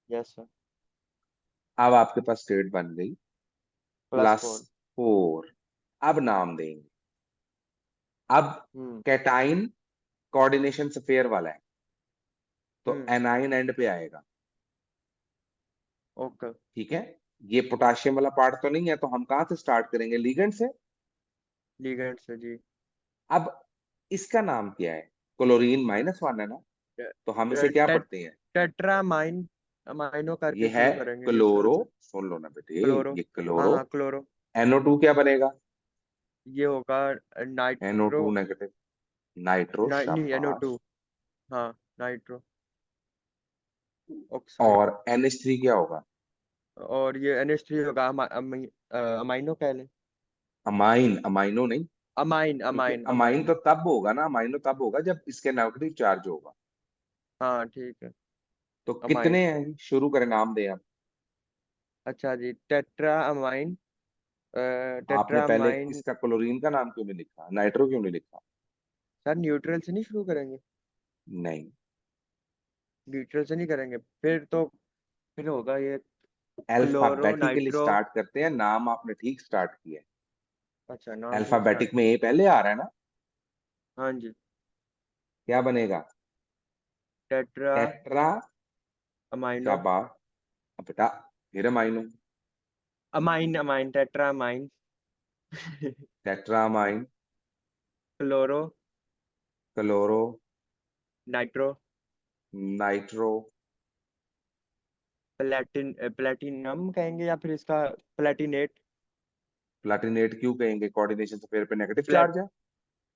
Speaker 2: Yes sir.
Speaker 1: अब आपके पास स्टेट बन गई प्लस
Speaker 2: +4।
Speaker 1: 4। अब नाम देंगे। अब
Speaker 2: हम्म।
Speaker 1: कैटाइन कोऑर्डिनेशन स्फेयर वाला है, तो
Speaker 2: हम्म।
Speaker 1: एनाइन एंड पे आएगा।
Speaker 2: ओके।
Speaker 1: ठीक है, ये पोटाशियम वाला पार्ट तो नहीं है, तो हम कहां से स्टार्ट करेंगे? लिगेंड से।
Speaker 2: लिगेंड से जी।
Speaker 1: अब इसका नाम क्या है? क्लोरीन -1 है ना, तो हम इसे क्या
Speaker 2: टेट
Speaker 1: पढ़ते हैं?
Speaker 2: टेट्रामाइन, अमाइनो
Speaker 1: ये
Speaker 2: करके
Speaker 1: है
Speaker 2: शुरू करेंगे न्यूट्रल
Speaker 1: क्लोरो,
Speaker 2: से।
Speaker 1: सुन लो ना बेटे,
Speaker 2: क्लोरो।
Speaker 1: ये
Speaker 2: हाँ
Speaker 1: क्लोरो।
Speaker 2: हाँ क्लोरो।
Speaker 1: NO2 क्या बनेगा?
Speaker 2: ये होगा नाइट्रो।
Speaker 1: NO2 नेगेटिव, नाइट्रो,
Speaker 2: नहीं NO2।
Speaker 1: शाबाश।
Speaker 2: हाँ। Nitro oxide.
Speaker 1: और NH3 क्या होगा?
Speaker 2: और ये NH3 होगा अमाइनो कह लें।
Speaker 1: अमाइन, अमाइनो नहीं।
Speaker 2: अमाइन
Speaker 1: क्योंकि
Speaker 2: अमाइन
Speaker 1: अमाइन
Speaker 2: अमाइन।
Speaker 1: तो तब होगा ना, अमाइनो तब होगा जब इसके नेगेटिव चार्ज होगा।
Speaker 2: हाँ ठीक है।
Speaker 1: तो
Speaker 2: अमाइन।
Speaker 1: कितने हैं, शुरू करें, नाम दें आप।
Speaker 2: अच्छा जी, टेट्रा अमाइन।
Speaker 1: आपने पहले
Speaker 2: टेट्रामाइन।
Speaker 1: इसका क्लोरीन का नाम क्यों नहीं लिखा, नाइट्रो क्यों नहीं लिखा?
Speaker 2: सर न्यूट्रल से नहीं शुरू करेंगे।
Speaker 1: नहीं।
Speaker 2: न्यूट्रल से नहीं करेंगे। फिर तो फिर होगा ये क्लोरो
Speaker 1: अल्फाबेटिकली
Speaker 2: नाइट्रो।
Speaker 1: स्टार्ट करते हैं, नाम आपने ठीक स्टार्ट किया है।
Speaker 2: अच्छा, नाम ठीक स्टार्ट
Speaker 1: अल्फाबेटिक में
Speaker 2: किया।
Speaker 1: ए पहले आ रहा है ना।
Speaker 2: हाँ जी।
Speaker 1: क्या बनेगा?
Speaker 2: Tetra
Speaker 1: tetra.
Speaker 2: अमाइनो।
Speaker 1: शाबाश। अब बेटा, फिर amino.
Speaker 2: Amine amine tetra amine.
Speaker 1: Tetramine.
Speaker 2: Chloro
Speaker 1: chloro.
Speaker 2: Nitro.
Speaker 1: Nitro.
Speaker 2: Platinum कहेंगे या फिर इसका प्लेटिनेट।
Speaker 1: प्लाटिनेट क्यों कहेंगे? कोऑर्डिनेशन से पेयर पे नेगेटिव
Speaker 2: प्लेट
Speaker 1: चार्ज है।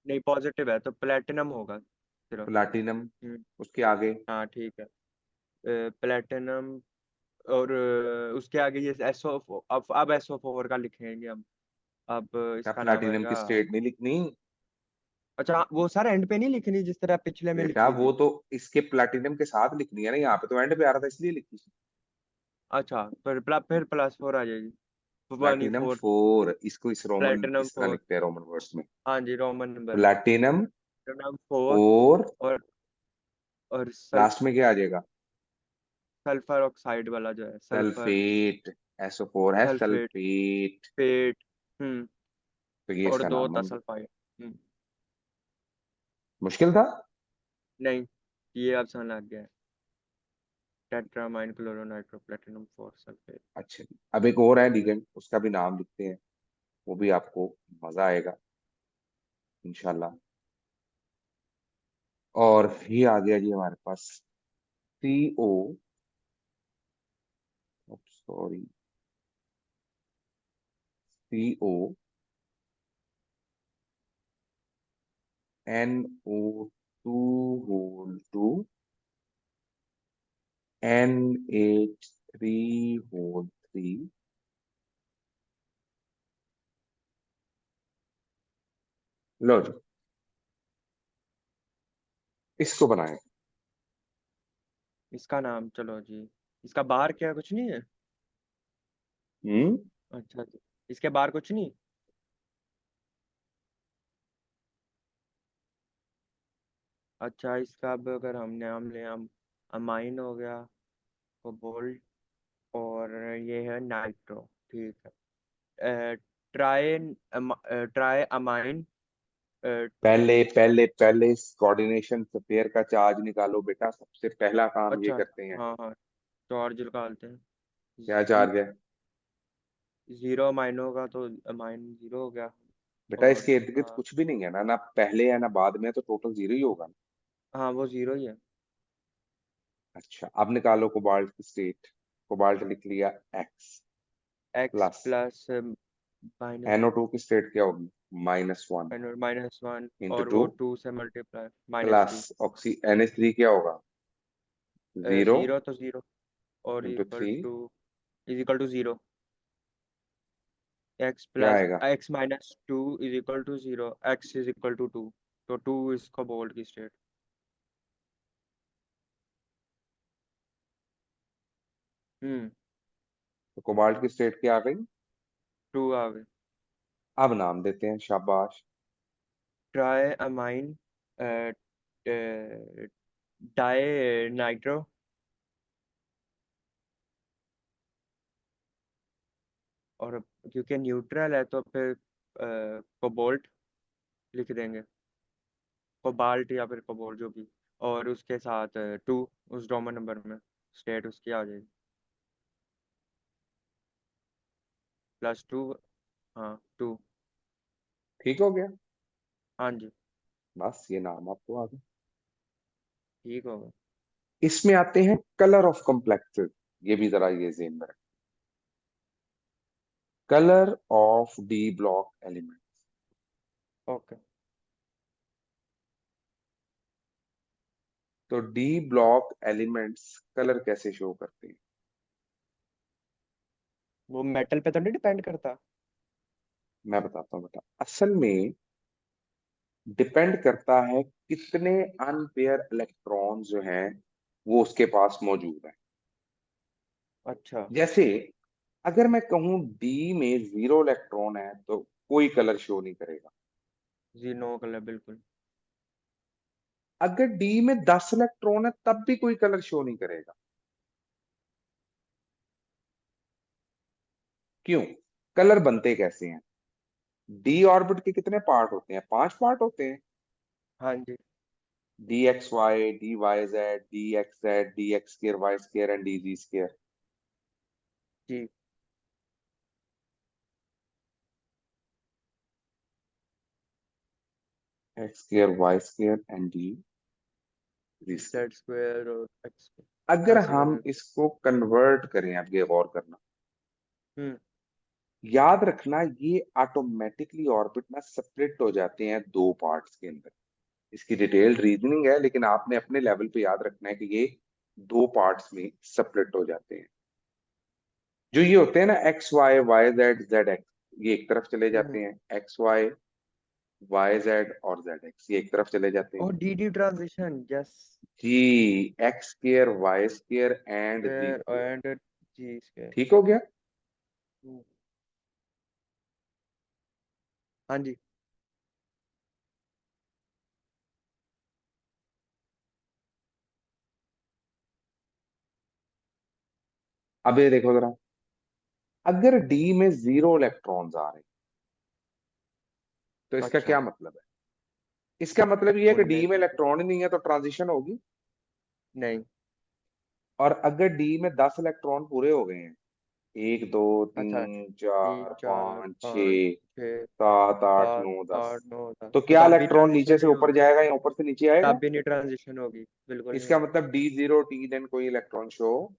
Speaker 2: नहीं, पॉजिटिव है तो प्लेटिनम होगा सिर्फ।
Speaker 1: प्लाटिनम।
Speaker 2: हम्म।
Speaker 1: उसके आगे।
Speaker 2: हाँ ठीक है। प्लेटिनम। और उसके आगे ये एसओ। अब SO4 का लिखेंगे हम। अब
Speaker 1: क्या
Speaker 2: इसका नाम
Speaker 1: प्लाटिनम की
Speaker 2: आएगा।
Speaker 1: स्टेट नहीं लिखनी?
Speaker 2: अच्छा, वो सर एंड पे नहीं लिखनी जिस तरह पिछले में
Speaker 1: बेटा
Speaker 2: लिखी
Speaker 1: वो
Speaker 2: थी।
Speaker 1: तो इसके प्लाटिनम के साथ लिखनी है ना, यहाँ पे तो एंड पे आ रहा था इसलिए लिखी थी।
Speaker 2: अच्छा, फिर +4 आ जाएगी। वन
Speaker 1: प्लाटिनम
Speaker 2: फोर
Speaker 1: 4, इसको इस रोमन
Speaker 2: प्लेटिनम
Speaker 1: इस तरह
Speaker 2: 4।
Speaker 1: लिखते हैं रोमन वर्ड्स में।
Speaker 2: हाँ जी, रोमन नंबर में।
Speaker 1: Platinum
Speaker 2: platinum 4।
Speaker 1: 4।
Speaker 2: और और
Speaker 1: लास्ट में क्या आ जाएगा?
Speaker 2: सल्फर ऑक्साइड वाला जो है, सल्फर।
Speaker 1: सल्फेट। SO4 है
Speaker 2: सल्फेट।
Speaker 1: सल्फेट।
Speaker 2: फेट। हम्म।
Speaker 1: तो ये
Speaker 2: और
Speaker 1: इसका
Speaker 2: दो
Speaker 1: नाम
Speaker 2: था
Speaker 1: बन गया।
Speaker 2: सल्फाइड।
Speaker 1: मुश्किल था।
Speaker 2: नहीं, ये अब समझ लग गया है। टेट्रामाइन क्लोरो नाइट्रो प्लेटिनम 4 सल्फेट।
Speaker 1: अच्छा जी, अब एक और है लिगेंड, उसका भी नाम लिखते हैं। वो भी आपको मजा आएगा इंशाल्लाह। और ये आ गया जी हमारे पास CO। Sorry. CO NO2 NH3 लो जी, इसको बनाए।
Speaker 2: इसका नाम चलो जी। इसका बाहर क्या कुछ नहीं है?
Speaker 1: हम्म।
Speaker 2: अच्छा जी। इसके बाहर कुछ नहीं। अच्छा, इसका अब अगर हम नाम लें हम। अमाइन हो गया। कोबाल्ट। और ये है नाइट्रो। ठीक है। Try try amine.
Speaker 1: पहले पहले पहले इस कोऑर्डिनेशन से पेयर का चार्ज निकालो बेटा, सबसे पहला काम ये
Speaker 2: अच्छा।
Speaker 1: करते हैं।
Speaker 2: हाँ हाँ। चार्ज निकालते हैं।
Speaker 1: क्या चार्ज है?
Speaker 2: 0 अमाइन होगा तो अमाइन 0 हो गया।
Speaker 1: बेटा
Speaker 2: और
Speaker 1: इसके इर्द गिर्द
Speaker 2: इसका।
Speaker 1: कुछ भी नहीं है ना, ना पहले है ना बाद में है, तो टोटल जीरो ही होगा ना।
Speaker 2: हाँ, वो 0 ही है।
Speaker 1: अच्छा, अब निकालो कोबाल्ट की स्टेट। कोबाल्ट लिख लिया X
Speaker 2: x
Speaker 1: plus.
Speaker 2: Plus minus.
Speaker 1: NO2 की स्टेट क्या होगी? -1
Speaker 2: -1।
Speaker 1: इंटू
Speaker 2: और
Speaker 1: टू
Speaker 2: वो 2 से मल्टीप्लाई
Speaker 1: प्लस
Speaker 2: -2।
Speaker 1: ऑक्सी NH3 क्या होगा? 0
Speaker 2: 0 तो 0। और
Speaker 1: into
Speaker 2: equal
Speaker 1: 3
Speaker 2: two. Is equal to 0। X
Speaker 1: क्या
Speaker 2: प्लस
Speaker 1: आएगा?
Speaker 2: x-2 is equal to 0। X is equal to 2। तो 2 इसका बोल्ट की स्टेट। हम्म।
Speaker 1: तो कोबाल्ट की स्टेट क्या आ गई?
Speaker 2: 2 आ गए।
Speaker 1: अब नाम देते हैं, शाबाश।
Speaker 2: Tri amine. Di nitro. और क्योंकि न्यूट्रल है तो फिर कोबाल्ट लिख देंगे। कोबाल्ट या फिर कोबाल्ट जो भी। और उसके साथ 2 उस रोमन नंबर में स्टेट उसकी आ जाएगी। +2। हाँ, 2।
Speaker 1: ठीक हो गया।
Speaker 2: हाँ जी।
Speaker 1: बस ये नाम आपको आ गया।
Speaker 2: ठीक होगा।
Speaker 1: इसमें आते हैं कलर ऑफ कॉम्प्लेक्सेस। ये भी जरा ये ज़हन में रखें। Colour of D block element.
Speaker 2: Okay.
Speaker 1: तो डी ब्लॉक एलिमेंट्स कलर कैसे शो करते हैं?
Speaker 2: वो मेटल पे तो नहीं डिपेंड करता।
Speaker 1: मैं बताता हूँ बेटा, असल में डिपेंड करता है कितने अनपेयर इलेक्ट्रॉन जो हैं वो उसके पास मौजूद है।
Speaker 2: अच्छा
Speaker 1: जैसे अगर मैं कहूं डी में 0 इलेक्ट्रॉन है तो कोई कलर शो नहीं करेगा।
Speaker 2: जी, नो कलर बिल्कुल।
Speaker 1: अगर डी में 10 इलेक्ट्रॉन है तब भी कोई कलर शो नहीं करेगा। क्यों? कलर बनते कैसे हैं? डी ऑर्बिट के कितने पार्ट होते हैं? 5 पार्ट होते हैं।
Speaker 2: हाँ जी।
Speaker 1: D x y, d y z, d x z, d x square Y square and d g square.
Speaker 2: जी।
Speaker 1: X square Y square and d g square.
Speaker 2: Z square और एक्स,
Speaker 1: अगर
Speaker 2: ऐसे
Speaker 1: हम
Speaker 2: करके।
Speaker 1: इसको कन्वर्ट करें, अब ये गौर करना,
Speaker 2: हम्म।
Speaker 1: याद रखना, ये ऑटोमेटिकली ऑर्बिट में सेपरेट हो जाते हैं 2 पार्ट्स के अंदर। इसकी डिटेल्ड रीजनिंग है, लेकिन आपने अपने लेवल पे याद रखना है कि ये 2 पार्ट्स में सेपरेट हो जाते हैं। जो ये होते हैं ना, X Y, Y Z, Z X, ये एक तरफ चले
Speaker 2: हम्म।
Speaker 1: जाते हैं। एक्स वाई, वाई जेड और जेड एक्स ये एक तरफ चले जाते हैं।
Speaker 2: और डी डी ट्रांजिशन, यस।
Speaker 1: जी, x square Y square and Z
Speaker 2: square
Speaker 1: square.
Speaker 2: And Z square.
Speaker 1: ठीक हो गया?
Speaker 2: हाँ जी।
Speaker 1: अब ये देखो जरा, अगर डी में 0 इलेक्ट्रॉन्स आ रहे हैं, तो इसका
Speaker 2: अच्छा।
Speaker 1: क्या मतलब है? इसका मतलब ये है कि
Speaker 2: उनमें
Speaker 1: डी में
Speaker 2: से
Speaker 1: इलेक्ट्रॉन ही नहीं है, तो ट्रांजिशन होगी।
Speaker 2: नहीं।
Speaker 1: और अगर डी में 10 इलेक्ट्रॉन पूरे हो गए हैं, 1 2 3
Speaker 2: अच्छा,
Speaker 1: 4
Speaker 2: तीन चार
Speaker 1: 5
Speaker 2: पाँच
Speaker 1: 6
Speaker 2: छः
Speaker 1: 7 8 9 10,
Speaker 2: 7 8 9 10,
Speaker 1: तो
Speaker 2: तो
Speaker 1: क्या
Speaker 2: तब भी
Speaker 1: इलेक्ट्रॉन नीचे
Speaker 2: ट्रांजिशन
Speaker 1: से
Speaker 2: नहीं
Speaker 1: ऊपर
Speaker 2: होगी।
Speaker 1: जाएगा या ऊपर से नीचे आएगा?
Speaker 2: तब भी नहीं ट्रांजिशन होगी, बिल्कुल नहीं
Speaker 1: इसका
Speaker 2: होगी।
Speaker 1: मतलब D0 टी देन कोई इलेक्ट्रॉन शो,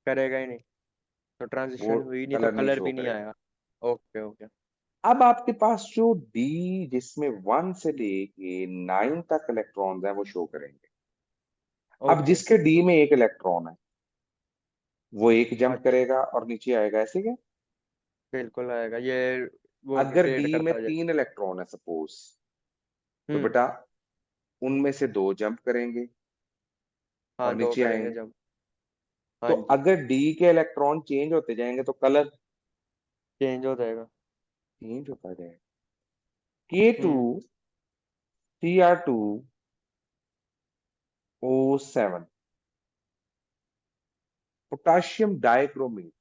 Speaker 2: करेगा ही नहीं। तो
Speaker 1: वो
Speaker 2: ट्रांजिशन हुई नहीं तो
Speaker 1: कलर नहीं
Speaker 2: कलर
Speaker 1: शो
Speaker 2: भी नहीं
Speaker 1: करेगा।
Speaker 2: आएगा। Okay okay.
Speaker 1: अब आपके पास जो डी, जिसमें 1 से लेके 9 तक इलेक्ट्रॉन्स हैं, वो शो करेंगे। अब
Speaker 2: ओके।
Speaker 1: जिसके डी में 1 इलेक्ट्रॉन है, वो एक जंप
Speaker 2: अच्छा,
Speaker 1: करेगा और नीचे आएगा, ऐसे क्या?
Speaker 2: बिल्कुल आएगा ये। वो
Speaker 1: अगर
Speaker 2: रोटेट
Speaker 1: डी में
Speaker 2: करता जाए।
Speaker 1: 3 इलेक्ट्रॉन है सपोज, तो
Speaker 2: हम्म।
Speaker 1: बेटा उनमें से 2 जंप करेंगे और
Speaker 2: हाँ, दो
Speaker 1: नीचे
Speaker 2: करेंगे
Speaker 1: आएंगे।
Speaker 2: जब।
Speaker 1: तो
Speaker 2: हाँ जी।
Speaker 1: अगर डी के इलेक्ट्रॉन चेंज होते जाएंगे, तो कलर
Speaker 2: चेंज हो जाएगा।
Speaker 1: चेंज होता जाएगा। K2
Speaker 2: हम्म।
Speaker 1: Cr2O7, पोटाशियम डाइक्रोमेट,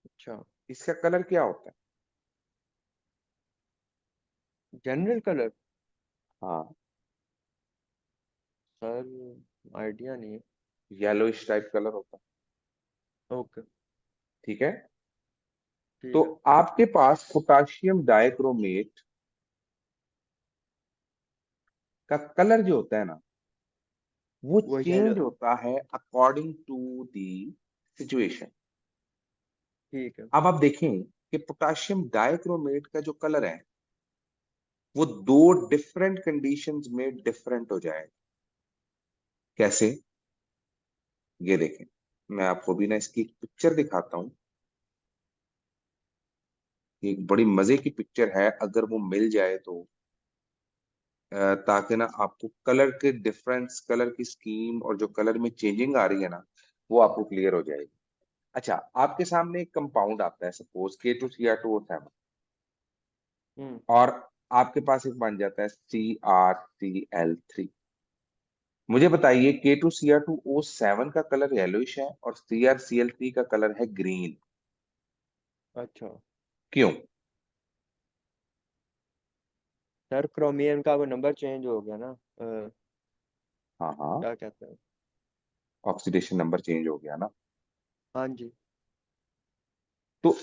Speaker 2: अच्छा।
Speaker 1: इसका कलर क्या होता है?
Speaker 2: General colour.
Speaker 1: हाँ,
Speaker 2: सर, आइडिया नहीं है।
Speaker 1: येलोइश टाइप कलर होता है।
Speaker 2: ओके।
Speaker 1: ठीक है? तो
Speaker 2: ठीक है।
Speaker 1: आपके पास पोटाशियम डाइक्रोमेट का कलर जो होता है ना, वो
Speaker 2: वो येलो।
Speaker 1: चेंज होता है अकॉर्डिंग टू द सिचुएशन।
Speaker 2: ठीक है।
Speaker 1: अब आप देखें कि पोटाशियम डाइक्रोमेट का जो कलर है, वो 2 डिफरेंट कंडीशंस में डिफरेंट हो जाएगा। कैसे? ये देखें, मैं आपको भी ना इसकी एक पिक्चर दिखाता हूँ। ये एक बड़ी मजे की पिक्चर है, अगर वो मिल जाए तो, ताकि ना आपको कलर के डिफरेंस, कलर की स्कीम और जो कलर में चेंजिंग आ रही है ना, वो आपको क्लियर हो जाएगी। अच्छा, आपके सामने एक कंपाउंड आता है सपोज K2Cr2O7,
Speaker 2: हम्म।
Speaker 1: और आपके पास एक बन जाता है CrCl3। मुझे बताइए, K2Cr2O7 का कलर येलोइश है और CrCl3 का कलर है ग्रीन।
Speaker 2: अच्छा।
Speaker 1: क्यों?
Speaker 2: सर, क्रोमियम का वो नंबर चेंज हो गया ना।
Speaker 1: हाँ हाँ,
Speaker 2: क्या कहते हैं।
Speaker 1: ऑक्सीडेशन नंबर चेंज हो गया ना।
Speaker 2: हाँ जी।
Speaker 1: तो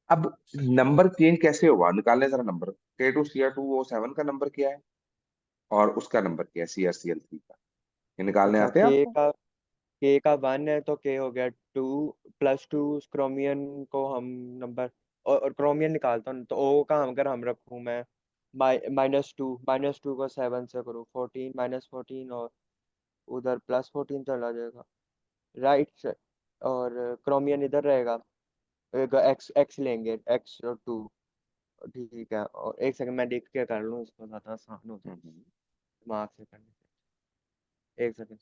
Speaker 1: अब नंबर चेंज कैसे हुआ, निकालने जरा नंबर। K2Cr2O7 का नंबर क्या है और उसका नंबर क्या है CrCl3 का? ये निकालने
Speaker 2: अच्छा,
Speaker 1: आते हैं आपको?
Speaker 2: के का 1 है तो के हो गया 2, +2। क्रोमियम को हम नंबर, और क्रोमियम निकालता हूँ तो ओ का अगर हम रखूँ मैं, -2 को 7 से करूँ 14, -14, और उधर +14 चला जाएगा। राइट से। और क्रोमियम इधर रहेगा। एक्स एक्स लेंगे, x और 2। ठीक है, और एक सेकंड मैं देख के कर लूँ, इसको ज़्यादा आसान हो जाए
Speaker 1: हम्म।
Speaker 2: दिमाग से करने से। एक सेकंड।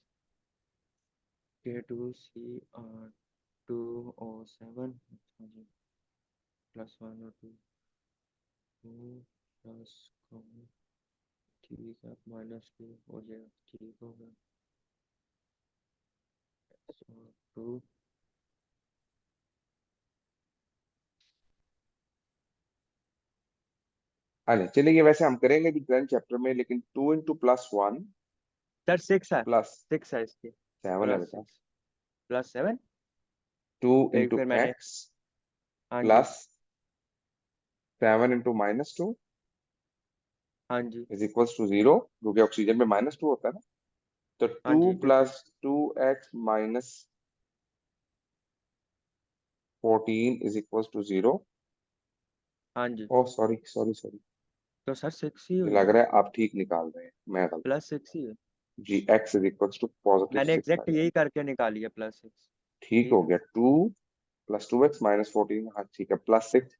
Speaker 2: K2Cr2O7, +1 और 2, 2 +, ठीक है, -2 हो जाएगा, ठीक हो गया। x और 2,
Speaker 1: अरे चलिए, ये वैसे हम करेंगे भी करंट चैप्टर में, लेकिन 2 into +1
Speaker 2: सर 6 है,
Speaker 1: प्लस
Speaker 2: 6 है इसके।
Speaker 1: 7 है बेटा।
Speaker 2: +7।
Speaker 1: टू
Speaker 2: एक
Speaker 1: इंटू
Speaker 2: फिर मैंने,
Speaker 1: एक्स
Speaker 2: हाँ जी,
Speaker 1: प्लस 7 into -2
Speaker 2: हाँ जी,
Speaker 1: = 0, क्योंकि ऑक्सीजन में -2 होता है ना। तो
Speaker 2: हाँ
Speaker 1: टू
Speaker 2: जी, ठीक है,
Speaker 1: प्लस 2x - 14 = 0।
Speaker 2: हाँ जी।
Speaker 1: ओह सॉरी सॉरी सॉरी,
Speaker 2: तो सर 6 ही
Speaker 1: मुझे
Speaker 2: हुई
Speaker 1: लग
Speaker 2: है,
Speaker 1: रहा है आप ठीक निकाल रहे हैं, मैं गलत।
Speaker 2: +6 ही है।
Speaker 1: जी, x =
Speaker 2: मैंने
Speaker 1: +6
Speaker 2: एग्जैक्ट
Speaker 1: आया।
Speaker 2: यही करके निकाली है, +6।
Speaker 1: ठीक हो
Speaker 2: ठीक है,
Speaker 1: गया। 2 + 2x - 14, हाँ ठीक है, +6।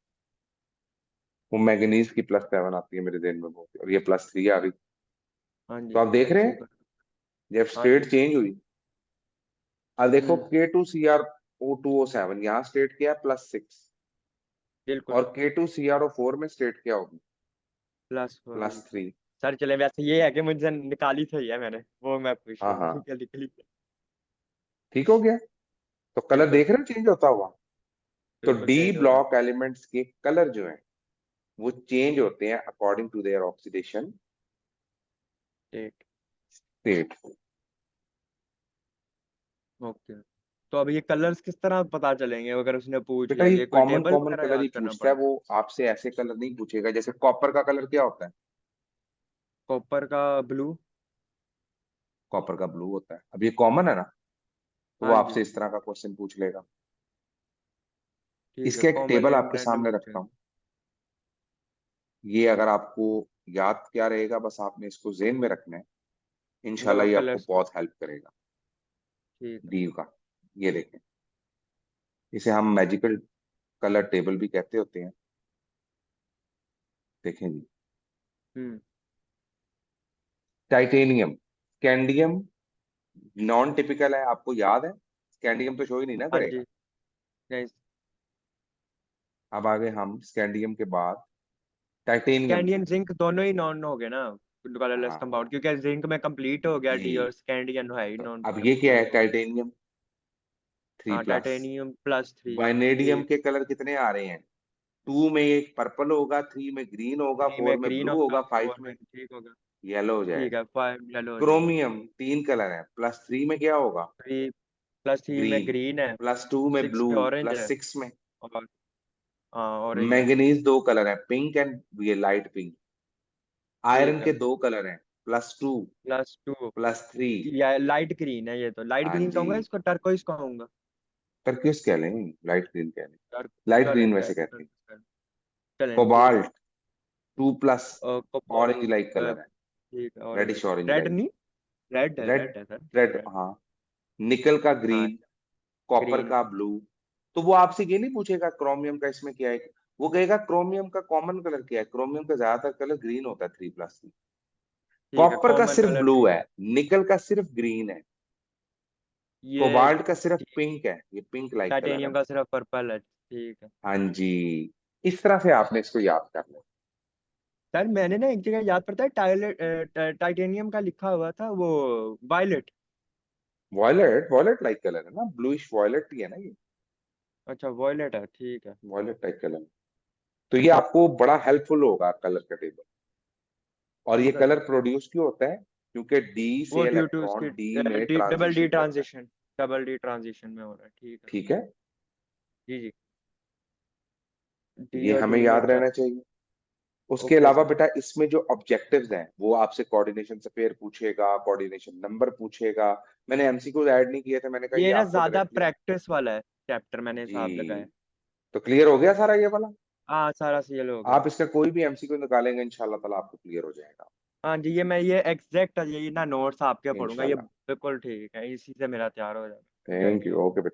Speaker 1: वो मैग्नीज की +7 आती है मेरे देन में बहुत, और ये +3 आ गई।
Speaker 2: हाँ
Speaker 1: तो
Speaker 2: जी,
Speaker 1: आप देख रहे
Speaker 2: ठीक
Speaker 1: हैं
Speaker 2: है,
Speaker 1: जब
Speaker 2: हाँ
Speaker 1: स्टेट
Speaker 2: जी,
Speaker 1: चेंज हुई। अब देखो
Speaker 2: हम्म,
Speaker 1: K2CrO2O7 यहाँ स्टेट किया +6,
Speaker 2: बिल्कुल,
Speaker 1: और K2CrO4 में स्टेट किया होगी
Speaker 2: +4 हुई थी।
Speaker 1: +3।
Speaker 2: सर चले, वैसे ये है कि मुझे निकाली सही है मैंने, वो मैं पूछ
Speaker 1: हाँ
Speaker 2: रहा हूँ
Speaker 1: हाँ,
Speaker 2: क्या निकली।
Speaker 1: ठीक हो गया। तो कलर
Speaker 2: बिल्कुल,
Speaker 1: देख रहे हो चेंज होता हुआ। तो
Speaker 2: बिल्कुल
Speaker 1: डी
Speaker 2: चेंज हो रहा है।
Speaker 1: ब्लॉक एलिमेंट्स के कलर जो हैं वो चेंज होते हैं अकॉर्डिंग टू देयर ऑक्सीडेशन
Speaker 2: ठीक,
Speaker 1: स्टेट।
Speaker 2: ओके। तो अब ये कलर्स किस तरह पता चलेंगे अगर उसने पूछ
Speaker 1: बेटा
Speaker 2: लिया,
Speaker 1: ये
Speaker 2: ये कोई
Speaker 1: कॉमन
Speaker 2: टेबल
Speaker 1: कॉमन
Speaker 2: वगैरह
Speaker 1: कलर ही
Speaker 2: याद करना
Speaker 1: पूछता है
Speaker 2: पड़ेगा?
Speaker 1: वो, आपसे ऐसे कलर नहीं पूछेगा। जैसे कॉपर का कलर क्या होता है?
Speaker 2: कॉपर का ब्लू।
Speaker 1: कॉपर का ब्लू होता है। अब ये कॉमन है ना, तो वो
Speaker 2: हाँ जी,
Speaker 1: आपसे इस तरह का क्वेश्चन पूछ लेगा।
Speaker 2: ठीक है,
Speaker 1: इसका एक
Speaker 2: कॉमन
Speaker 1: टेबल आपके
Speaker 2: रैंडम
Speaker 1: सामने रखता
Speaker 2: पूछेगा।
Speaker 1: हूँ। ये अगर आपको याद क्या रहेगा, बस आपने इसको जेन में रखना है। इंशाल्लाह
Speaker 2: वो
Speaker 1: ये आपको
Speaker 2: कलर्स का,
Speaker 1: बहुत हेल्प करेगा।
Speaker 2: ठीक है,
Speaker 1: डी का, ये देखें, इसे हम मैजिकल कलर टेबल भी कहते होते हैं। देखें जी,
Speaker 2: हम्म,
Speaker 1: टाइटेनियम, स्कैंडियम नॉन टिपिकल है, आपको याद है। स्कैंडियम तो शो ही नहीं ना
Speaker 2: हाँ
Speaker 1: करेगा।
Speaker 2: जी, नहीं,
Speaker 1: अब आगे हम स्कैंडियम के बाद टाइटेनियम पे।
Speaker 2: स्कैंडियन जिंक दोनों ही नॉन हो गए ना, कलरलेस
Speaker 1: हाँ,
Speaker 2: कंपाउंड, क्योंकि जिंक में कंप्लीट हो गया डी,
Speaker 1: जी।
Speaker 2: और स्कैंडियन है ही
Speaker 1: तो
Speaker 2: नॉन
Speaker 1: अब ये क्या है?
Speaker 2: कंप्लीट।
Speaker 1: टाइटेनियम 3+।
Speaker 2: टाइटेनियम +3,
Speaker 1: वाइनेडियम
Speaker 2: ठीक।
Speaker 1: के कलर कितने आ रहे हैं? 2 में एक पर्पल होगा, 3 में ग्रीन होगा,
Speaker 2: 3 में
Speaker 1: 4 में
Speaker 2: ग्रीन
Speaker 1: ब्लू
Speaker 2: होगा,
Speaker 1: होगा, 5
Speaker 2: 4
Speaker 1: में
Speaker 2: में ठीक होगा,
Speaker 1: येलो हो
Speaker 2: ठीक
Speaker 1: जाएगा।
Speaker 2: है, 5 येलो हो जाएगा।
Speaker 1: क्रोमियम 3 कलर है, +3 में क्या होगा?
Speaker 2: 3 में
Speaker 1: ग्रीन।
Speaker 2: ग्रीन है,
Speaker 1: +2 में
Speaker 2: 6
Speaker 1: ब्लू।
Speaker 2: में ऑरेंज है,
Speaker 1: +6 में
Speaker 2: और हाँ ऑरेंज है,
Speaker 1: मैंगनीज 2 कलर है, पिंक एंड ये लाइट पिंक। आयरन
Speaker 2: ठीक
Speaker 1: के
Speaker 2: है,
Speaker 1: 2 कलर हैं, +2
Speaker 2: +2,
Speaker 1: +3।
Speaker 2: या लाइट ग्रीन है, ये तो लाइट
Speaker 1: हाँ
Speaker 2: ग्रीन
Speaker 1: जी,
Speaker 2: कहूंगा, इसको टर्कोइज कहूंगा।
Speaker 1: टर्किश कह लें, लाइट ग्रीन कह लें।
Speaker 2: टर्क
Speaker 1: लाइट ग्रीन
Speaker 2: चलें,
Speaker 1: वैसे कहते हैं।
Speaker 2: चलें, ठीक है।
Speaker 1: Cobalt 2+,
Speaker 2: cobalt,
Speaker 1: orange like colour है,
Speaker 2: ठीक है, orange,
Speaker 1: reddish orange
Speaker 2: red
Speaker 1: like.
Speaker 2: नहीं, रेड है,
Speaker 1: रेड,
Speaker 2: रेड है सर,
Speaker 1: रेड
Speaker 2: रेड,
Speaker 1: हाँ। निकल का
Speaker 2: हाँ,
Speaker 1: ग्रीन, कॉपर
Speaker 2: ग्रीन,
Speaker 1: का ब्लू। तो वो आपसे ये नहीं पूछेगा क्रोमियम का इसमें क्या है, वो कहेगा क्रोमियम का कॉमन कलर क्या है। क्रोमियम का ज्यादातर कलर ग्रीन होता है 3+3।
Speaker 2: ठीक है,
Speaker 1: कॉपर का
Speaker 2: कॉमन
Speaker 1: सिर्फ
Speaker 2: कलर
Speaker 1: ब्लू है,
Speaker 2: ग्रीन,
Speaker 1: निकल का सिर्फ ग्रीन है,
Speaker 2: ये
Speaker 1: कोबाल्ट का सिर्फ
Speaker 2: ठीक,
Speaker 1: पिंक है, ये पिंक लाइक कलर है
Speaker 2: टाइटेनियम का
Speaker 1: बस।
Speaker 2: सिर्फ पर्पल है, ठीक है।
Speaker 1: हाँ जी, इस तरह से आपने इसको याद करना
Speaker 2: सर मैंने ना एक जगह याद पड़ता है, टाइटेनियम का लिखा हुआ था वो, वायलेट।
Speaker 1: है। वॉयलेट, वॉयलेट लाइक कलर है ना, ब्लूइश वॉयलेट ही है ना ये।
Speaker 2: अच्छा वॉयलेट है, ठीक है,
Speaker 1: वॉयलेट टाइप कलर। तो ये आपको बड़ा हेल्पफुल होगा कलर का टेबल। और ये
Speaker 2: ठीक है
Speaker 1: कलर
Speaker 2: सर।
Speaker 1: प्रोड्यूस क्यों होता है? क्योंकि डी
Speaker 2: वो
Speaker 1: से
Speaker 2: ड्यू टू उसकी
Speaker 1: इलेक्ट्रॉन डी में
Speaker 2: डबल डी
Speaker 1: ट्रांजिशन करता है।
Speaker 2: ट्रांजिशन, डबल डी ट्रांजिशन में हो रहा है, ठीक है,
Speaker 1: ठीक है,
Speaker 2: जी जी,
Speaker 1: तो
Speaker 2: डी
Speaker 1: ये
Speaker 2: और
Speaker 1: हमें
Speaker 2: डी में
Speaker 1: याद
Speaker 2: जा,
Speaker 1: रहना चाहिए। उसके
Speaker 2: ओके
Speaker 1: अलावा
Speaker 2: सर।
Speaker 1: बेटा इसमें जो ऑब्जेक्टिव्स हैं वो आपसे कोऑर्डिनेशन से पेयर पूछेगा, कोऑर्डिनेशन नंबर पूछेगा। मैंने एमसीक्यू ऐड नहीं किए थे, मैंने कहा ये
Speaker 2: ये ना
Speaker 1: याद तो
Speaker 2: ज्यादा
Speaker 1: रख लिया।
Speaker 2: प्रैक्टिस वाला है चैप्टर, मैंने हिसाब लगाया।
Speaker 1: जी, तो क्लियर हो गया सारा ये वाला।
Speaker 2: हाँ सारा सीएल हो गया।
Speaker 1: आप इसका कोई भी एमसीक्यू निकालेंगे इंशाल्लाह ताला आपको क्लियर हो जाएगा।
Speaker 2: हाँ जी, ये मैं ये एग्जैक्ट ये ना नोट्स आपके पढ़ूंगा, ये
Speaker 1: इंशाल्लाह।
Speaker 2: बिल्कुल ठीक है, इसी से मेरा तैयार हो जाएगा,
Speaker 1: थैंक
Speaker 2: जाएगी।
Speaker 1: यू, ओके बेटे।